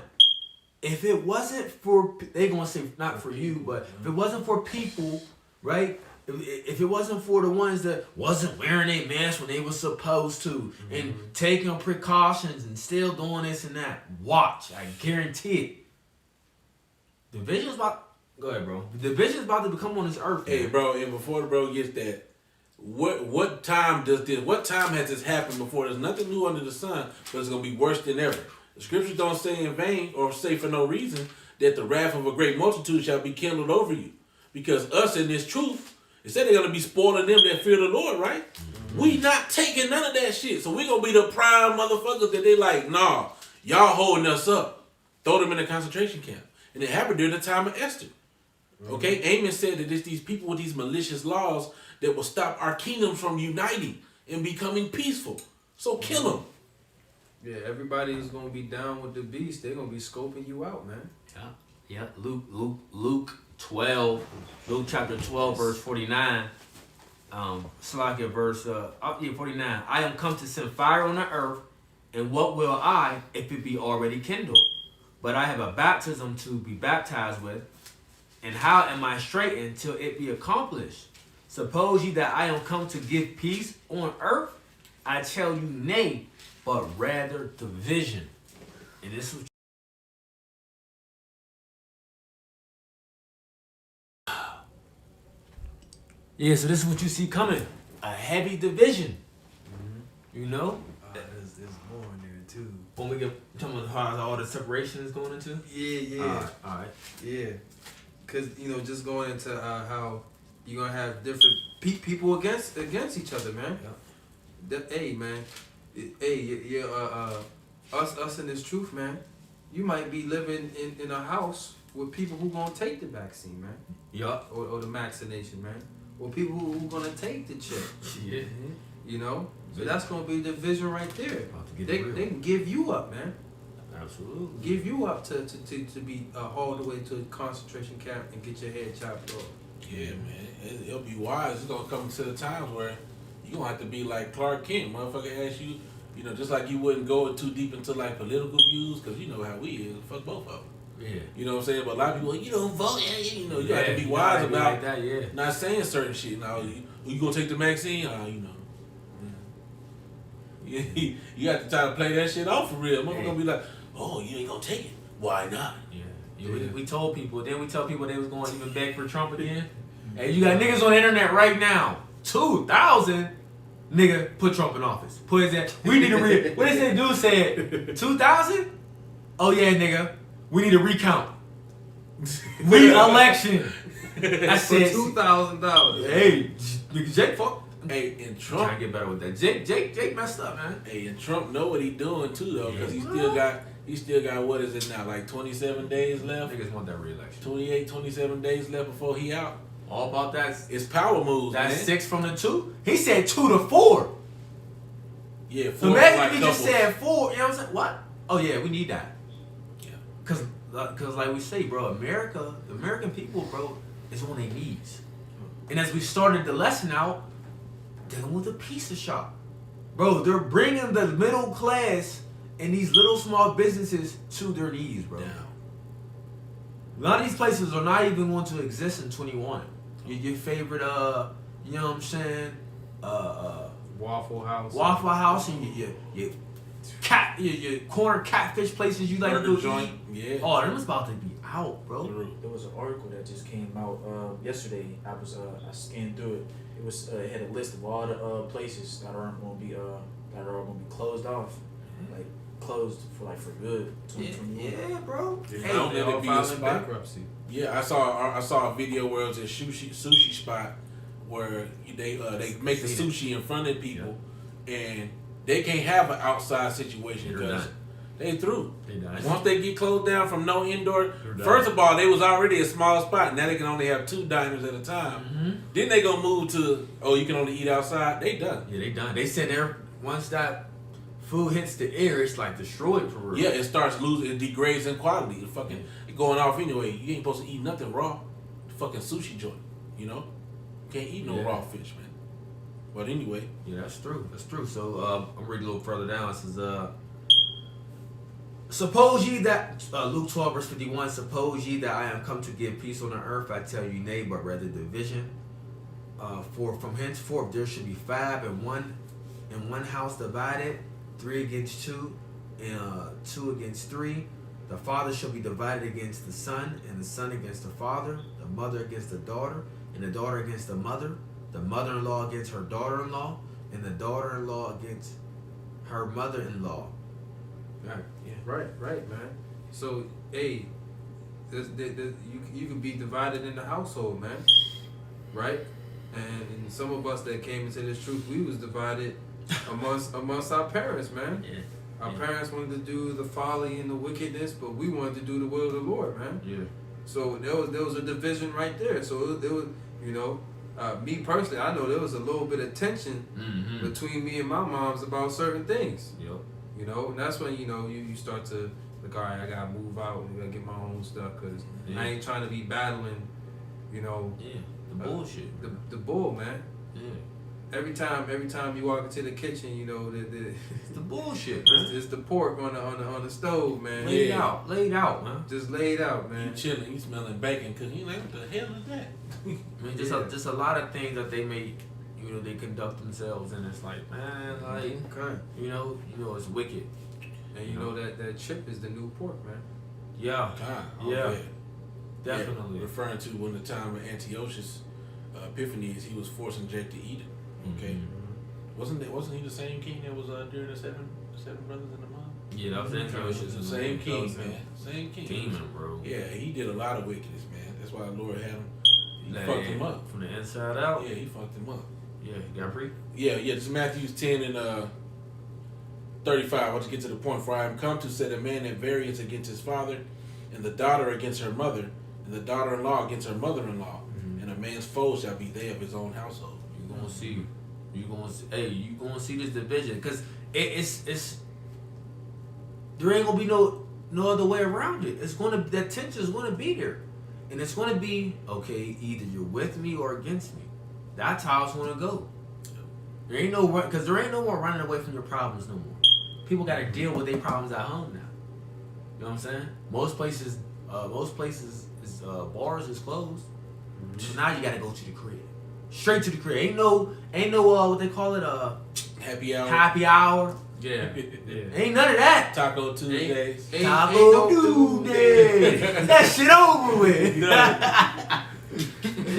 If it wasn't for, they're going to say not for you, but if it wasn't for people, right? If it wasn't for the ones that wasn't wearing a mask when they were supposed to, and taking precautions and still doing this and that, watch, I guarantee it. Division's about. Go ahead, bro. The division's about to become on this earth. Hey, man. bro, and before the bro gets that, what time has this happened before? There's nothing new under the sun, but it's gonna be worse than ever. The scriptures don't say in vain or say for no reason that the wrath of a great multitude shall be kindled over you, because us in this truth. It said they're going to be spoiling them that fear the Lord, right? We not taking none of that shit. So we going to be the prime motherfuckers that they like, nah, y'all holding us up. Throw them in a concentration camp. And it happened during the time of Esther. Okay? Amos said that it's these people with these malicious laws that will stop our kingdom from uniting and becoming peaceful. So kill them. Yeah, everybody's going to be down with the beast. They're going to be scoping you out, man. Yeah. Luke 12, Luke chapter 12, verse 49. Slakia verse 49. I am come to send fire on the earth, and what will I if it be already kindled? But I have a baptism to be baptized with, and how am I straitened till it be accomplished? Suppose ye that I am come to give peace on earth? I tell you nay, but rather division. And this is yeah, so this is what you see coming. A heavy division. You know? There's more in there, too. When we get talking about how all the separation is going into? Yeah. Alright. Yeah. Because, just going into how you're going to have different people against each other, man. Hey, man. Hey, us in this truth, man. You might be living in a house with people who going to take the vaccine, man. Yup. Or the vaccination, man. Or people who going to take the chip. Yeah. So that's going to be division right there. About to get They real. can give you up, man. Absolutely. Give you up to be hauled away to a concentration camp and get your head chopped off. Yeah, man. It'll be wise. It's going to come to the times where you're going to have to be like Clark Kent. Motherfucker ask you, just like you wouldn't go too deep into like political views, because you know how we is. Fuck both of them. Yeah. You know what I'm saying? But a lot of people, vote. You have to be you wise gotta be about like that, yeah. not saying certain shit. Now, you going to take the vaccine? You have to try to play that shit off for real. Motherfucker going to be like, oh, you ain't going to take it. Why not? Yeah. We told people, then we tell people they was going to even beg for Trump again. Hey, you got niggas on the internet right now. 2,000 nigga put Trump in office. Put his ass. We need to what did that dude said? 2,000? Oh yeah, nigga. We need to recount. Re-election. I said $2,000. hey, nigga, Jake fuck. Hey, and Trying Trump, to get better with that. Jake messed up, man. hey, and Trump know what he doing too though, because he still got what is it now, like 27 days left? Niggas want that re-election. 28, 27 days left before he out. All about that. It's power moves, That's man. 6 from the 2. He said 2 to 4. Yeah, So 4 imagine like if he just doubles. said 4. You know what I'm saying? What? Oh yeah, we need that. Yeah. Cause like we say, bro, the American people, bro, is on their knees. And as we started the lesson out, dealing with a pizza shop. Bro, they're bringing the middle class and these little small businesses to their knees, bro. Down. A lot of these places are not even going to exist in 21. Your favorite, you know what I'm saying? Waffle House. Waffle House and your corner catfish places you like to Burger go joint. eat. Yeah. Oh, them is about to be out, bro. There was an article that just came out yesterday. I scanned through it. It had a list of all the places that are going to be closed off, like closed for good. 2021. Yeah, bro. Hey, They don't let all it be a filed in spot. bankruptcy. Yeah, I saw a video where it was a sushi spot where they make the sushi in front of people, and they can't have an outside situation because they through. They done. Once they get closed down from no indoor, They're done. first of all, they was already a small spot. Now they can only have 2 diners at a time. Mm-hmm. Then they gonna move to you can only eat outside. They done. Yeah, they done. They said once that food hits the air, it's like destroyed for real. Yeah, it starts losing. It degrades in quality. It going off anyway. You ain't supposed to eat nothing raw. Fucking sushi joint. You know, you can't eat no raw fish, man. But anyway, Yeah, that's true. That's true. So I'm reading a little further down. It says, suppose ye that Luke 12 verse 51. Suppose ye that I am come to give peace on the earth. I tell you, nay, but rather division. For from henceforth there should be 5 in one house divided, 3 against 2, and 2 against 3. The father shall be divided against the son, and the son against the father, the mother against the daughter, and the daughter against the mother-in-law against her daughter-in-law, and the daughter-in-law against her mother-in-law. Right, man. So, hey, you can be divided in the household, man. Right? And some of us that came into this truth, we was divided amongst our parents, man. Yeah. Our parents wanted to do the folly and the wickedness, but we wanted to do the will of the Lord, man. Yeah. So there was a division right there. So there was, me personally, I know there was a little bit of tension Mm-hmm. between me and my moms about certain things. Yep. And that's when you start to like, all right, I gotta move out and I gotta get my own stuff because I ain't trying to be battling, Yeah. The bullshit. the bull, man. Yeah. Every time you walk into the kitchen, It's the bullshit, it's, man. it's the pork on the stove, man. Laid out, man. Just laid out, you man. chilling, you smelling bacon cooking. You like, what the hell is that? I mean, just a lot of things that they make, they conduct themselves, and it's like, man, like, Okay. it's wicked. And you know that chip is the new pork, man. Yeah, Yeah. definitely. Yeah, referring to when the time of Antiochus Epiphanes, he was forcing Jake to eat it. Okay. Mm-hmm. Wasn't he the same king that was during the seven brothers in the mom? Yeah, that was Antiochus. The same king, man. Same king. Demon, bro. Yeah, he did a lot of wickedness, man. That's why the Lord had him. He Like, fucked him up. from the inside out. Yeah, he fucked him up. Yeah, you got free. Yeah. This is Matthew 10 and 35. I'll just get to the point. For I am come to set a man at variance against his father, and the daughter against her mother, and the daughter-in-law against her mother-in-law. Mm-hmm. And a man's foe shall be they of his own household. You gonna see. You gonna see this division because it's there ain't gonna be no other way around it. That tension is gonna be there, and it's gonna be okay. Either you're with me or against me. That's how it's gonna go. There ain't no more running away from your problems no more. People gotta deal with their problems at home now. You know what I'm saying? Most places is bars is closed. So now you gotta go to the crib. Straight to the crib. Ain't no what they call it, Happy hour. happy hour. Yeah. Ain't none of that. Taco Tuesdays. Taco Tuesday. That shit over with. Yeah,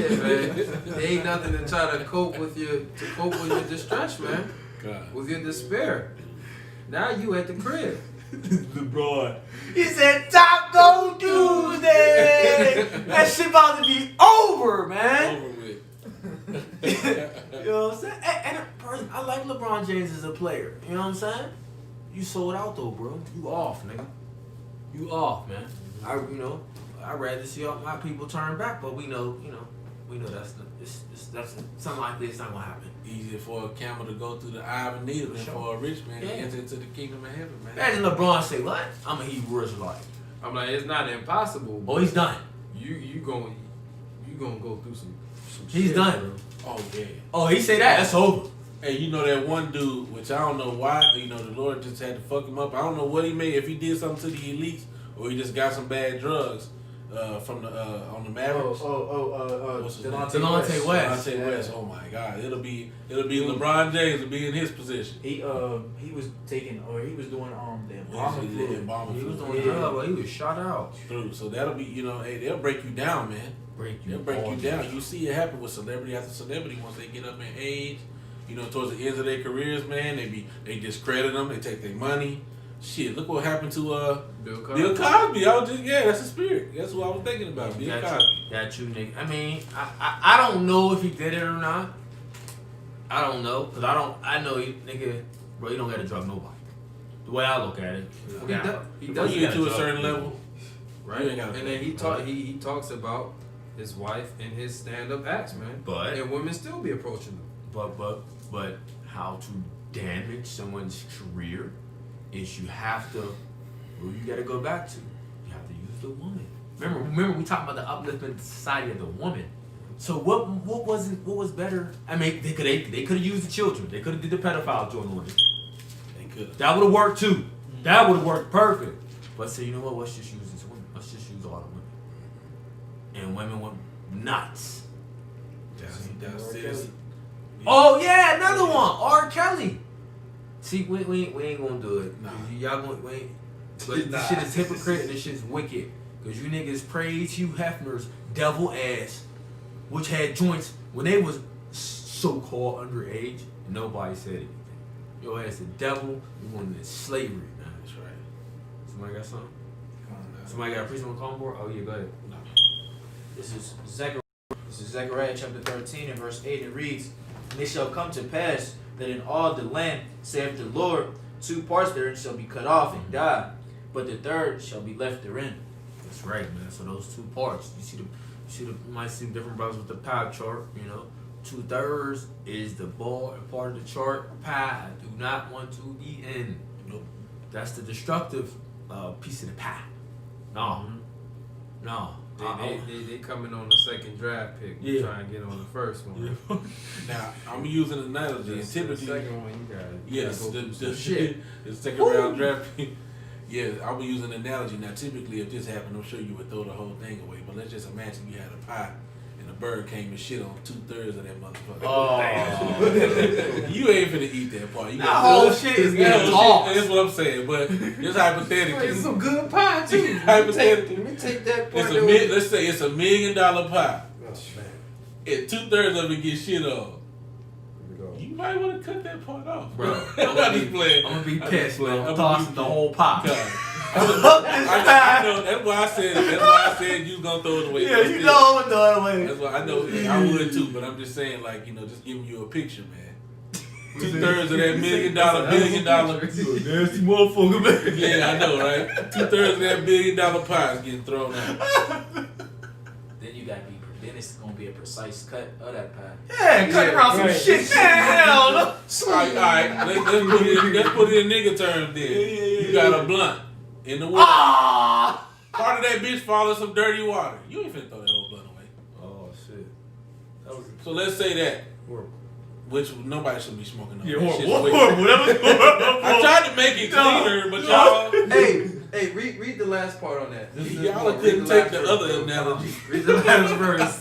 man. There ain't nothing to try to cope with your distress, man. God. With your despair. Now you at the crib. LeBron. He said Taco Tuesday. That shit about to be over, man. Over with. You know what I'm saying? And I like LeBron James as a player. You know what I'm saying? You sold out though, bro. You off, nigga. You off, man. I'd rather see all my people turn back, but we know that's something like this not gonna happen. Easier for a camel to go through the eye of a needle than for a rich man to enter into the kingdom of heaven, man. Imagine LeBron say, "What? I'm a Hebrew Israelite." I'm like, it's not impossible. Oh, he's done. You gonna go through some He's shit, done. bro. Oh, yeah. Oh, he say that. That's over. Hey, you know that one dude, which I don't know why, the Lord just had to fuck him up. I don't know what he made, if he did something to the elites or he just got some bad drugs. from the on the Mavericks. What's his name? Delonte West. Delonte West. Oh my God, it'll be LeBron James will be in his position. He was taking, or he was doing the embalming He fluid. He was doing Yeah. good, but he was shot out. Through. So that'll be, hey, they'll break you down, man. They'll break you down. You see it happen with celebrity after celebrity once they get up in age. Towards the ends of their careers, man, they discredit them. They take their money. Shit, look what happened to Bill Cosby. Bill Cosby. I was just that's a spirit. That's what I was thinking about. Bill Cosby. Got you, nigga. I mean, I don't know if he did it or not. I don't know, cause I know he, nigga, bro. He don't gotta drug nobody. The way I look at it, He When does you get to a certain level, right? You ain't gotta And then he drug he talks about his wife and his stand-up acts, man. but And women still be approaching him. but how to damage someone's career is you have to. Well, you gotta go back to. You have to use the woman. Remember we talked about the upliftment society of the woman. So what was better? I mean, they could have used the children. They could have did the pedophile joint on it. they could. That would have worked too. That would have worked perfect. But say, you know what? Let's just use this woman. Let's just use all the women. And women went nuts. That's it. Oh yeah, another one. R. Kelly. See, we ain't gonna do it. Nah. Y'all gonna wait. But this shit is hypocrite and this shit is wicked. Cause you niggas praise Hugh Hefner's devil ass, which had joints when they was so-called underage, and nobody said anything. Your ass the devil, you wanted in slavery, man. That's right. Somebody got something? Come on now. Somebody got a priest on the call board? Oh yeah, go ahead. No. This is Zechariah chapter 13 and verse 8. It reads, "And it shall come to pass that in all the land, saith the Lord, 2 parts therein shall be cut off and die, but the third shall be left therein." That's right, man. So those 2 parts, you might see different brothers with the pie chart. 2/3 is the ball part of the chart. Pie, I do not want to be in. Nope. That's the destructive piece of the pie. No, no. They coming on the second draft pick. Yeah. Trying to get on the first one. Now I'm using an analogy. And The typically, second one you got. yes, go the through some shit. the second round draft pick. Yeah, I'll be using an analogy. Now, typically, if this happened, I'm sure you would throw the whole thing away. But let's just imagine you had a pie and a bird came and shit on 2/3 of that motherfucker. Oh, You ain't finna eat that part. You that whole shit is getting tossed. That's what I'm saying. But just hypothetically, It's some good pie too. hypothetically, Let me take that part. let's say it's $1 million pie. Oh man. And 2/3 of it gets shit on. Here we go. You might want to cut that part off, Bro, I'm just playing. I'm gonna be I'm pissed, just playing. man. I'm Tossing the whole pie. God. I know. That's why I said you was gonna throw it away. Yeah, But you still, know I'm the way. That's why I know I would too. But I'm just saying, just giving you a picture, man. 2/3 of that $1 million, billion dollar. You a nasty motherfucker, man. Yeah, I know, right? 2/3 of that $1 billion pie is getting thrown out. Then you gotta be, then it's gonna be a precise cut of that pie. Yeah, cut around some right. shit. Hell no. All right. Let's put it in nigga terms then. You got a blunt in the water. Ah! Part of that bitch fall in some dirty water. You ain't finna throw that whole blunt away. Oh shit. That was So let's say that, horrible. which nobody should be smoking on. Yeah, That shit's horrible. wicked. Horrible. That was horrible. I tried to make it cleaner, but y'all. Hey, read the last part on that. Y'all couldn't take the other analogy. Read the last verse.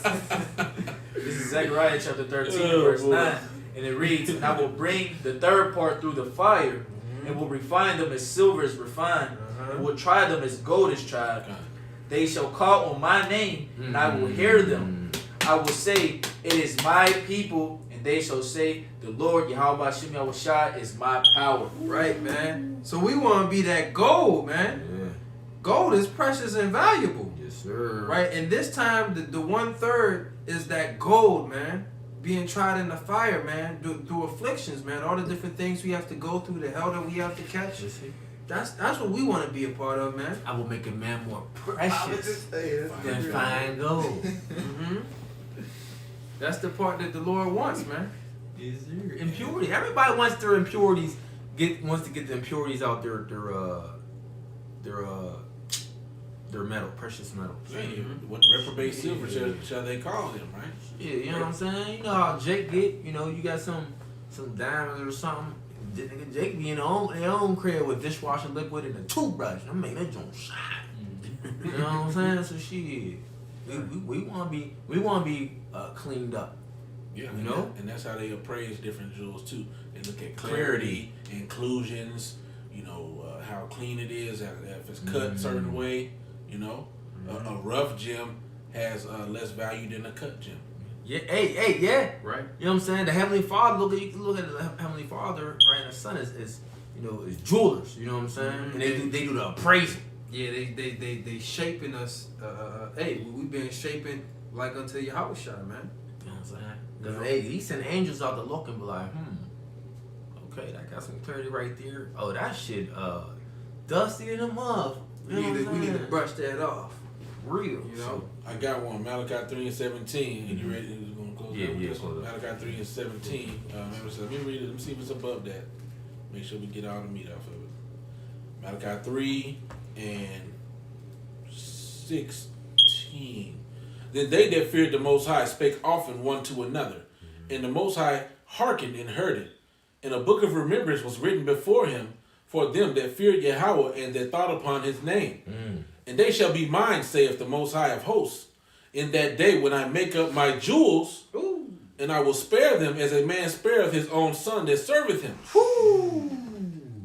This is Zechariah chapter 13 verse 9. And it reads, "And I will bring the third part through the fire, and will refine them as silver is refined, and will try them as gold is tried. They shall call on my name, and I will hear them. I will say, it is my people, and they shall say, the Lord Yahweh Shem Yahushua is my power." Right, man. So we want to be that gold, man. Yeah. Gold is precious and valuable. Yes, sir. Right? And this time, the 1/3 is that gold, man. Being tried in the fire, man. Through afflictions, man. All the different things we have to go through, the hell that we have to catch. That's what we want to be a part of, man. I will make a man more precious than fine gold. That's the part that the Lord wants, man. Yes, sir. Impurity. Everybody wants their impurities. Wants to get the impurities out their metal, precious metal. What reprobate silver shall they call him, right? Yeah, you know what I'm saying? You know how Jake get, you got some diamonds or something. Nigga Jake be in their own crib with dishwasher liquid and a toothbrush. I'm making that joint shine. You know what I'm saying? So shit, we want to be cleaned up. Yeah, You know? and that's how they appraise different jewels too. They look at clarity, inclusions, how clean it is, if it's cut a certain way. A rough gem has less value than a cut gem. Yeah, yeah. Right. You know what I'm saying? The Heavenly Father, you can look at the Heavenly Father, right? And the Son is jewelers. You know what I'm saying? And they do the appraising. Yeah, they shaping us. Hey, we been shaping like unto Yahushua, man. You know what I'm saying? Because he sent angels out to look and be like, okay, that got some clarity right there. Oh, that shit, dusty in the mud. We need to brush that off. Real. So, I got one, Malachi 3:17. And you ready? Who's gonna close Yeah, out with yeah, this one? close out. Malachi 3:17. Let me read it. Let me see if it's above that. Make sure we get all the meat off of it. Malachi 3:16. Then they that feared the Most High spake often one to another, and the Most High hearkened and heard it. And a book of remembrance was written before him for them that feared Yahweh and that thought upon his name. And they shall be mine, saith the Most High of hosts, in that day when I make up my jewels, and I will spare them as a man spareth his own son that serveth him.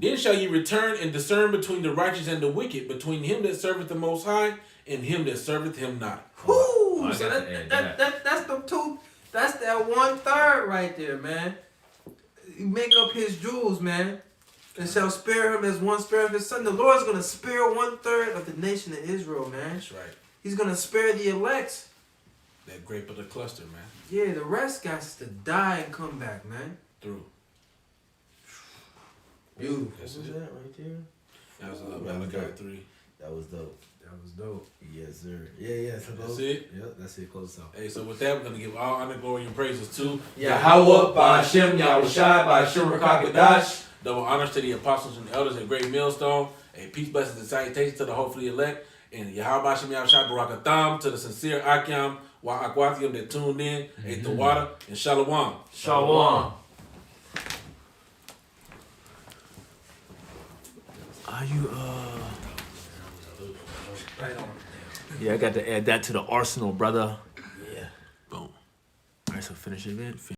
Then shall ye return and discern between the righteous and the wicked, between him that serveth the Most High and him that serveth him not. I so got to add that's the two. That's that 1/3 right there, man. You make up his jewels, man, and shall spare him as one spare of his son. The Lord's gonna spare 1/3 of the nation of Israel, man. That's right. He's gonna spare the elect. That grape of the cluster, man. Yeah, the rest got to die and come back, man. Through. Beautiful. That's What was it. that right there? That was Malachi 3. That was dope. That was dope. Yes, sir. Yeah. So That's it? Yep, that's it. Close out. Hey, so with that, we're going to give all honor, glory, and praises to Yahweh, Ba'Shem, Yahushai, Ba'Shem, Rakakadash. double honors to the apostles and the elders at Great Millstone. A peace, blessings, and salutations to the hopefully elect. And Yahweh, Ba'Shem, Yahushai, Barakatham, to the sincere Akyam, Wa Akwathium that tuned in, ate the water, and Shalom. Shalom. Are you Right on. Yeah, I got to add that to the arsenal, brother. Boom. Alright, so finish it, man.